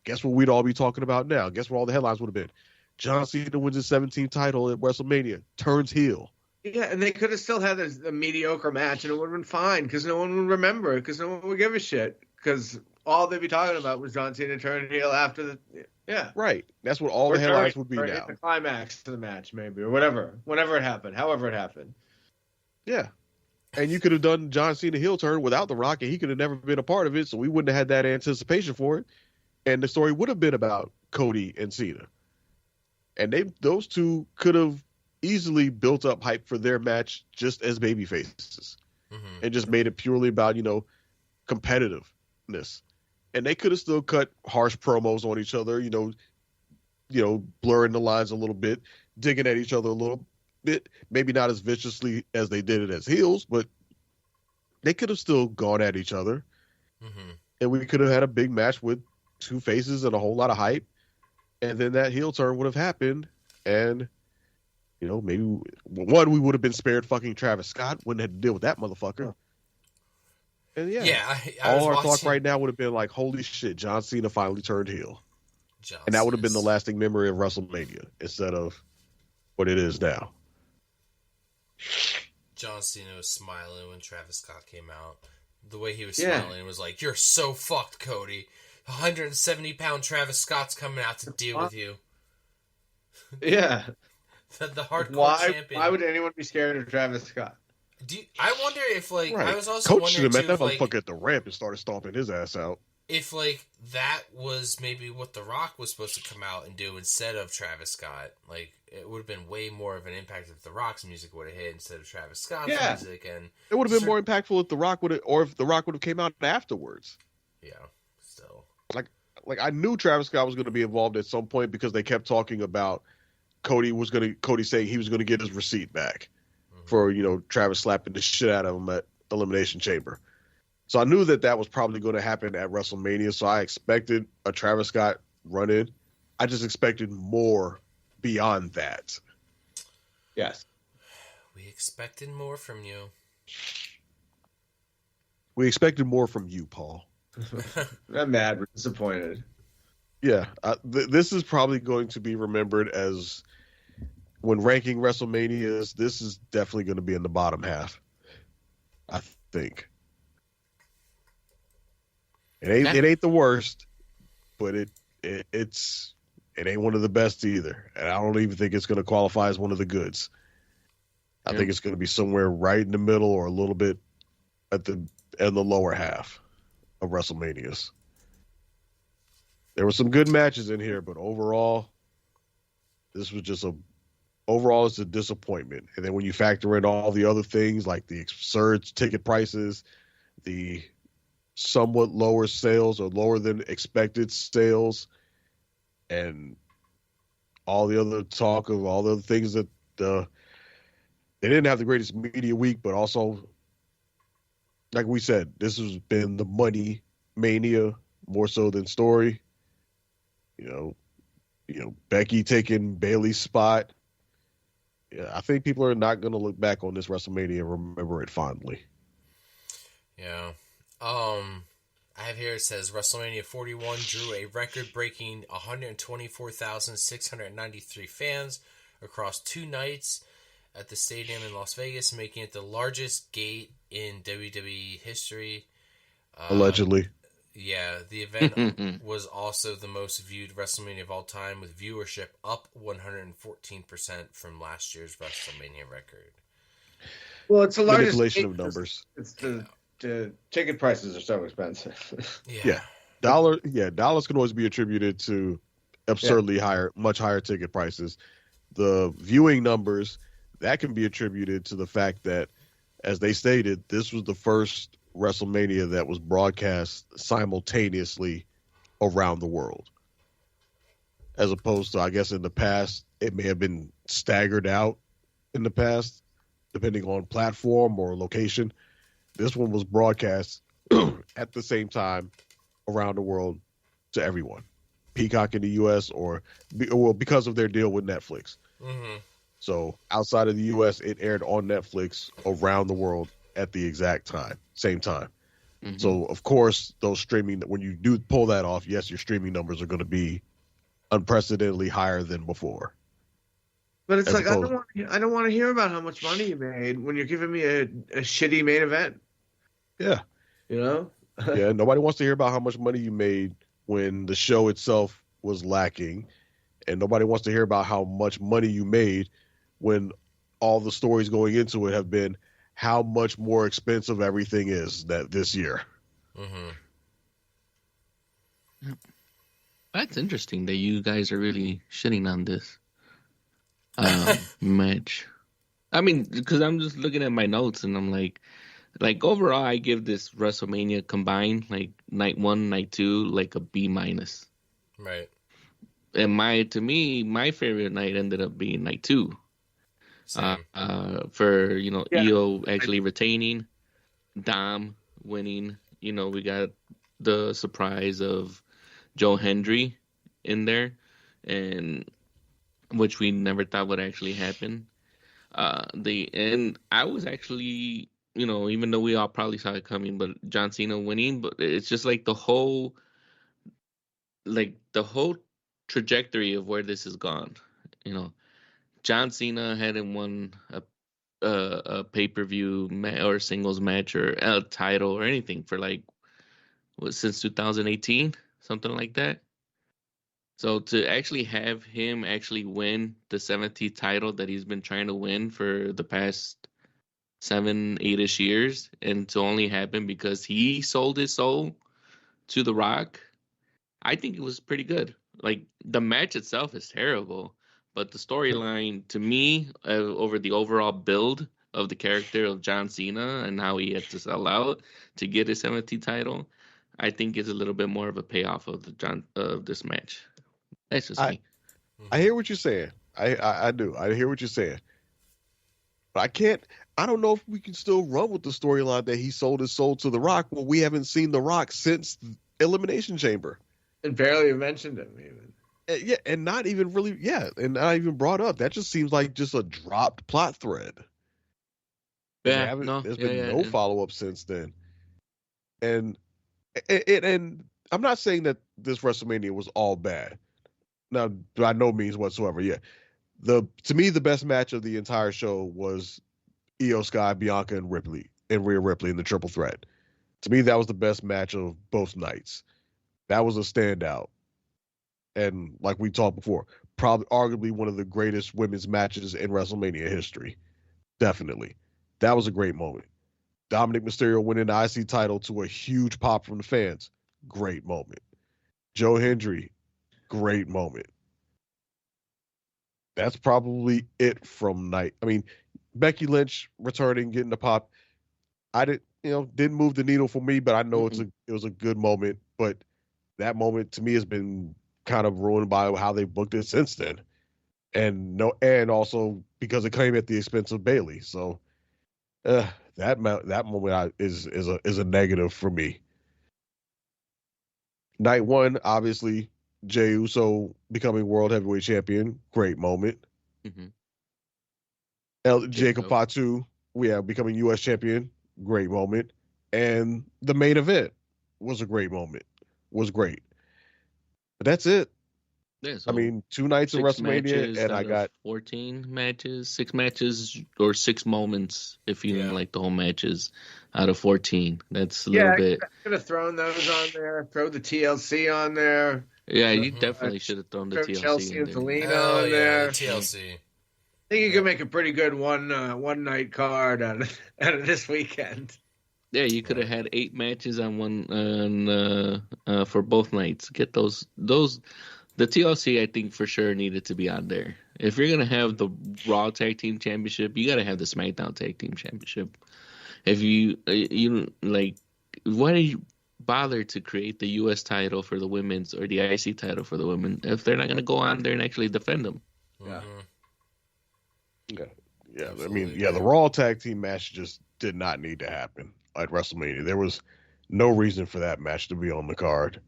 guess what we'd all be talking about now? Guess what all the headlines would have been? John Cena wins his 17th title at WrestleMania, turns heel. Yeah, and they could have still had a mediocre match, and it would have been fine, because no one would remember it, because no one would give a shit, because all they'd be talking about was John Cena turning heel after the... Yeah. Right. That's what all the headlines would be now. The climax to the match, maybe, or whatever. Whenever it happened, however it happened. Yeah. And you could have done John Cena heel turn without The Rock, and he could have never been a part of it, so we wouldn't have had that anticipation for it. And the story would have been about Cody and Cena. And those two could have easily built up hype for their match just as baby faces. And just made it purely about, competitiveness. And they could have still cut harsh promos on each other, blurring the lines a little bit, digging at each other a little bit, maybe not as viciously as they did it as heels, but they could have still gone at each other. And we could have had a big match with two faces and a whole lot of hype. And then that heel turn would have happened. And, maybe one, we would have been spared fucking Travis Scott, wouldn't have to deal with that motherfucker. And all our talk right now would have been like, holy shit, John Cena finally turned heel. And that would have been the lasting memory of WrestleMania instead of what it is now. John Cena was smiling when Travis Scott came out. The way he was smiling was like, you're so fucked, Cody. 170-pound Travis Scott's coming out to deal with you. Yeah. the hardcore champion. Why would anyone be scared of Travis Scott? I wonder if, right. I was also Coach should have met that too, motherfucker at the ramp and started stomping his ass out. If, that was maybe what The Rock was supposed to come out and do instead of Travis Scott. It would have been way more of an impact if The Rock's music would have hit instead of Travis Scott's music. And it would have been more impactful if The Rock would have, or if The Rock would have came out afterwards. Yeah, still. I knew Travis Scott was going to be involved at some point because they kept talking about Cody saying he was going to get his receipt back for, Travis slapping the shit out of him at Elimination Chamber. So I knew that was probably going to happen at WrestleMania. So I expected a Travis Scott run-in. I just expected more beyond that. Yes. We expected more from you. We expected more from you, Paul. I'm mad. We're disappointed. Yeah. This is probably going to be remembered as, when ranking WrestleManias, this is definitely going to be in the bottom half, I think. It ain't the worst, but it ain't one of the best either. And I don't even think it's going to qualify as one of the goods. I think it's going to be somewhere right in the middle or a little bit in the lower half of WrestleManias. There were some good matches in here, but overall, this was just it's a disappointment. And then when you factor in all the other things like the absurd ticket prices, the somewhat lower sales or lower than expected sales, and all the other talk of all the other things that they didn't have the greatest media week, but also, like we said, this has been the money mania more so than story. You know, Becky taking Bayley's spot. Yeah, I think people are not going to look back on this WrestleMania and remember it fondly. Yeah. I have here, it says WrestleMania 41 drew a record-breaking 124,693 fans across 2 nights at the stadium in Las Vegas, making it the largest gate in WWE history. Allegedly. Yeah, the event was also the most viewed WrestleMania of all time, with viewership up 114% from last year's WrestleMania record. Well, it's the largest manipulation of numbers. It's the ticket prices are so expensive. Yeah. Dollars can always be attributed to absurdly much higher ticket prices. The viewing numbers, that can be attributed to the fact that, as they stated, this was the first WrestleMania that was broadcast simultaneously around the world. As opposed to, I guess, in the past, it may have been staggered out in the past, depending on platform or location. This one was broadcast at the same time around the world to everyone. Peacock in the U.S. because of their deal with Netflix. Mm-hmm. So outside of the U.S., it aired on Netflix around the world at the exact same time. Mm-hmm. So, of course, those streaming, when you do pull that off, yes, your streaming numbers are going to be unprecedentedly higher than before. But it's like, I don't want to hear about how much money you made when you're giving me a shitty main event. Yeah. You know? Yeah, nobody wants to hear about how much money you made when the show itself was lacking. And nobody wants to hear about how much money you made when all the stories going into it have been how much more expensive everything is this year. Mm-hmm. That's interesting that you guys are really shitting on this match. I mean, because I'm just looking at my notes and I'm like overall, I give this WrestleMania combined, like night 1, night 2, like a B-. Right. And to me, my favorite night ended up being night 2. For Io actually retaining, Dom winning. We got the surprise of Joe Hendry in there, and which we never thought would actually happen. And I was actually, even though we all probably saw it coming, but John Cena winning, but it's just like the whole trajectory of where this has gone. John Cena hadn't won a pay-per-view or singles match or a title or anything for since 2018, something like that. So to actually have him actually win the 70th title that he's been trying to win for the past 7, 8-ish years, and to only happen because he sold his soul to The Rock, I think it was pretty good. Like, the match itself is terrible, but the storyline, to me, over the overall build of the character of John Cena and how he had to sell out to get his 70th title, I think is a little bit more of a payoff of this match. That's just me. I hear what you're saying. I do. I hear what you're saying. But I don't know if we can still run with the storyline that he sold his soul to The Rock when we haven't seen The Rock since Elimination Chamber. And barely mentioned him, even. Yeah, and not even really, and not even brought up. That just seems like just a dropped plot thread. Yeah, there's been no follow-up since then. And I'm not saying that this WrestleMania was all bad. Now, by no means whatsoever, yeah. To me, the best match of the entire show was Io Sky, Bianca, and Rhea Ripley in the triple threat. To me, that was the best match of both nights. That was a standout. And like we talked before, probably arguably one of the greatest women's matches in WrestleMania history. Definitely. That was a great moment. Dominic Mysterio winning the IC title to a huge pop from the fans. Great moment. Joe Hendry, great moment. That's probably it from night. I mean, Becky Lynch returning, getting the pop. Didn't move the needle for me, but I know it was a good moment. But that moment to me has been kind of ruined by how they booked it since then. And also because it came at the expense of Bayley. So that moment is a negative for me. Night 1, obviously, Jey Uso becoming World Heavyweight Champion, great moment. Jacob Fatu, becoming U.S. Champion, great moment. And the main event was a great moment. Was great. But that's it. Yeah, so 2 nights of WrestleMania, and I got 14 matches, 6 matches, or 6 moments if you didn't like the whole matches out of 14. That's a little bit. I could have thrown those on there. Throw the TLC on there. Yeah, you definitely should have thrown the TLC Chelsea and Zelina on there. TLC. I think you could make a pretty good one night card out of this weekend. Yeah, you could have had 8 matches on one for both nights. Get those. The TLC, I think, for sure needed to be on there. If you're gonna have the Raw Tag Team Championship, you gotta have the SmackDown Tag Team Championship. If you like, why do you bother to create the U.S. title for the women's or the IC title for the women if they're not gonna go on there and actually defend them? Yeah. The Raw Tag Team match just did not need to happen at WrestleMania. There was no reason for that match to be on the card.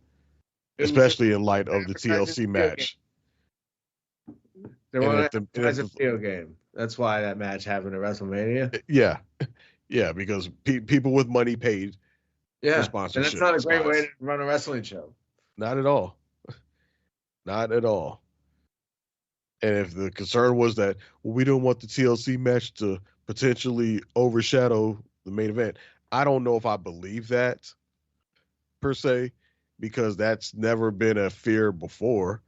Especially in light of the TLC match. They want to as a video game. That's why that match happened at WrestleMania. Yeah. Yeah, because people with money paid for sponsorship. And that's not a great way to run a wrestling show. Not at all. Not at all. And if the concern was that, we don't want the TLC match to potentially overshadow the main event, I don't know if I believe that, per se. Because that's never been a fear before.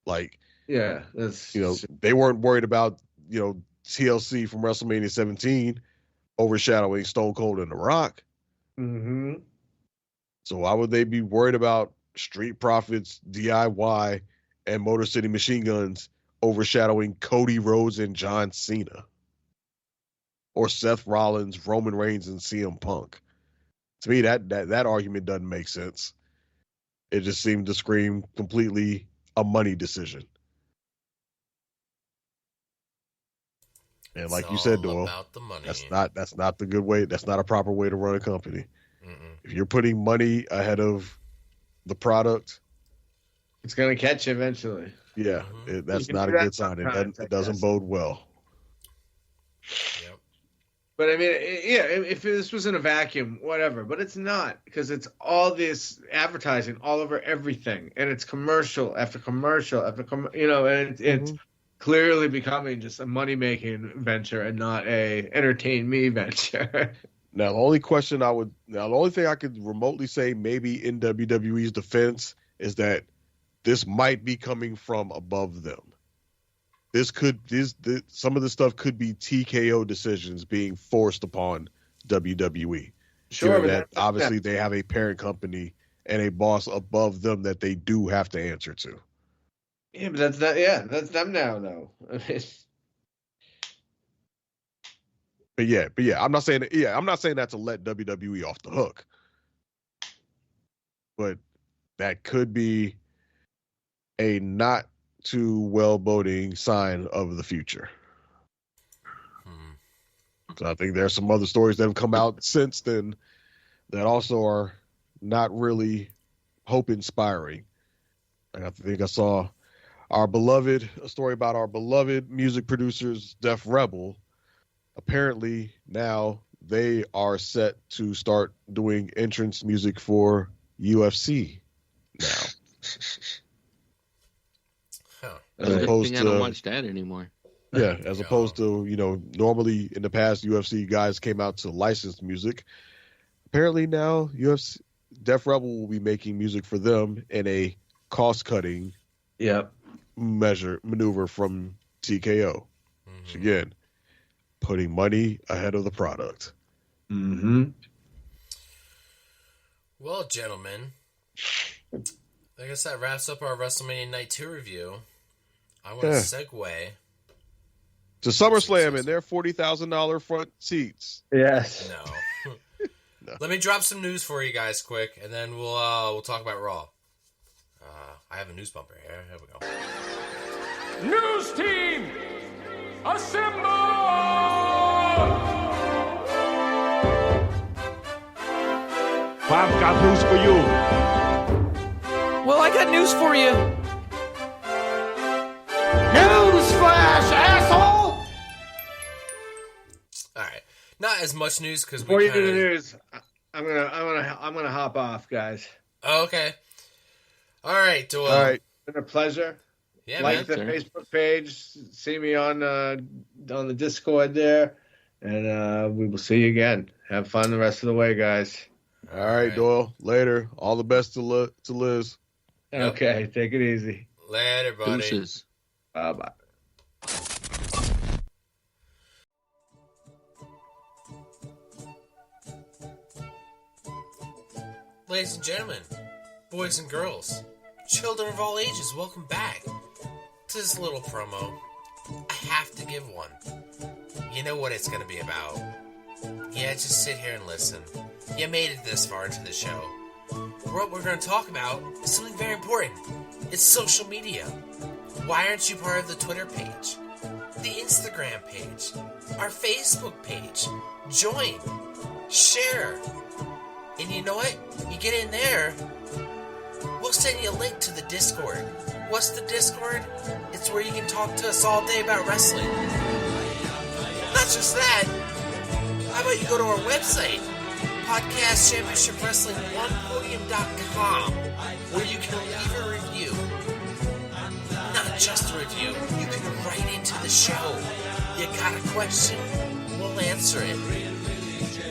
Like, they weren't worried about, TLC from WrestleMania 17 overshadowing Stone Cold and The Rock. So why would they be worried about Street Profits, DIY, and Motor City Machine Guns overshadowing Cody Rhodes and John Cena? Or Seth Rollins, Roman Reigns, and CM Punk? To me, that argument doesn't make sense. It just seemed to scream completely a money decision. And like you said, Doyle, that's not the good way. That's not a proper way to run a company. If you're putting money ahead of the product, it's going to catch you eventually. Yeah, that's not a good sign. It doesn't bode well. Yep. But I mean, if this was in a vacuum, whatever. But it's not, because it's all this advertising all over everything, and it's commercial after commercial after and it's clearly becoming just a money making venture and not a entertain me venture. Now, the only thing I could remotely say, maybe in WWE's defense, is that this might be coming from above them. Some of the stuff could be TKO decisions being forced upon WWE. Sure, that obviously they have a parent company and a boss above them that they do have to answer to. Yeah, but that's them now, though. But yeah, I'm not saying that to let WWE off the hook. But that could be a not too well boding sign of the future. So I think there's some other stories that have come out since then that also are not really hope inspiring. I think I saw a story about our beloved music producers, Def Rebel. Apparently now they are set to start doing entrance music for UFC now. As opposed to, I don't watch that anymore. Yeah, as opposed to, normally in the past UFC guys came out to license music. Apparently now UFC Def Rebel will be making music for them in a cost-cutting maneuver from TKO. Which again, putting money ahead of the product. Well, gentlemen, I guess that wraps up our WrestleMania Night 2 review. I want to segue to SummerSlam and their $40,000 front seats. Yes. No. Let me drop some news for you guys quick, and then we'll talk about Raw. I have a news bumper here. Here we go. News team, assemble! I've got news for you. Well, I got news for you. Newsflash, asshole! All right, not as much news because Before we you do the kinda... news, I'm gonna hop off, guys. Oh, okay. All right, Doyle. All right. It's been a pleasure. Yeah, Like man. the Facebook page, see me on the Discord there, and we will see you again. Have fun the rest of the way, guys. All right, Doyle. Later. All the best to Liz. Yep. Okay, take it easy. Later, buddy. Deuces. Bye. Ladies and gentlemen, boys and girls, children of all ages, welcome back to this little promo. I have to give one. You know what it's going to be about. Yeah, just sit here and listen. You made it this far into the show. What we're going to talk about is something very important. It's social media. Why aren't you part of the Twitter page, the Instagram page, our Facebook page? Join, share. And you know what? You get in there, we'll send you a link to the Discord. What's the Discord? It's where you can talk to us all day about wrestling. Not just that. How about you go to our website, podcastchampionshipwrestling1podium.com, where you can leave a review. Not just a review. You can write into the show. You got a question? We'll answer it.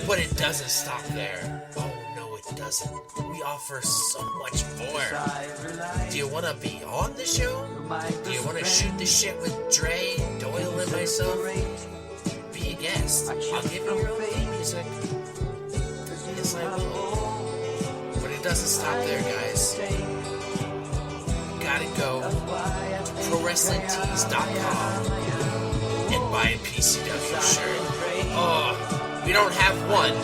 But it doesn't stop there. Oh, no, it doesn't. We offer so much more. Do you want to be on the show? Do you want to shoot the shit with Dre, Doyle, and myself? Be a guest. I'll give you your own theme music. Yes, I will. But it doesn't stop there, guys. You gotta go to ProWrestlingTees.com and buy a PCW shirt. Oh, we don't have one.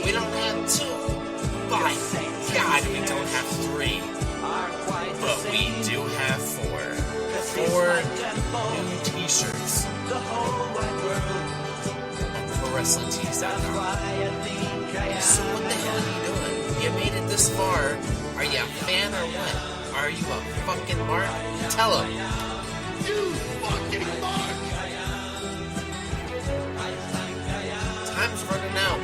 We don't have two. By God, we don't have three. But we do have four. 4 new t-shirts on ProWrestlingTees.com. So what the hell are you doing? You made it this far. Are you a fan or what? Are you a fucking mark? Tell him. You fucking mark! Time's running out.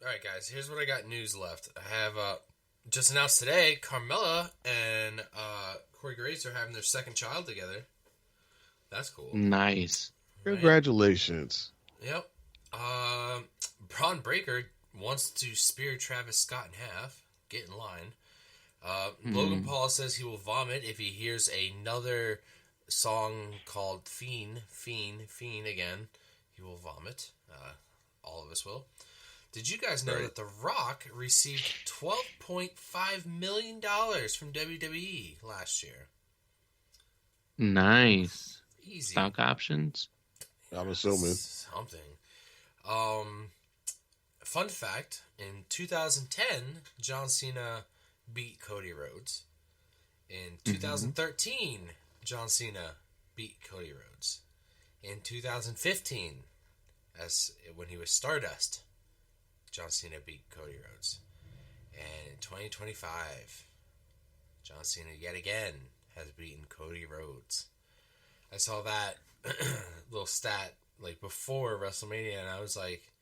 All right, guys. Here's what I got news left. I have just announced today, Carmella and Corey Graves are having their second child together. That's cool. Nice. Congratulations. Yep. Braun Breaker wants to spear Travis Scott in half. Get in line. Logan Paul says he will vomit if he hears another song called Fiend again. He will vomit. All of us will. Did you guys know that The Rock received $12.5 million from WWE last year? Nice. Easy. Stock options? I'm assuming. Something. Fun fact, in 2010, John Cena beat Cody Rhodes. In 2013, John Cena beat Cody Rhodes. In 2015, when he was Stardust, John Cena beat Cody Rhodes. And in 2025, John Cena yet again has beaten Cody Rhodes. I saw that little stat like before WrestleMania, and I was like,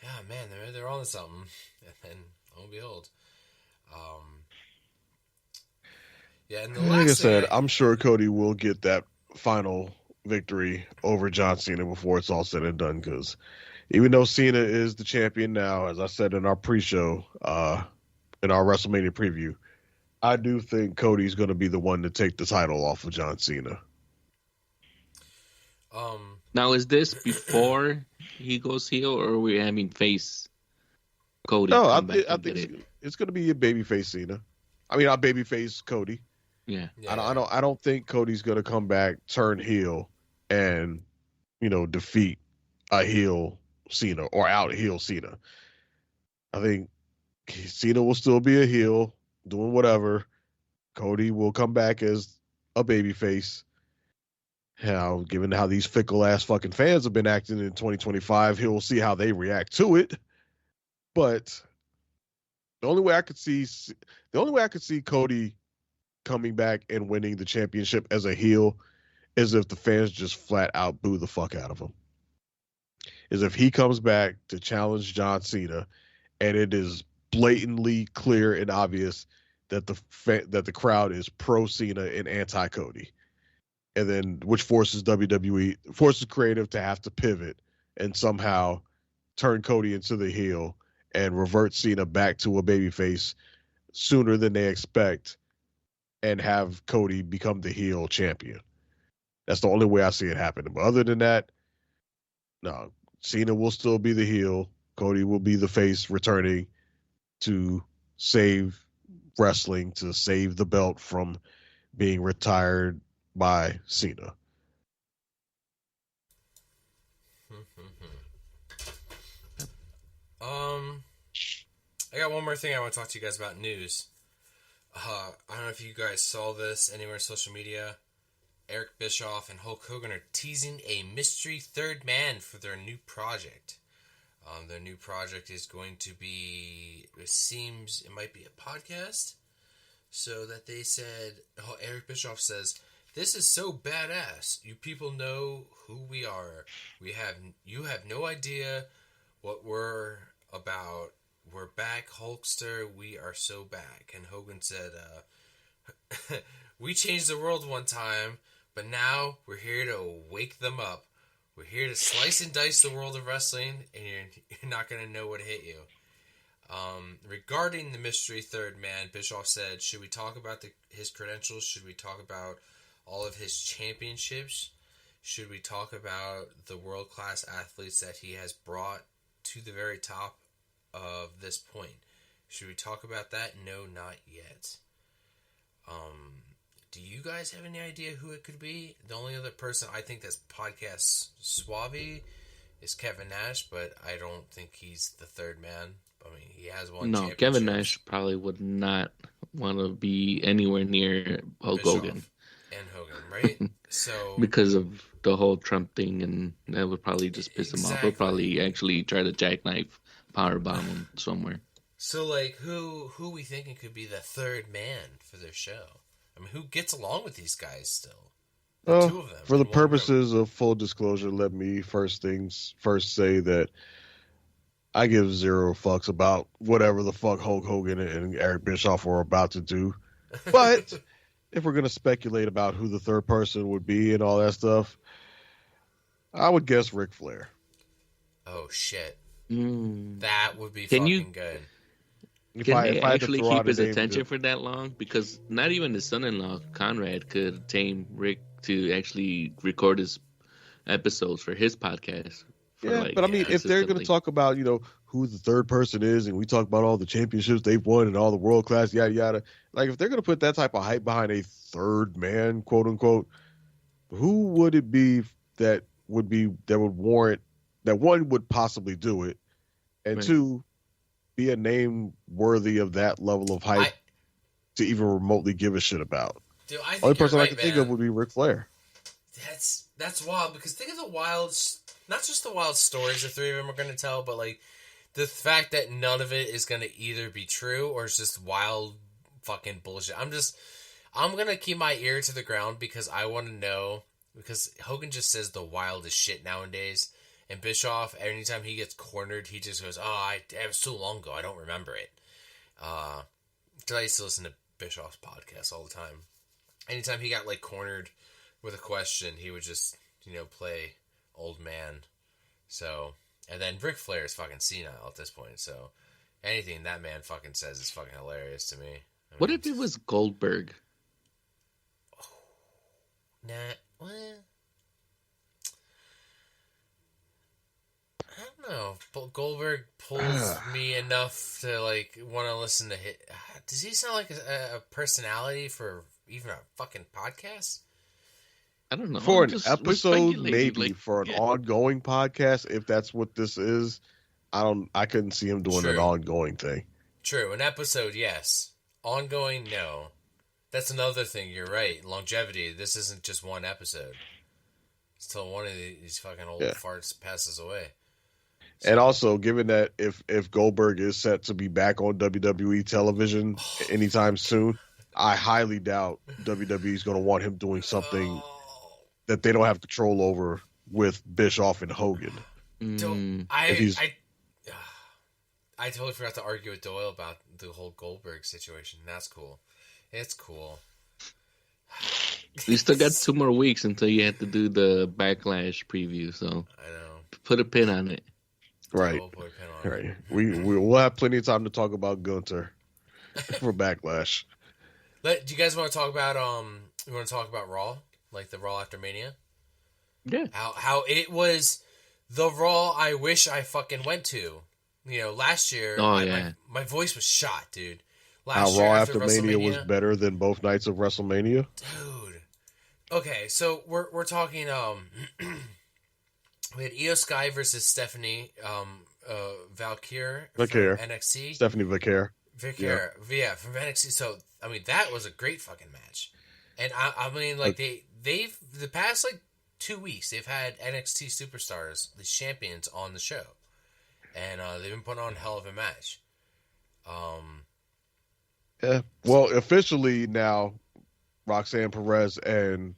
"Yeah, man, they're on to something." And then, lo and behold, yeah. And the like I said, I'm sure Cody will get that final victory over John Cena before it's all said and done. Because even though Cena is the champion now, as I said in our pre-show, in our WrestleMania preview, I do think Cody's going to be the one to take the title off of John Cena. Now, is this before he goes heel, or are we having face Cody? No, I think it's going to be a babyface Cena. I mean, our babyface Cody. Yeah. I don't think Cody's gonna come back, turn heel, and defeat a heel Cena or out heel Cena. I think Cena will still be a heel, doing whatever. Cody will come back as a babyface. How, given how these fickle ass fucking fans have been acting in 2025, he'll see how they react to it. But the only way I could see Cody coming back and winning the championship as a heel is if the fans just flat out boo the fuck out of him. Is if he comes back to challenge John Cena and it is blatantly clear and obvious that the crowd is pro Cena and anti Cody, and then which forces creative to have to pivot and somehow turn Cody into the heel and revert Cena back to a babyface sooner than they expect, and have Cody become the heel champion. That's the only way I see it happening. But other than that, no, Cena will still be the heel. Cody will be the face, returning to save wrestling, to save the belt from being retired by Cena. I got one more thing I want to talk to you guys about news. I don't know if you guys saw this anywhere on social media. Eric Bischoff and Hulk Hogan are teasing a mystery third man for their new project. Their new project is going to be, it seems it might be a podcast. So that they said, Eric Bischoff says, "This is so badass. You people know who we are. You have no idea what we're about. We're back, Hulkster. We are so back." And Hogan said, "We changed the world one time, but now we're here to wake them up. We're here to slice and dice the world of wrestling, and you're not going to know what hit you." Regarding the mystery third man, Bischoff said, "Should we talk about his credentials? Should we talk about all of his championships? Should we talk about the world-class athletes that he has brought to the very top of this point? Should we talk about that? No, not yet." Do you guys have any idea who it could be? The only other person I think that's podcast suave is Kevin Nash, but I don't think he's the third man. I mean, he has one. No, Kevin Nash probably would not want to be anywhere near Hulk Hogan. And Hogan, right? So because of the whole Trump thing, and that would probably just piss him off. He'll probably actually try to jackknife, powerbomb him somewhere. So, like, who we thinking could be the third man for their show? I mean, who gets along with these guys still? The two of them. For the purposes of full disclosure, let me first say that I give zero fucks about whatever the fuck Hulk Hogan and Eric Bischoff were about to do. But if we're going to speculate about who the third person would be and all that stuff, I would guess Ric Flair. Oh, shit. That would be good. Can he actually keep his attention for that long? Because not even his son-in-law, Conrad, could tame Rick to actually record his episodes for his podcast. But I mean, if they're going to talk about, who the third person is, and we talk about all the championships they've won and all the world class, yada, yada. Like, if they're going to put that type of hype behind a third man, quote unquote, who would it be that would warrant, that one would possibly do it, and two, be a name worthy of that level of hype to even remotely give a shit about? Dude, I think only person right, I can think of would be Ric Flair. That's wild, because think of the wild, not just the wild stories the three of them are going to tell, but like the fact that none of it is going to either be true or it's just wild fucking bullshit. I'm going to keep my ear to the ground because I want to know, because Hogan just says the wildest shit nowadays. And Bischoff, anytime he gets cornered, he just goes, it was too long ago, I don't remember it. Because I used to listen to Bischoff's podcast all the time. Anytime he got, like, cornered with a question, he would just, play old man. So, and then Ric Flair is fucking senile at this point, so anything that man fucking says is fucking hilarious to me. I mean, what if it was Goldberg? What? I don't don't know. Goldberg pulls me enough to like want to listen to him. Does he sound like a personality for even a fucking podcast? I don't know. For an we're episode, speculating, maybe. like, For an ongoing podcast, if that's what this is, I couldn't see him doing an ongoing thing. True. An episode, yes. Ongoing, no. That's another thing. You're right. Longevity. This isn't just one episode. It's till one of these fucking old farts passes away. And also, given that if Goldberg is set to be back on WWE television anytime soon, I highly doubt WWE is going to want him doing something that they don't have control over with Bischoff and Hogan. I totally forgot to argue with Doyle about the whole Goldberg situation. That's cool. It's cool. We still got 2 more weeks until you have to do the Backlash preview, so I know. Put a pin on it. Right. Right. We'll have plenty of time to talk about Gunther for Backlash. Do you guys want to talk about you want to talk about Raw? Like the Raw after Mania? Yeah. How it was the Raw I wish I fucking went to. You know, last year my voice was shot, dude. How Raw after Mania was better than both nights of WrestleMania? Dude. Okay, so we're talking we had Io Sky versus Stephanie Valkyrie from NXT. Stephanie Valkyrie. Yeah, from NXT. So I mean that was a great fucking match. And I mean like they've the past like 2 weeks they've had NXT superstars, the champions on the show. And they've been putting on a hell of a match. Yeah. Well, officially now, Roxanne Perez and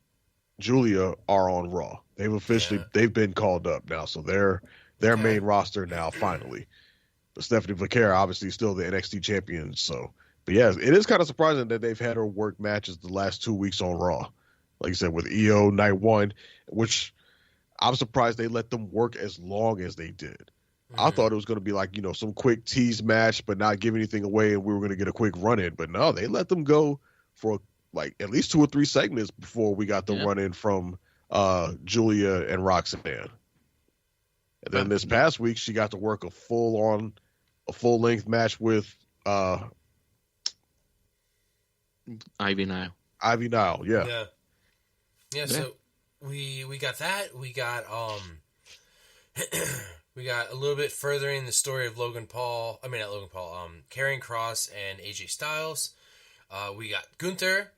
Julia are on Raw. They've been called up now, so they're main roster now finally. But Stephanie Valkyrie obviously still the NXT champion. So, but yeah, it is kind of surprising that they've had her work matches the last 2 weeks on Raw. Like you said, with Io night 1, which I'm surprised they let them work as long as they did. I thought it was going to be like, some quick tease match, but not give anything away, and we were going to get a quick run-in. But no, they let them go for like at least 2 or 3 segments before we got the run-in from Julia and Roxanne. And then this past week, she got to work a full-length match with Ivy Nile. Yeah. Yeah, so we got that. We got we got a little bit further in the story of Karrion Kross and AJ Styles. We got Gunther,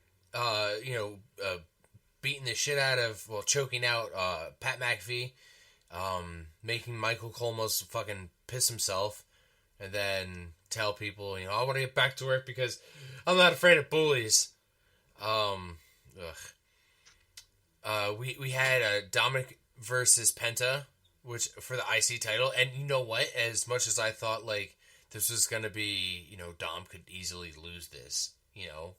beating the shit out of, choking out Pat McAfee, making Michael Cole almost fucking piss himself, and then tell people, I want to get back to work because I'm not afraid of bullies. We had Dominic versus Penta, which for the IC title, and you know what? As much as I thought like this was gonna be, Dom could easily lose this,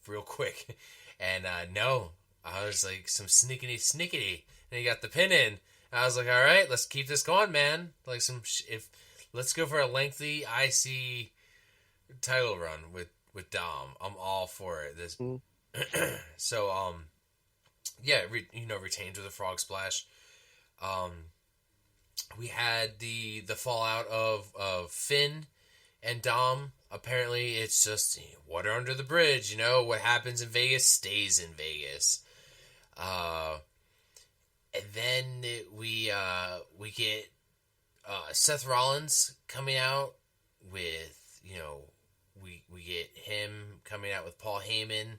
real quick, and no, I was like some snickety, and he got the pin in. And I was like, all right, let's keep this going, man. Like let's go for a lengthy IC title run with Dom. I'm all for it. This, so retained with a frog splash. We had the fallout of Finn and Dom. Apparently, it's just water under the bridge. What happens in Vegas stays in Vegas. And then we get Seth Rollins coming out with we get him coming out with Paul Heyman.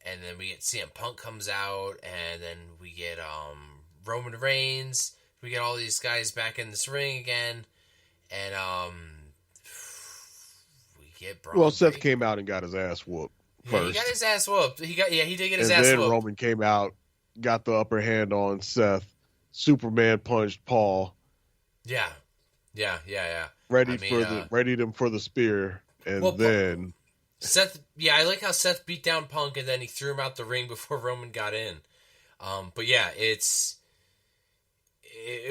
And then we get CM Punk comes out, and then we get Roman Reigns. We get all these guys back in this ring again, and we get Braun. Well, Seth came out and got his ass whooped first. He got his ass whooped. He did get his ass whooped. And then Roman came out, got the upper hand on Seth. Superman punched Paul. Yeah. Ready them for the spear, and then Seth. Yeah, I like how Seth beat down Punk, and then he threw him out the ring before Roman got in. But yeah, it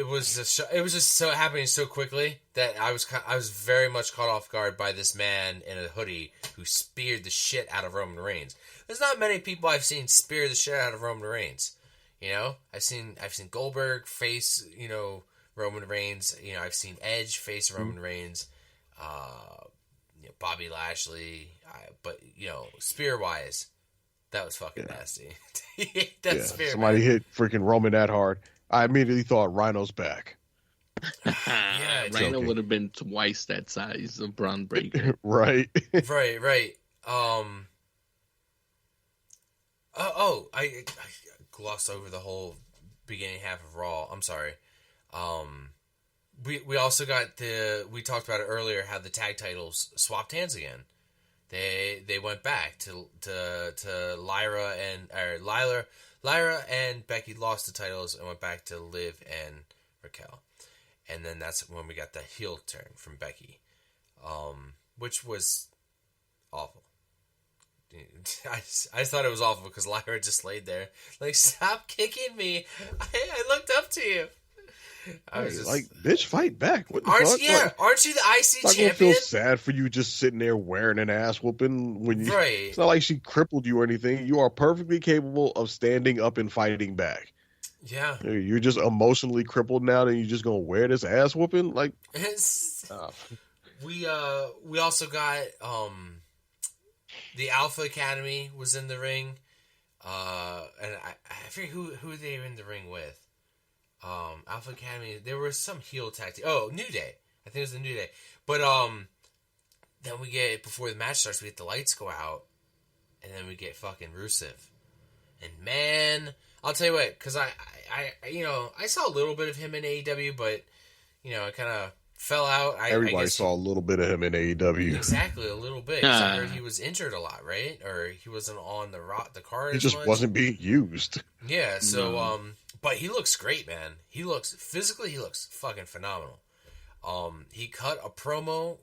was just so happening so quickly that I was very much caught off guard by this man in a hoodie who speared the shit out of Roman Reigns. There's not many people I've seen spear the shit out of Roman Reigns. I've seen Goldberg face Roman Reigns. I've seen Edge face Roman Reigns, Bobby Lashley, but spear wise, that was fucking nasty. Spear, somebody hit freaking Roman that hard. I immediately thought Rhino's back. Rhino would have been twice that size of Braun Breaker. Right. Right. I glossed over the whole beginning half of Raw. I'm sorry. We also got we talked about it earlier, how the tag titles swapped hands again. They went back to Lyra and Becky lost the titles and went back to Liv and Raquel. And then that's when we got the heel turn from Becky, which was awful. I thought it was awful because Lyra just laid there like, stop kicking me. I looked up to you. I was just, like, bitch, fight back. What the fuck? Aren't you the IC champion? I feel sad for you just sitting there wearing an ass whooping when you. Right. It's not like she crippled you or anything. You are perfectly capable of standing up and fighting back. Yeah. You're just emotionally crippled now, and you're just gonna wear this ass whooping like. We also got the Alpha Academy was in the ring, and I forget who they were in the ring with. Alpha Academy. There was some heel tag team. Oh, New Day. I think it was the New Day. But then we get, before the match starts, we get the lights go out, and then we get fucking Rusev. And man, I'll tell you what, because I saw a little bit of him in AEW, but I kind of fell out. Everybody saw a little bit of him in AEW. Exactly, a little bit. I heard he was injured a lot, right? Or he wasn't on the card. He just wasn't being used. Yeah. So, but he looks great, man. He looks fucking phenomenal. He cut a promo.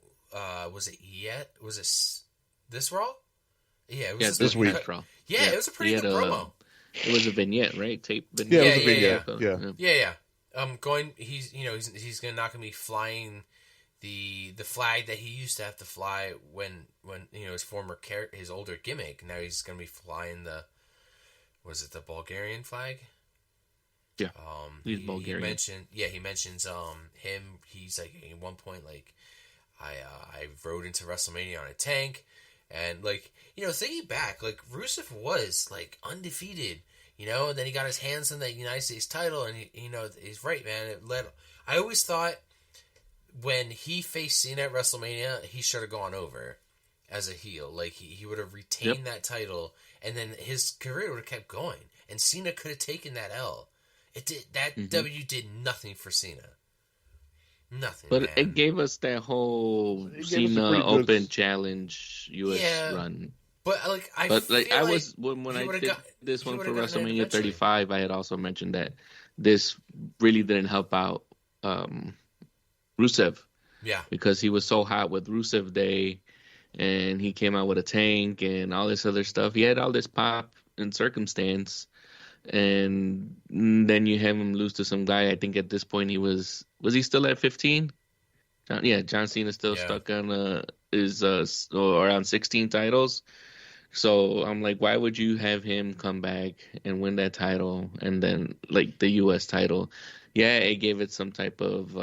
Was it this Raw? Yeah, it was this week. Yeah, it was a pretty good promo. It was a vignette, right? Tape vignette. Yeah, it was a vignette. Yeah. He's gonna be flying the flag that he used to have to fly when his older gimmick. Now he's gonna be flying the Bulgarian flag? Yeah. He's Bulgarian. He mentions him. He's like, at one point, like, I rode into WrestleMania on a tank, and like, thinking back, like, Rusev was like undefeated. And then he got his hands on the United States title, and he's right, man. I always thought when he faced Cena at WrestleMania, he should have gone over as a heel. Like, he would have retained that title, and then his career would have kept going, and Cena could have taken that L. It did that. W did nothing for Cena. Nothing. But man. It gave us that whole Cena Open Challenge US run. But I when I did this one for WrestleMania 35, I had also mentioned that this really didn't help out Rusev. Yeah. Because he was so hot with Rusev Day, and he came out with a tank and all this other stuff. He had all this pop and circumstance, and then you have him lose to some guy. I think at this point was he still at 15? John Cena still stuck on around 16 titles. So I'm like, why would you have him come back and win that title and then like the U.S. title? Yeah, it gave it some type of,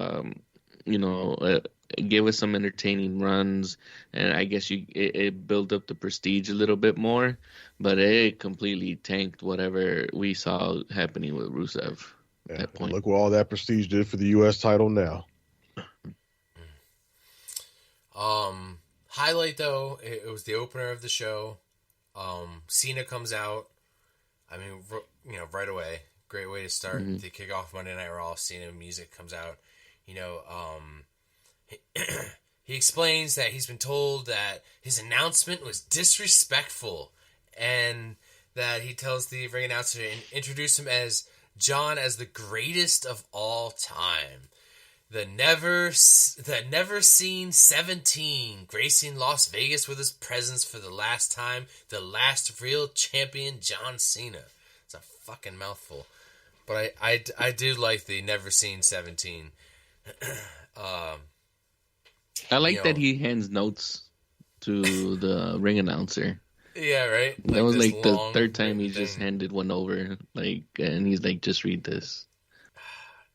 it gave us some entertaining runs, and I guess it built up the prestige a little bit more, but it completely tanked whatever we saw happening with Rusev at that point. Look what all that prestige did for the U.S. title now. Highlight though, it was the opener of the show. Cena comes out. I mean, right away. Great way to start to kick off Monday Night Raw. Cena music comes out. He explains that he's been told that his announcement was disrespectful, and that he tells the ring announcer to introduce him as John as the greatest of all time. The never seen 17, gracing Las Vegas with his presence for the last time, the last real champion, John Cena. It's a fucking mouthful. But I do like the never seen 17. I like that he hands notes to the ring announcer. Yeah, right? That was like the third time he just handed one over, and he's like, just read this.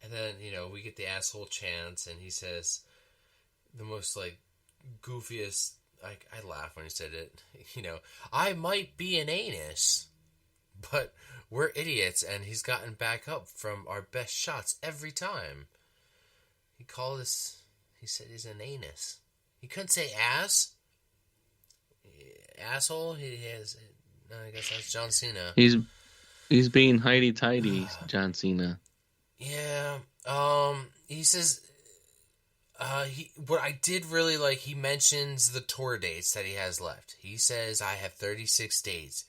And then, we get the asshole chants, and he says the most, goofiest, I laugh when he said it, I might be an anus, but we're idiots, and he's gotten back up from our best shots every time. He said he's an anus. He couldn't say ass. Asshole, I guess that's John Cena. He's being hidey-tidy, John Cena. Yeah, he says, what I did really like, he mentions the tour dates that he has left. He says, I have 36 dates,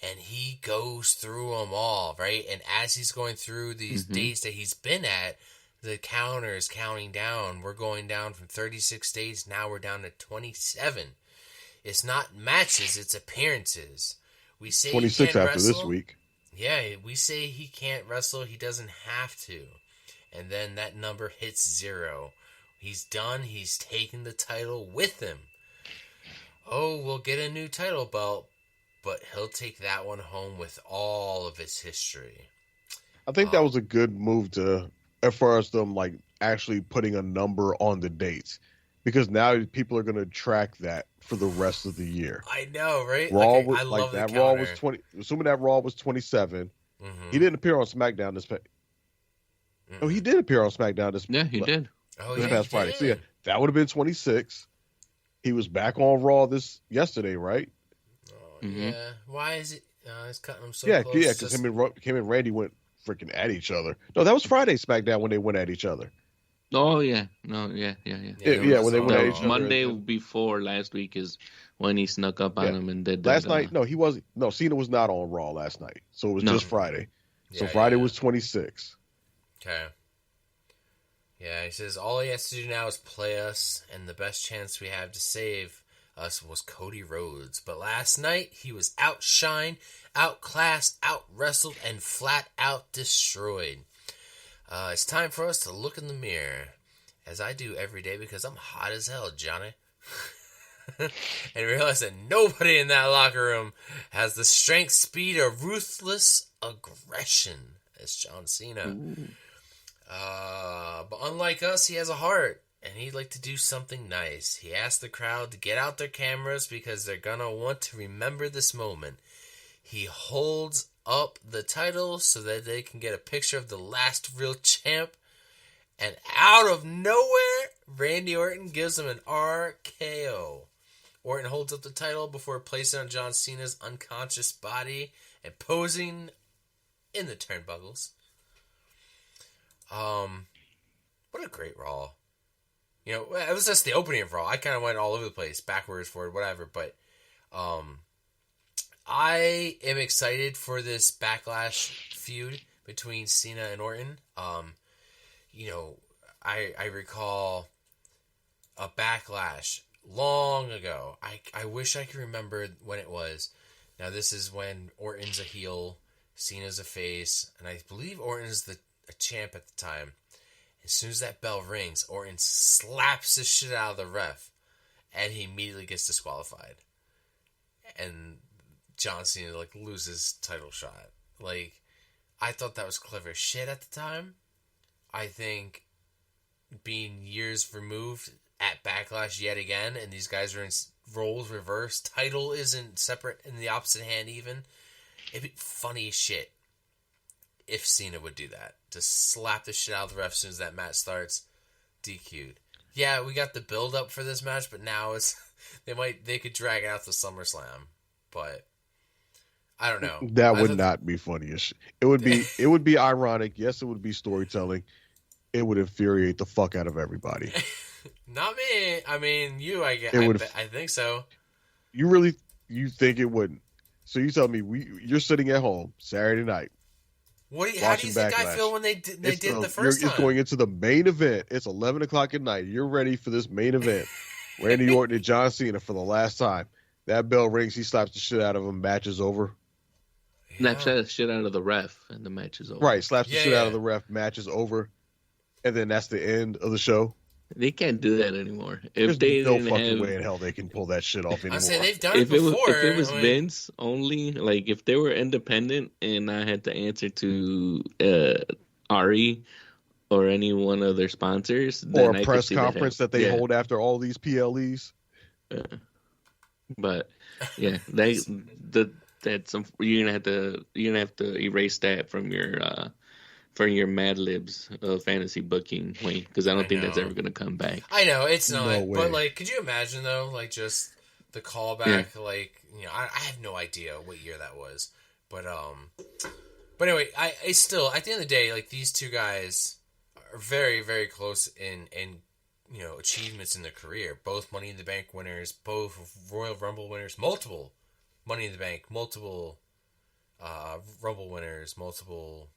and he goes through them all, right? And as he's going through these dates that he's been at, the counter is counting down. We're going down from 36 dates, now we're down to 27. It's not matches, it's appearances. We say 26 he can't after wrestle. this week. Yeah, we say he can't wrestle. He doesn't have to. And then that number hits 0. He's done. He's taken the title with him. Oh, we'll get a new title belt, but he'll take that one home with all of its history. I think that was a good move as far as them actually putting a number on the dates, because now people are going to track that for the rest of the year. I know, right? Raw I love that the Raw counter. was 20. Assuming that Raw was 27, he didn't appear on SmackDown this. No, he did appear on SmackDown this. Yeah, he did. Oh, this yeah, past Friday. So yeah, that would have been 26. He was back on Raw yesterday, right? Oh, yeah. Why is it? It's cutting him so Yeah, close. yeah, because him and Randy went freaking at each other. No, that was Friday SmackDown when they went at each other. Oh yeah, no, yeah. Yeah, when they went at each other. Monday before last week is when he snuck up on him and did that. Last night, no, he wasn't. No, Cena was not on Raw last night, so it was just Friday. So Friday was 26. Okay. Yeah, he says all he has to do now is play us, and the best chance we have to save us was Cody Rhodes. But last night, he was outshined, outclassed, out-wrestled, and flat-out destroyed. It's time for us to look in the mirror, as I do every day because I'm hot as hell, Johnny. And realize that nobody in that locker room has the strength, speed, or ruthless aggression as John Cena. But unlike us, he has a heart, and he'd like to do something nice. He asked the crowd to get out their cameras because they're gonna want to remember this moment. He holds up the title so that they can get a picture of the last real champ, and out of nowhere, Randy Orton gives him an RKO. Orton holds up the title before placing it on John Cena's unconscious body and posing in the turnbuckles. What a great Raw. It was just the opening of Raw. I kind of went all over the place, backwards, forward, whatever, but I am excited for this Backlash feud between Cena and Orton. I recall a Backlash long ago. I wish I could remember when it was. Now, this is when Orton's a heel, Cena's a face, and I believe Orton's a champ at the time. As soon as that bell rings, Orton slaps the shit out of the ref, and he immediately gets disqualified. And John Cena loses title shot. I thought that was clever shit at the time. I think being years removed at Backlash yet again, and these guys are in roles reversed, title isn't separate in the opposite hand even. It'd be funny as shit if Cena would do that. Just slap the shit out of the ref as soon as that match starts. DQ'd. Yeah, we got the build up for this match, but now it's they could drag it out to SummerSlam. But I don't know. That would not be funny as shit. It would be ironic. Yes, it would be storytelling. It would infuriate the fuck out of everybody. Not me. I mean, you. I think so. You think it wouldn't? So you tell me you're sitting at home Saturday night. How do you think I feel when they did the first time? It's going into the main event. It's 11 o'clock at night. You're ready for this main event. Randy Orton and John Cena for the last time. That bell rings. He slaps the shit out of him. Match is over. Slaps the shit out of the ref, and the match is over. Right. Slaps the shit out of the ref. Match is over. And then that's the end of the show. They can't do that anymore. There's no fucking way in hell they can pull that shit off anymore. I say they've done it before. If it was Vince only, if they were independent and I had to answer to Ari, or any one of their sponsors, or then a I could press see conference that they yeah. hold after all these PLEs. But yeah, that's some you're gonna have to erase that from your Mad Libs of fantasy booking, Wayne, because I don't think that's ever gonna come back. I know it's not, No way. but like, could you imagine though, like just the callback, like I have no idea what year that was, but anyway, I still at the end of the day, like these two guys are very very close in achievements in their career. Both Money in the Bank winners, both Royal Rumble winners, multiple Money in the Bank, multiple Rumble winners, multiple.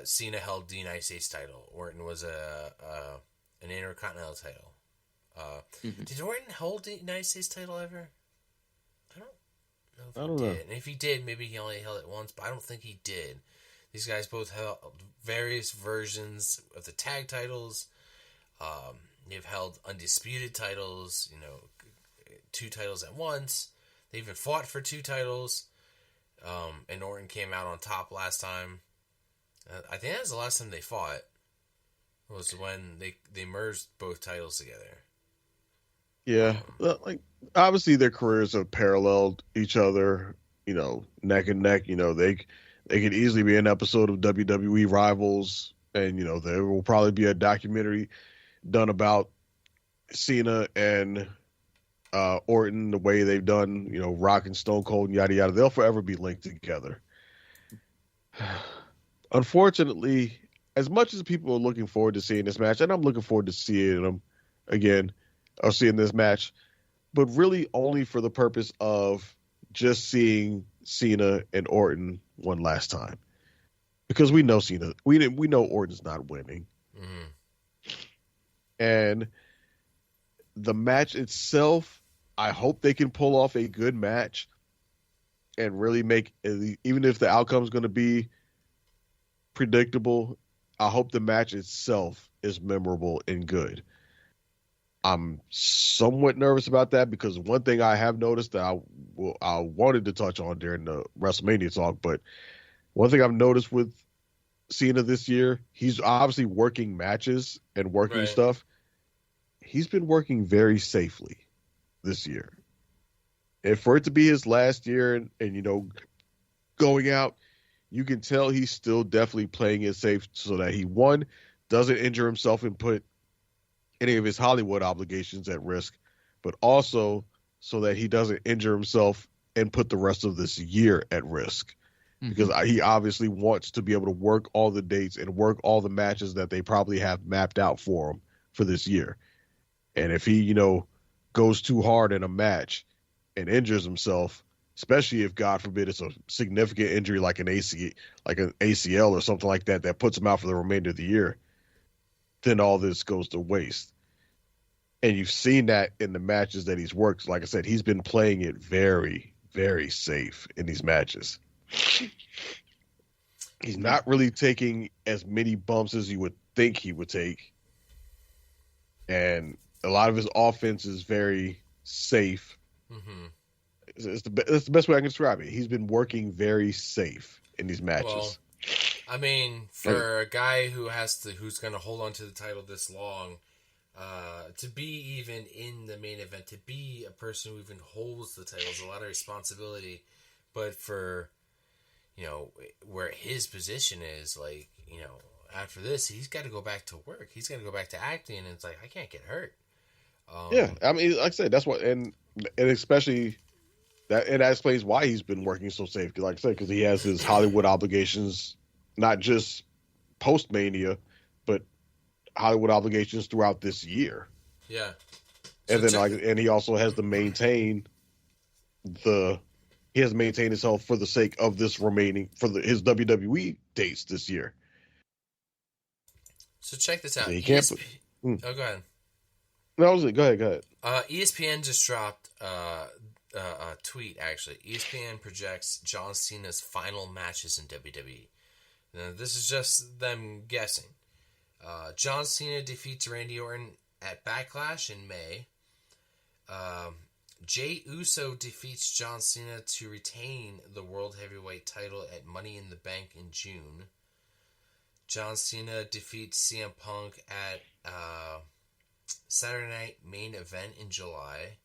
Cena held the United States title. Orton was an Intercontinental title. Did Orton hold the United States title ever? I don't know if he did. And if he did, maybe he only held it once, but I don't think he did. These guys both held various versions of the tag titles. They've held undisputed titles, 2 titles at once. They even fought for 2 titles. And Orton came out on top last time. I think that was the last time they fought. Was when they merged both titles together. Yeah, like obviously their careers have paralleled each other, neck and neck. They could easily be an episode of WWE Rivals, and there will probably be a documentary done about Cena and Orton, the way they've done, Rock and Stone Cold and yada yada. They'll forever be linked together. Unfortunately, as much as people are looking forward to seeing this match, and I'm looking forward to seeing them again, or seeing this match, but really only for the purpose of just seeing Cena and Orton one last time, because we know Cena, we know Orton's not winning, and the match itself, I hope they can pull off a good match and really make, even if the outcome is going to be predictable, I hope the match itself is memorable and good. I'm somewhat nervous about that because one thing I have noticed that I wanted to touch on during the WrestleMania talk, but one thing I've noticed with Cena this year, he's obviously working matches and working stuff. He's been working very safely this year. And for it to be his last year and going out, you can tell he's still definitely playing it safe so that he, one, doesn't injure himself and put any of his Hollywood obligations at risk, but also so that he doesn't injure himself and put the rest of this year at risk. Because he obviously wants to be able to work all the dates and work all the matches that they probably have mapped out for him for this year. And if he, goes too hard in a match and injures himself, especially if, God forbid, it's a significant injury like an ACL or something like that puts him out for the remainder of the year, then all this goes to waste. And you've seen that in the matches that he's worked. Like I said, he's been playing it very, very safe in these matches. He's not really taking as many bumps as you would think he would take. And a lot of his offense is very safe. It's the best way I can describe it. He's been working very safe in these matches. Well, I mean, for a guy who's going to hold on to the title this long, to be even in the main event, to be a person who even holds the title is a lot of responsibility. But for where his position is, after this, he's got to go back to work. He's got to go back to acting, and it's like, I can't get hurt. Yeah, I mean, like I said, that's what, and especially that, and that explains why he's been working so safe. Like I said, because he has his Hollywood obligations, not just post Mania, but Hollywood obligations throughout this year. Yeah, and then and he also has to maintain he has to maintain his health for the sake of this his WWE dates this year. So check this out. So he can't Oh, go ahead. No, go ahead. ESPN just dropped a tweet, actually. ESPN projects John Cena's final matches in WWE. Now, this is just them guessing. John Cena defeats Randy Orton at Backlash in May. Jey Uso defeats John Cena to retain the World Heavyweight title at Money in the Bank in June. John Cena defeats CM Punk at Saturday Night Main Event in July.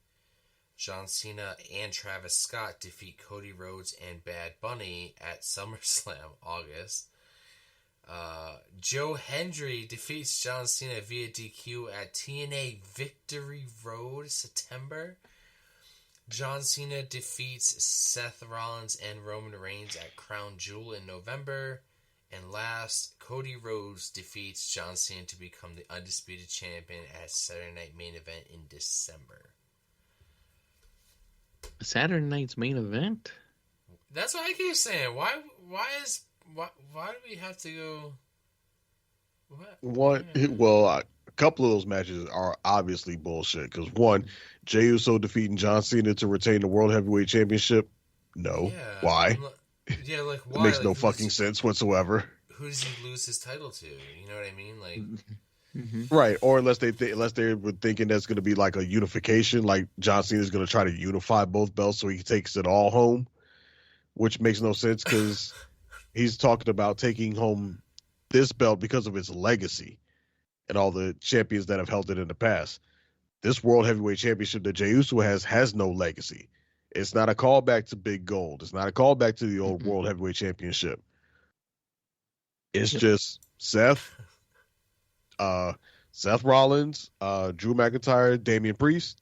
John Cena and Travis Scott defeat Cody Rhodes and Bad Bunny at SummerSlam August. Joe Hendry defeats John Cena via DQ at TNA Victory Road September. John Cena defeats Seth Rollins and Roman Reigns at Crown Jewel in November. And last, Cody Rhodes defeats John Cena to become the undisputed champion at Saturday Night Main Event in December. Saturday Night's Main Event? That's what I keep saying. Why do we have to go? What? A couple of those matches are obviously bullshit. Because one, Jey Uso defeating John Cena to retain the World Heavyweight Championship. No. Yeah, Why? Yeah, like why? It makes like, no fucking sense whatsoever. Who does he lose his title to? You know what I mean? Like, Right, or unless they were thinking that's going to be like a unification, like John Cena is going to try to unify both belts so he takes it all home, which makes no sense because he's talking about taking home this belt because of its legacy and all the champions that have held it in the past. This World Heavyweight Championship that Jey Uso has no legacy. It's not a callback to Big Gold. It's not a callback to the old World Heavyweight Championship. It's just Seth Rollins, Drew McIntyre, Damian Priest,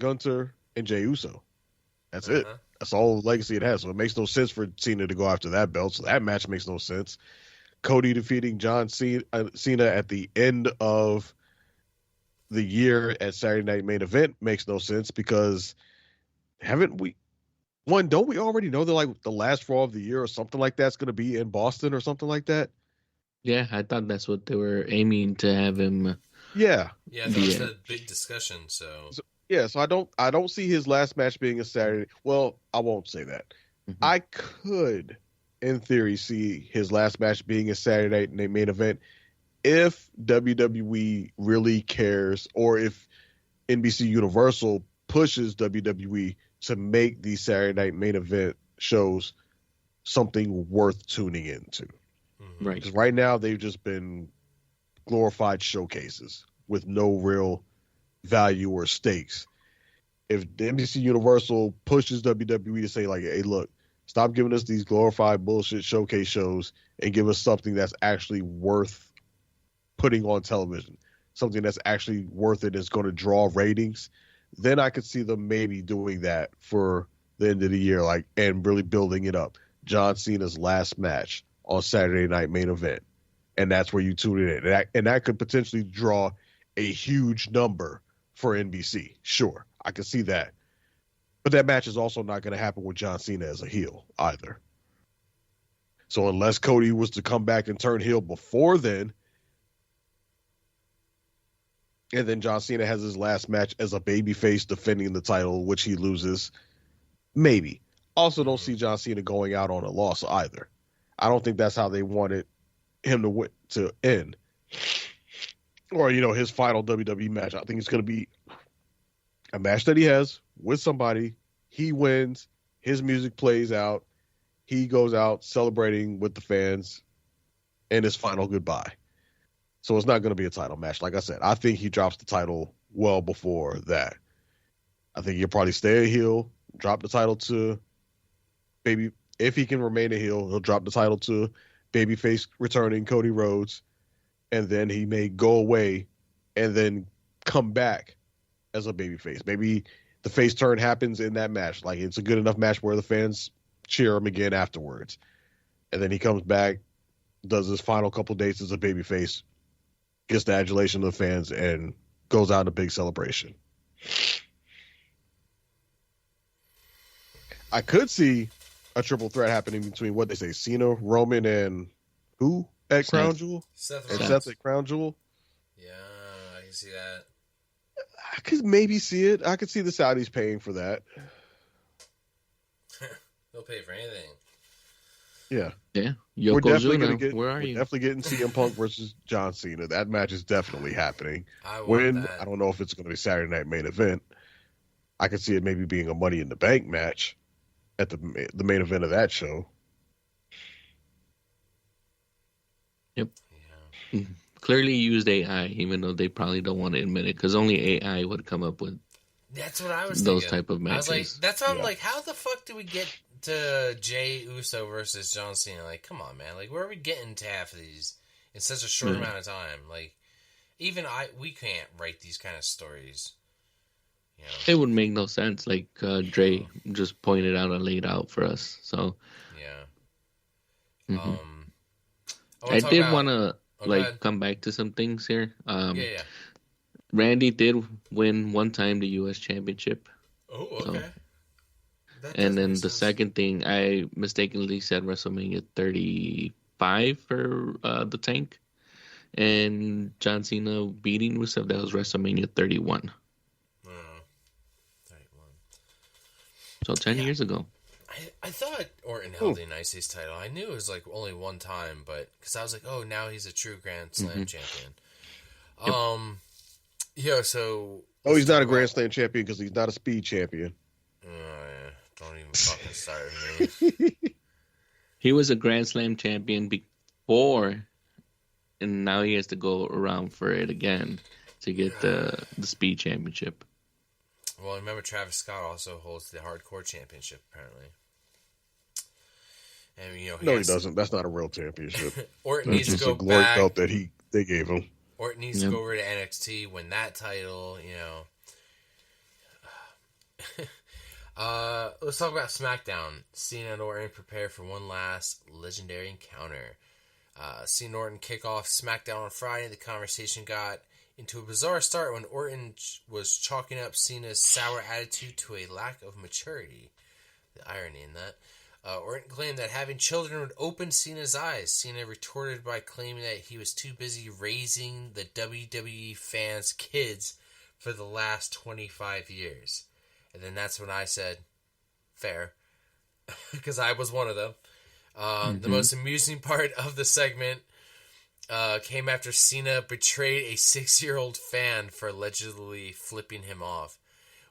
Gunther, and Jey Uso. That's it. That's all the legacy it has. So it makes no sense for Cena to go after that belt. So that match makes no sense. Cody defeating John Cena at the end of the year at Saturday Night Main Event makes no sense because don't we already know that like the last Raw of the year or something like that's going to be in Boston or something like that? Yeah, I thought that's what they were aiming to have him. Yeah. Yeah, that was a big discussion. So I don't see his last match being a Saturday. Well, I won't say that. I could, in theory, see his last match being a Saturday Night Main Event if WWE really cares, or if NBC Universal pushes WWE to make these Saturday Night Main Event shows something worth tuning into. Right. Because right now they've just been glorified showcases with no real value or stakes. If the NBC Universal pushes WWE to say like, hey, look, stop giving us these glorified bullshit showcase shows and give us something that's actually worth putting on television, something that's actually worth it, is going to draw ratings, then I could see them maybe doing that for the end of the year, like, and really building it up. John Cena's last match on Saturday Night Main Event, and that's where you tune it in, and that could potentially draw a huge number for NBC. Sure, I can see that, but that match is also not going to happen with John Cena as a heel either. So unless Cody was to come back and turn heel before then, and then John Cena has his last match as a babyface defending the title, which he loses, maybe. Also don't see John Cena going out on a loss either. I don't think that's how they wanted him to end. Or, his final WWE match. I think it's going to be a match that he has with somebody. He wins. His music plays out. He goes out celebrating with the fans and his final goodbye. So it's not going to be a title match. Like I said, I think he drops the title well before that. I think he'll probably stay a heel, drop the title to baby. If he can remain a heel, he'll drop the title to babyface returning Cody Rhodes, and then he may go away and then come back as a babyface. Maybe the face turn happens in that match. Like, it's a good enough match where the fans cheer him again afterwards. And then he comes back, does his final couple dates as a babyface, gets the adulation of the fans, and goes out in a big celebration. I could see a triple threat happening between what they say, Cena, Roman, and who at Crown Jewel? Seth at Crown Jewel. Yeah, I can see that. I could maybe see it. I could see the Saudis paying for that. They'll pay for anything. Yeah. Yeah. We're definitely Yokozuna, going where are you? Definitely getting CM Punk versus John Cena. That match is definitely happening. I don't know if it's going to be Saturday Night Main Event. I could see it maybe being a Money in the Bank match at the main event of that show. Yep. Yeah. Clearly used AI, even though they probably don't want to admit it, because only AI would come up with. That's what I was those thinking. type of matches. I was like, that's how I'm like, how the fuck do we get to Jey Uso versus John Cena? Like, come on, man. Like, where are we getting to half of these in such a short amount of time? Like, even we can't write these kind of stories. You know? It would make no sense. Like Dre just pointed out and laid out for us. So yeah. I did want to come back to some things here. Yeah. Randy did win one time the U.S. Championship. Oh, okay. So, and then the second thing, I mistakenly said WrestleMania 35 for the Tank. And John Cena beating Rusev, that was WrestleMania 31. 31. So 10 years ago. I thought Orton held the United States title. I knew it was like only one time, but because I was like, oh, now he's a true Grand Slam champion. Yep. Yeah, so... Oh, he's not a Grand Slam champion because he's not a speed champion. Oh, yeah. Don't even fucking start with me. He was a Grand Slam champion before, and now he has to go around for it again to get the speed championship. Well, remember Travis Scott also holds the hardcore championship, apparently. And, you know, he doesn't. That's not a real championship. Orton needs to go a glory back. belt that they gave him. Orton needs to go over to NXT, win that title, you know. Let's talk about SmackDown. Cena and Orton prepare for one last legendary encounter. Cena and Orton kick off SmackDown on Friday. The conversation got into a bizarre start when Orton was chalking up Cena's sour attitude to a lack of maturity. The irony in that. Orton claimed that having children would open Cena's eyes. Cena retorted by claiming that he was too busy raising the WWE fans' kids for the last 25 years. And then that's when I said, fair, because I was one of them. The most amusing part of the segment came after Cena betrayed a 6-year-old fan for allegedly flipping him off.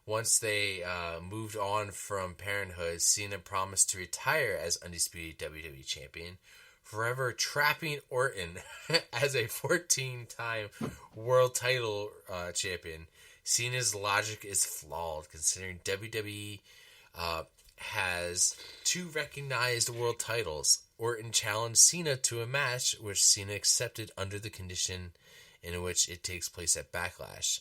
Once they moved on from Parenthood, Cena promised to retire as undisputed WWE champion, forever trapping Orton as a 14-time world title champion. Cena's logic is flawed, considering WWE has 2 recognized world titles. Orton challenged Cena to a match, which Cena accepted under the condition in which it takes place at Backlash.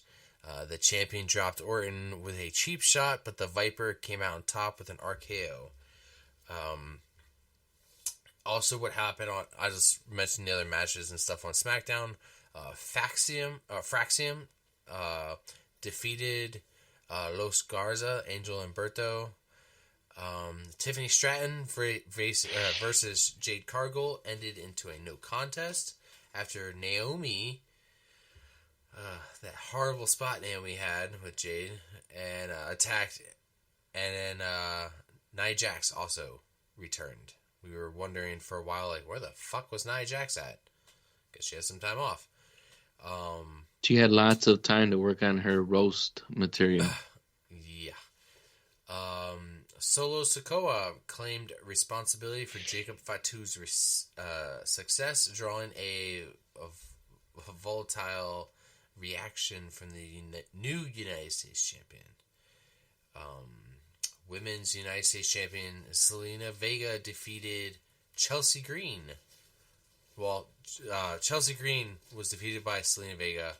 The champion dropped Orton with a cheap shot, but the Viper came out on top with an RKO. Also, what happened I just mentioned the other matches and stuff on SmackDown. Fraxium defeated Los Garza, Angel Humberto. Tiffany Stratton versus Jade Cargill ended into a no contest after Naomi... that horrible spot Naomi had with Jade and attacked, and then Nia Jax also returned. We were wondering for a while, like, where the fuck was Nia Jax at? Guess she had some time off. She had lots of time to work on her roast material. Yeah. Solo Sikoa claimed responsibility for Jacob Fatu's success, drawing a volatile reaction from the new United States champion. Women's United States champion Zelina Vega defeated Chelsea Green. Well, Chelsea Green was defeated by Zelina Vega.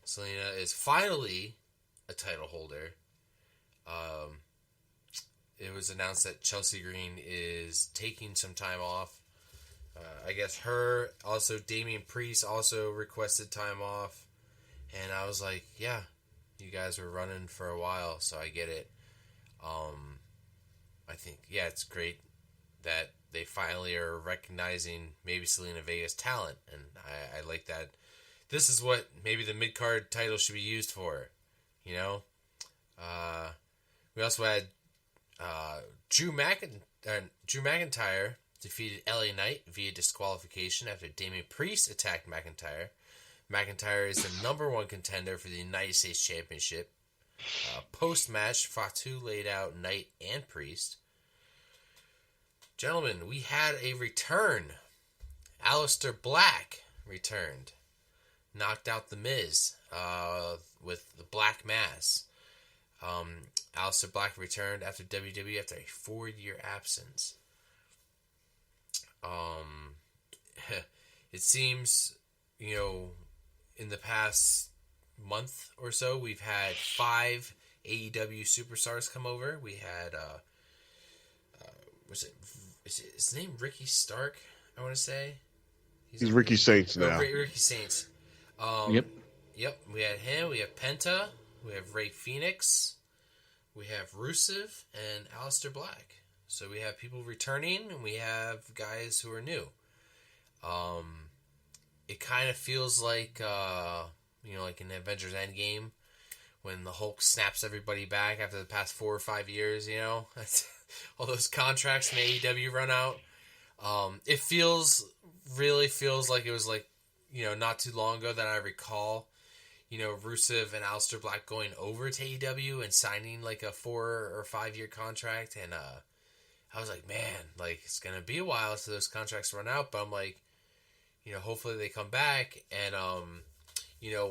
Zelina is finally a title holder. It was announced that Chelsea Green is taking some time off. I guess her, also Damian Priest also requested time off. And I was like, yeah, you guys were running for a while, so I get it. I think, yeah, it's great that they finally are recognizing maybe Zelina Vega's talent. And I like that. This is what maybe the mid-card title should be used for, you know? We also had Drew McIntyre defeated LA Knight via disqualification after Damian Priest attacked McIntyre. McIntyre is the number 1 contender for the United States Championship. Post-match, Fatu laid out Knight and Priest. Gentlemen, we had a return. Aleister Black returned, knocked out The Miz with the Black Mass. Aleister Black returned after WWE after a 4-year absence. It seems, in the past month or so, we've had 5 AEW superstars come over. We had, is his name Ricky Stark, I want to say? He's Ricky Saints now. Ricky Saints. Yep. We had him. We have Penta. We have Rey Fenix. We have Rusev and Aleister Black. So we have people returning, and we have guys who are new. It kind of feels like, like in Avengers Endgame, when the Hulk snaps everybody back after the past 4 or 5 years, all those contracts in AEW run out. It really feels like it was not too long ago that I recall, Rusev and Aleister Black going over to AEW and signing like a 4 or 5 year contract. And, I was like, man, it's going to be a while till those contracts run out. But I'm like, hopefully they come back. And,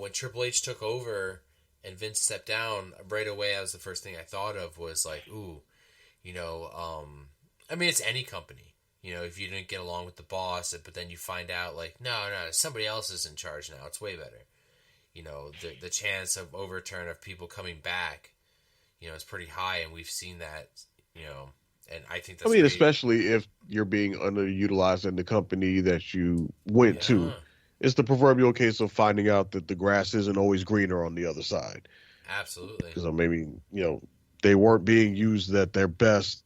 when Triple H took over and Vince stepped down, right away, that was the first thing I thought of was like, ooh, it's any company. If you didn't get along with the boss, but then you find out no, somebody else is in charge now. It's way better. The chance of overturn of people coming back, is pretty high, and we've seen that, and I think that's great. Especially if you're being underutilized in the company that you went to. It's the proverbial case of finding out that the grass isn't always greener on the other side. Absolutely. Because maybe, they weren't being used at their best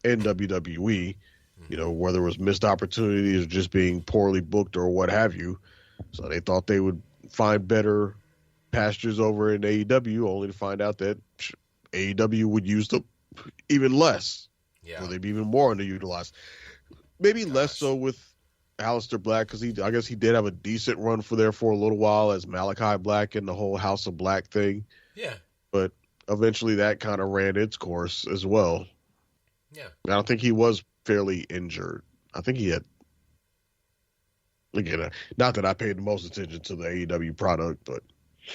in WWE, whether it was missed opportunities or just being poorly booked or what have you. So they thought they would find better pastures over in AEW, only to find out that AEW would use them even less. Yeah. Or they'd be even more underutilized. Maybe less so with Aleister Black, because I guess he did have a decent run for a little while as Malachi Black and the whole House of Black thing. Yeah. But eventually that kind of ran its course as well. Yeah. I don't think he was fairly injured. I think he had, again, not that I paid the most attention to the AEW product, but. Yeah.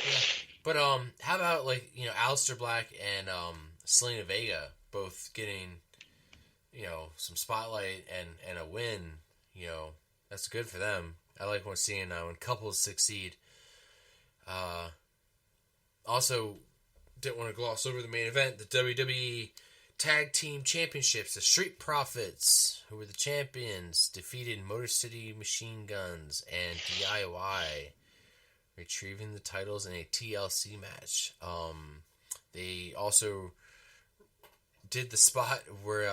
But how about Aleister Black and Selena Vega both getting, some spotlight and a win, that's good for them. I like seeing when couples succeed. Also, didn't want to gloss over the main event, the WWE Tag Team Championships. The Street Profits, who were the champions, defeated Motor City Machine Guns and DIY, retrieving the titles in a TLC match. They also did the spot where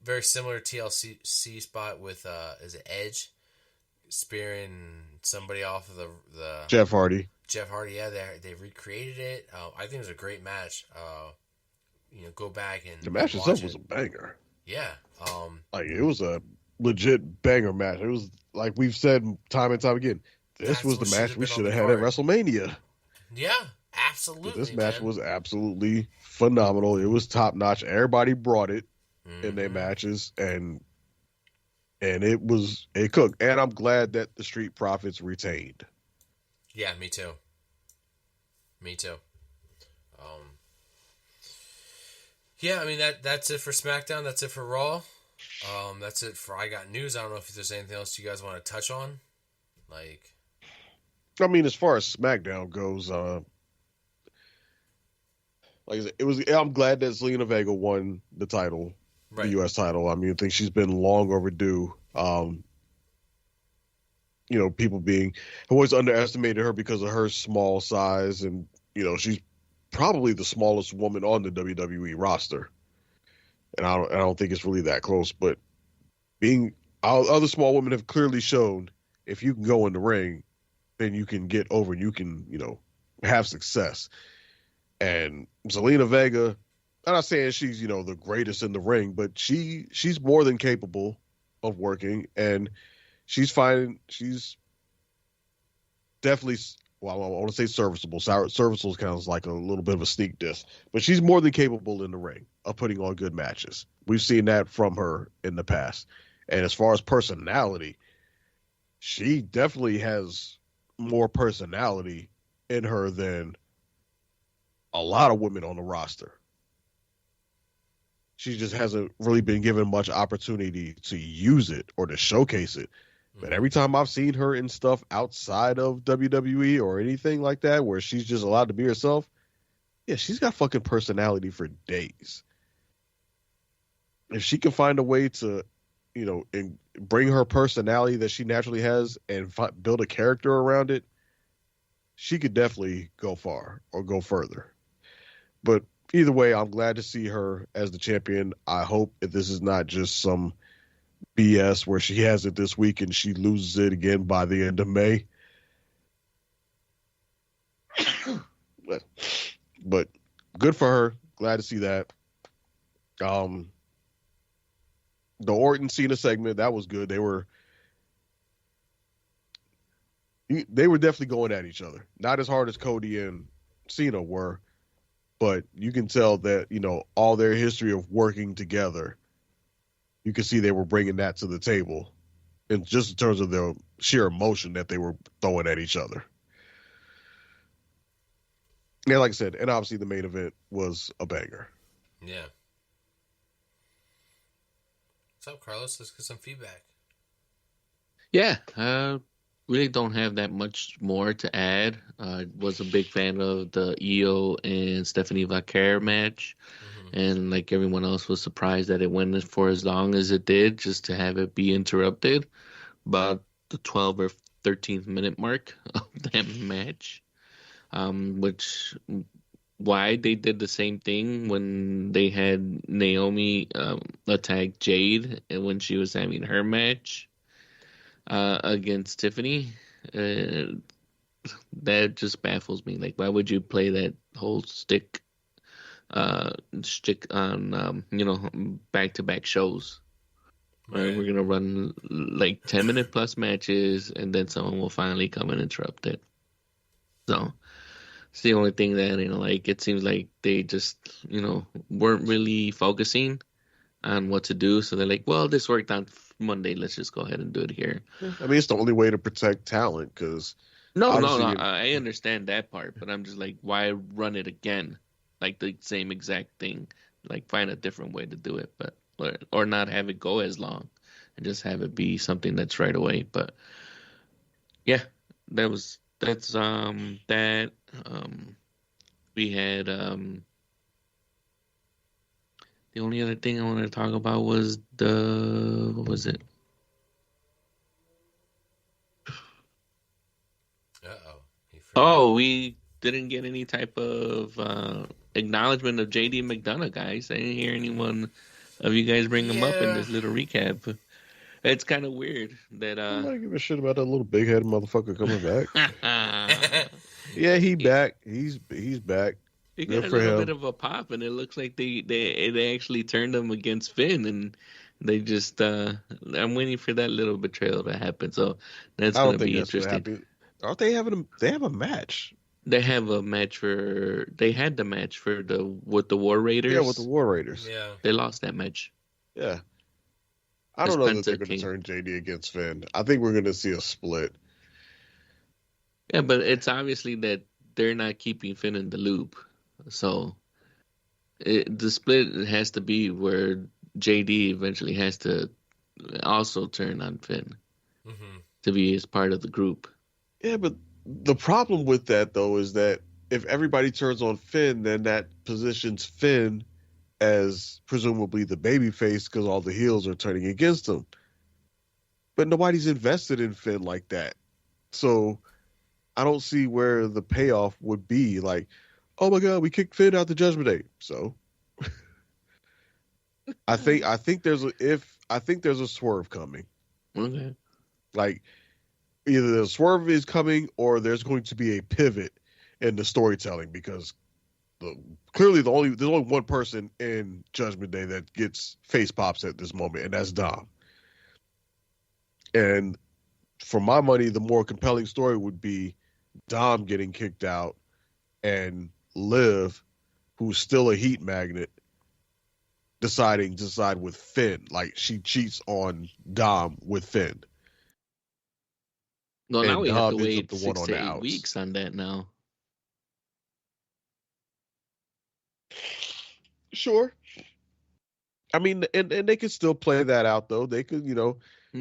very similar TLC spot with is it Edge spearing somebody off of the Jeff Hardy. Yeah, they recreated it. I think it was a great match. Go back and the match itself was a banger. Yeah, it was a legit banger match. It was like we've said time and time again. This was the match we should have had at WrestleMania. Yeah, absolutely. This match was absolutely phenomenal. It was top notch. Everybody brought it in their matches, and it cooked. And I'm glad that the Street Profits retained. Yeah, me too. Yeah, that's it for SmackDown. That's it for Raw. That's it for I Got News. I don't know if there's anything else you guys want to touch on. As far as SmackDown goes, like I said, I'm glad that Zelina Vega won the title, the U.S. title. I think she's been long overdue. People have always underestimated her because of her small size, and she's probably the smallest woman on the WWE roster. And I don't think it's really that close. But other small women have clearly shown if you can go in the ring, then you can get over and you can have success. And Zelina Vega, I'm not saying she's the greatest in the ring, but she's more than capable of working, and she's definitely, well, I want to say serviceable. Serviceable kind of like a little bit of a sneak diss, but she's more than capable in the ring of putting on good matches. We've seen that from her in the past. And as far as personality, she definitely has more personality in her than a lot of women on the roster. She just hasn't really been given much opportunity to use it or to showcase it. But every time I've seen her in stuff outside of WWE or anything like that, where she's just allowed to be herself, yeah, she's got fucking personality for days. If she can find a way to, and bring her personality that she naturally has and build a character around it, she could definitely go far or go further. But either way, I'm glad to see her as the champion. I hope that this is not just some BS where she has it this week and she loses it again by the end of May. But good for her. Glad to see that. The Orton Cena segment, that was good. They were definitely going at each other. Not as hard as Cody and Cena were, but you can tell that, all their history of working together, you can see they were bringing that to the table, and just in terms of the sheer emotion that they were throwing at each other. Yeah, like I said, and obviously the main event was a banger. Yeah. What's up, Carlos? Let's get some feedback. Yeah, really don't have that much more to add. I was a big fan of the Io and Stephanie Vaquer match. And like everyone else, was surprised that it went for as long as it did, just to have it be interrupted about the 12 or 13th minute mark of that match. Which, why they did the same thing when they had Naomi attack Jade and when she was having her match against Tiffany. That just baffles me. Like, why would you play that whole stick on back-to-back shows? Right. We're gonna run like 10-minute plus matches, and then someone will finally come and interrupt it. So it's the only thing that it seems like they just weren't really focusing on what to do. So they're like, well, this worked on Monday, let's just go ahead and do it here. I mean, it's the only way to protect talent, because no, I understand that part, but I'm just like, why run it again? Like the same exact thing. Like, find a different way to do it, but or not have it go as long and just have it be something that's right away. But yeah, that's that. We had the only other thing I wanted to talk about was what was it? We didn't get any type of acknowledgement of JD McDonough, guys. I didn't hear anyone of you guys bring him up in this little recap. It's kind of weird that I don't give a shit about that little big headed motherfucker coming back. Yeah, he back. He's back. He got a little bit of a pop, and it looks like they actually turned him against Finn, and they just I'm waiting for that little betrayal to happen. So that's going to be interesting. Aren't they having they have a match? They have a match they had the match with the War Raiders. Yeah, with the War Raiders. Yeah. They lost that match. Yeah. I don't know that they're going to turn JD against Finn. I think we're going to see a split. Yeah, but it's obviously that they're not keeping Finn in the loop. So the split has to be where JD eventually has to also turn on Finn to be as part of the group. Yeah, but the problem with that, though, is that if everybody turns on Finn, then that positions Finn as presumably the babyface because all the heels are turning against him. But nobody's invested in Finn like that. So I don't see where the payoff would be. Like, oh my God, we kicked Finn out the Judgment Day. So I think there's a swerve coming. Okay. Like, either the swerve is coming or there's going to be a pivot in the storytelling, because clearly there's only one person in Judgment Day that gets face pops at this moment, and that's Dom. And for my money, the more compelling story would be Dom getting kicked out and Liv, who's still a heat magnet, deciding to side with Finn. Like, she cheats on Dom with Finn. Well, now we have to Dom ends wait up the 6 one on to the 8 outs. weeks on that now. Sure. I mean, and they could still play that out though. They could,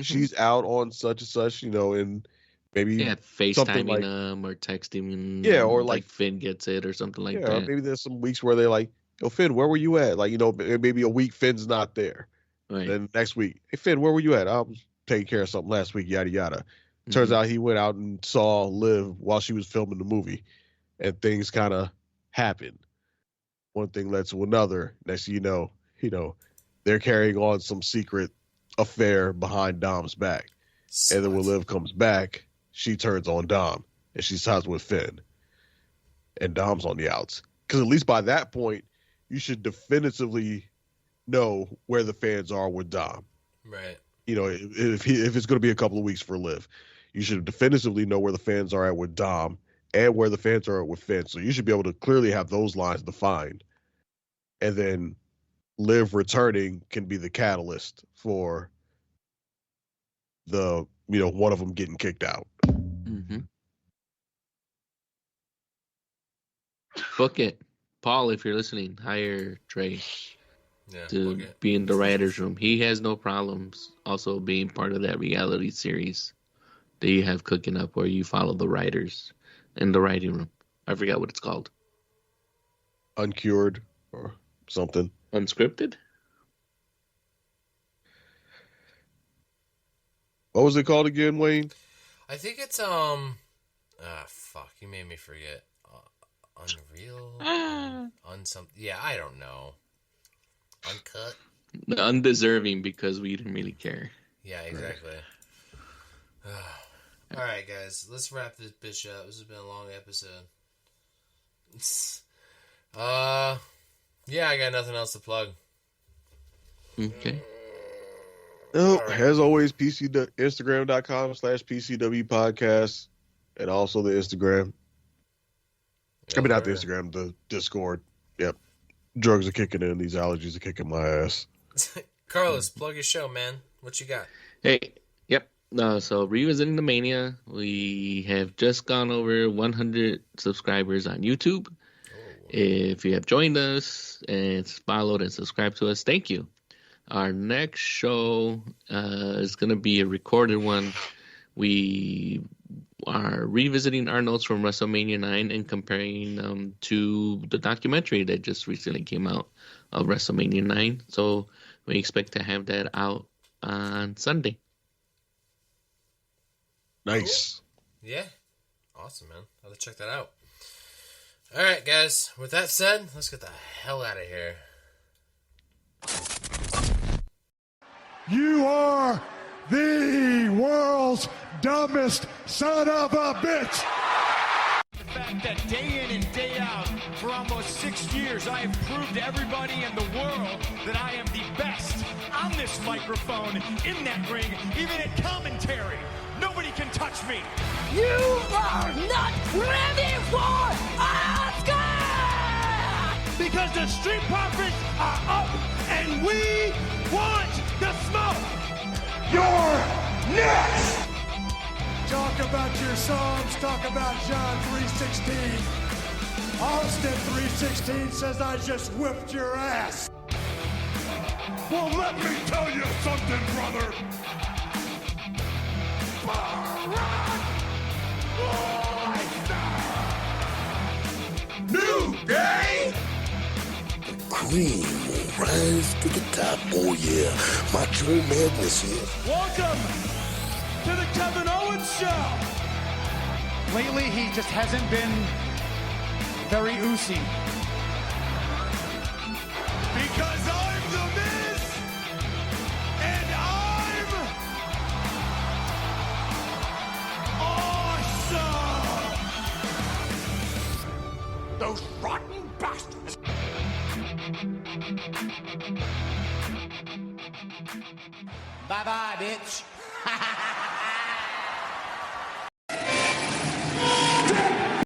she's out on such and such, and maybe Yeah, something FaceTiming like them or texting. Yeah, or like like Finn gets it or something like yeah, or that. maybe there's some weeks where they're like, "Yo, Finn, where were you at?" Like, maybe a week Finn's not there. Right. Then next week, hey Finn, where were you at? I was taking care of something last week. Yada yada. Turns out he went out and saw Liv while she was filming the movie, and things kind of happened. One thing led to another. Next thing you know, they're carrying on some secret affair behind Dom's back. And then when Liv comes back, she turns on Dom and she sides with Finn. And Dom's on the outs. Because at least by that point, you should definitively know where the fans are with Dom. Right. If it's going to be a couple of weeks for Liv, you should definitively know where the fans are at with Dom and where the fans are at with Finn. So you should be able to clearly have those lines defined. And then Liv returning can be the catalyst for the, one of them getting kicked out. Mm-hmm. Book it. Paul, if you're listening, hire Trey to be in the writer's room. He has no problems also being part of that reality series that you have cooking up where you follow the writers in the writing room. I forgot what it's called. Uncured or something. Unscripted? What was it called again, Wayne? I think it's fuck, you made me forget. Unreal? Yeah, I don't know. Uncut? Undeserving because we didn't really care. Yeah, exactly. All right, guys, let's wrap this bitch up. This has been a long episode. Yeah, I got nothing else to plug. Okay. Oh, as always, Instagram.com/PCW podcast, and also the Instagram. I mean, not the Instagram, the Discord. Yep. Drugs are kicking in. These allergies are kicking my ass. Carlos, plug your show, man. What you got? Hey, yep. So Revisiting the Mania, we have just gone over 100 subscribers on YouTube. If you have joined us and followed and subscribed to us, thank you. Our next show is going to be a recorded one. We are revisiting our notes from WrestleMania 9 and comparing them to the documentary that just recently came out of WrestleMania 9. So we expect to have that out on Sunday. Nice. Cool. Yeah. Awesome, man. I'll check that out. All right, guys. With that said, let's get the hell out of here. You are the world's dumbest son of a bitch. The fact that day in and day out, for almost 6 years, I have proved to everybody in the world that I am the best on this microphone, in that ring, even at commentary. Nobody can touch me. You are not ready for Oscar! Because the Street Profits are up and we want the smoke. You're next! Talk about your Psalms, talk about John 3:16. Austin 3:16 says I just whipped your ass. Well, let me tell you something, brother. New day! The cream will rise to the top. Oh yeah, Macho Madness here. Welcome to the Kevin Owens Show. Lately, he just hasn't been very oozy. Because I'm the Miz, and I'm awesome. Those rotten bastards. Bye-bye, bitch.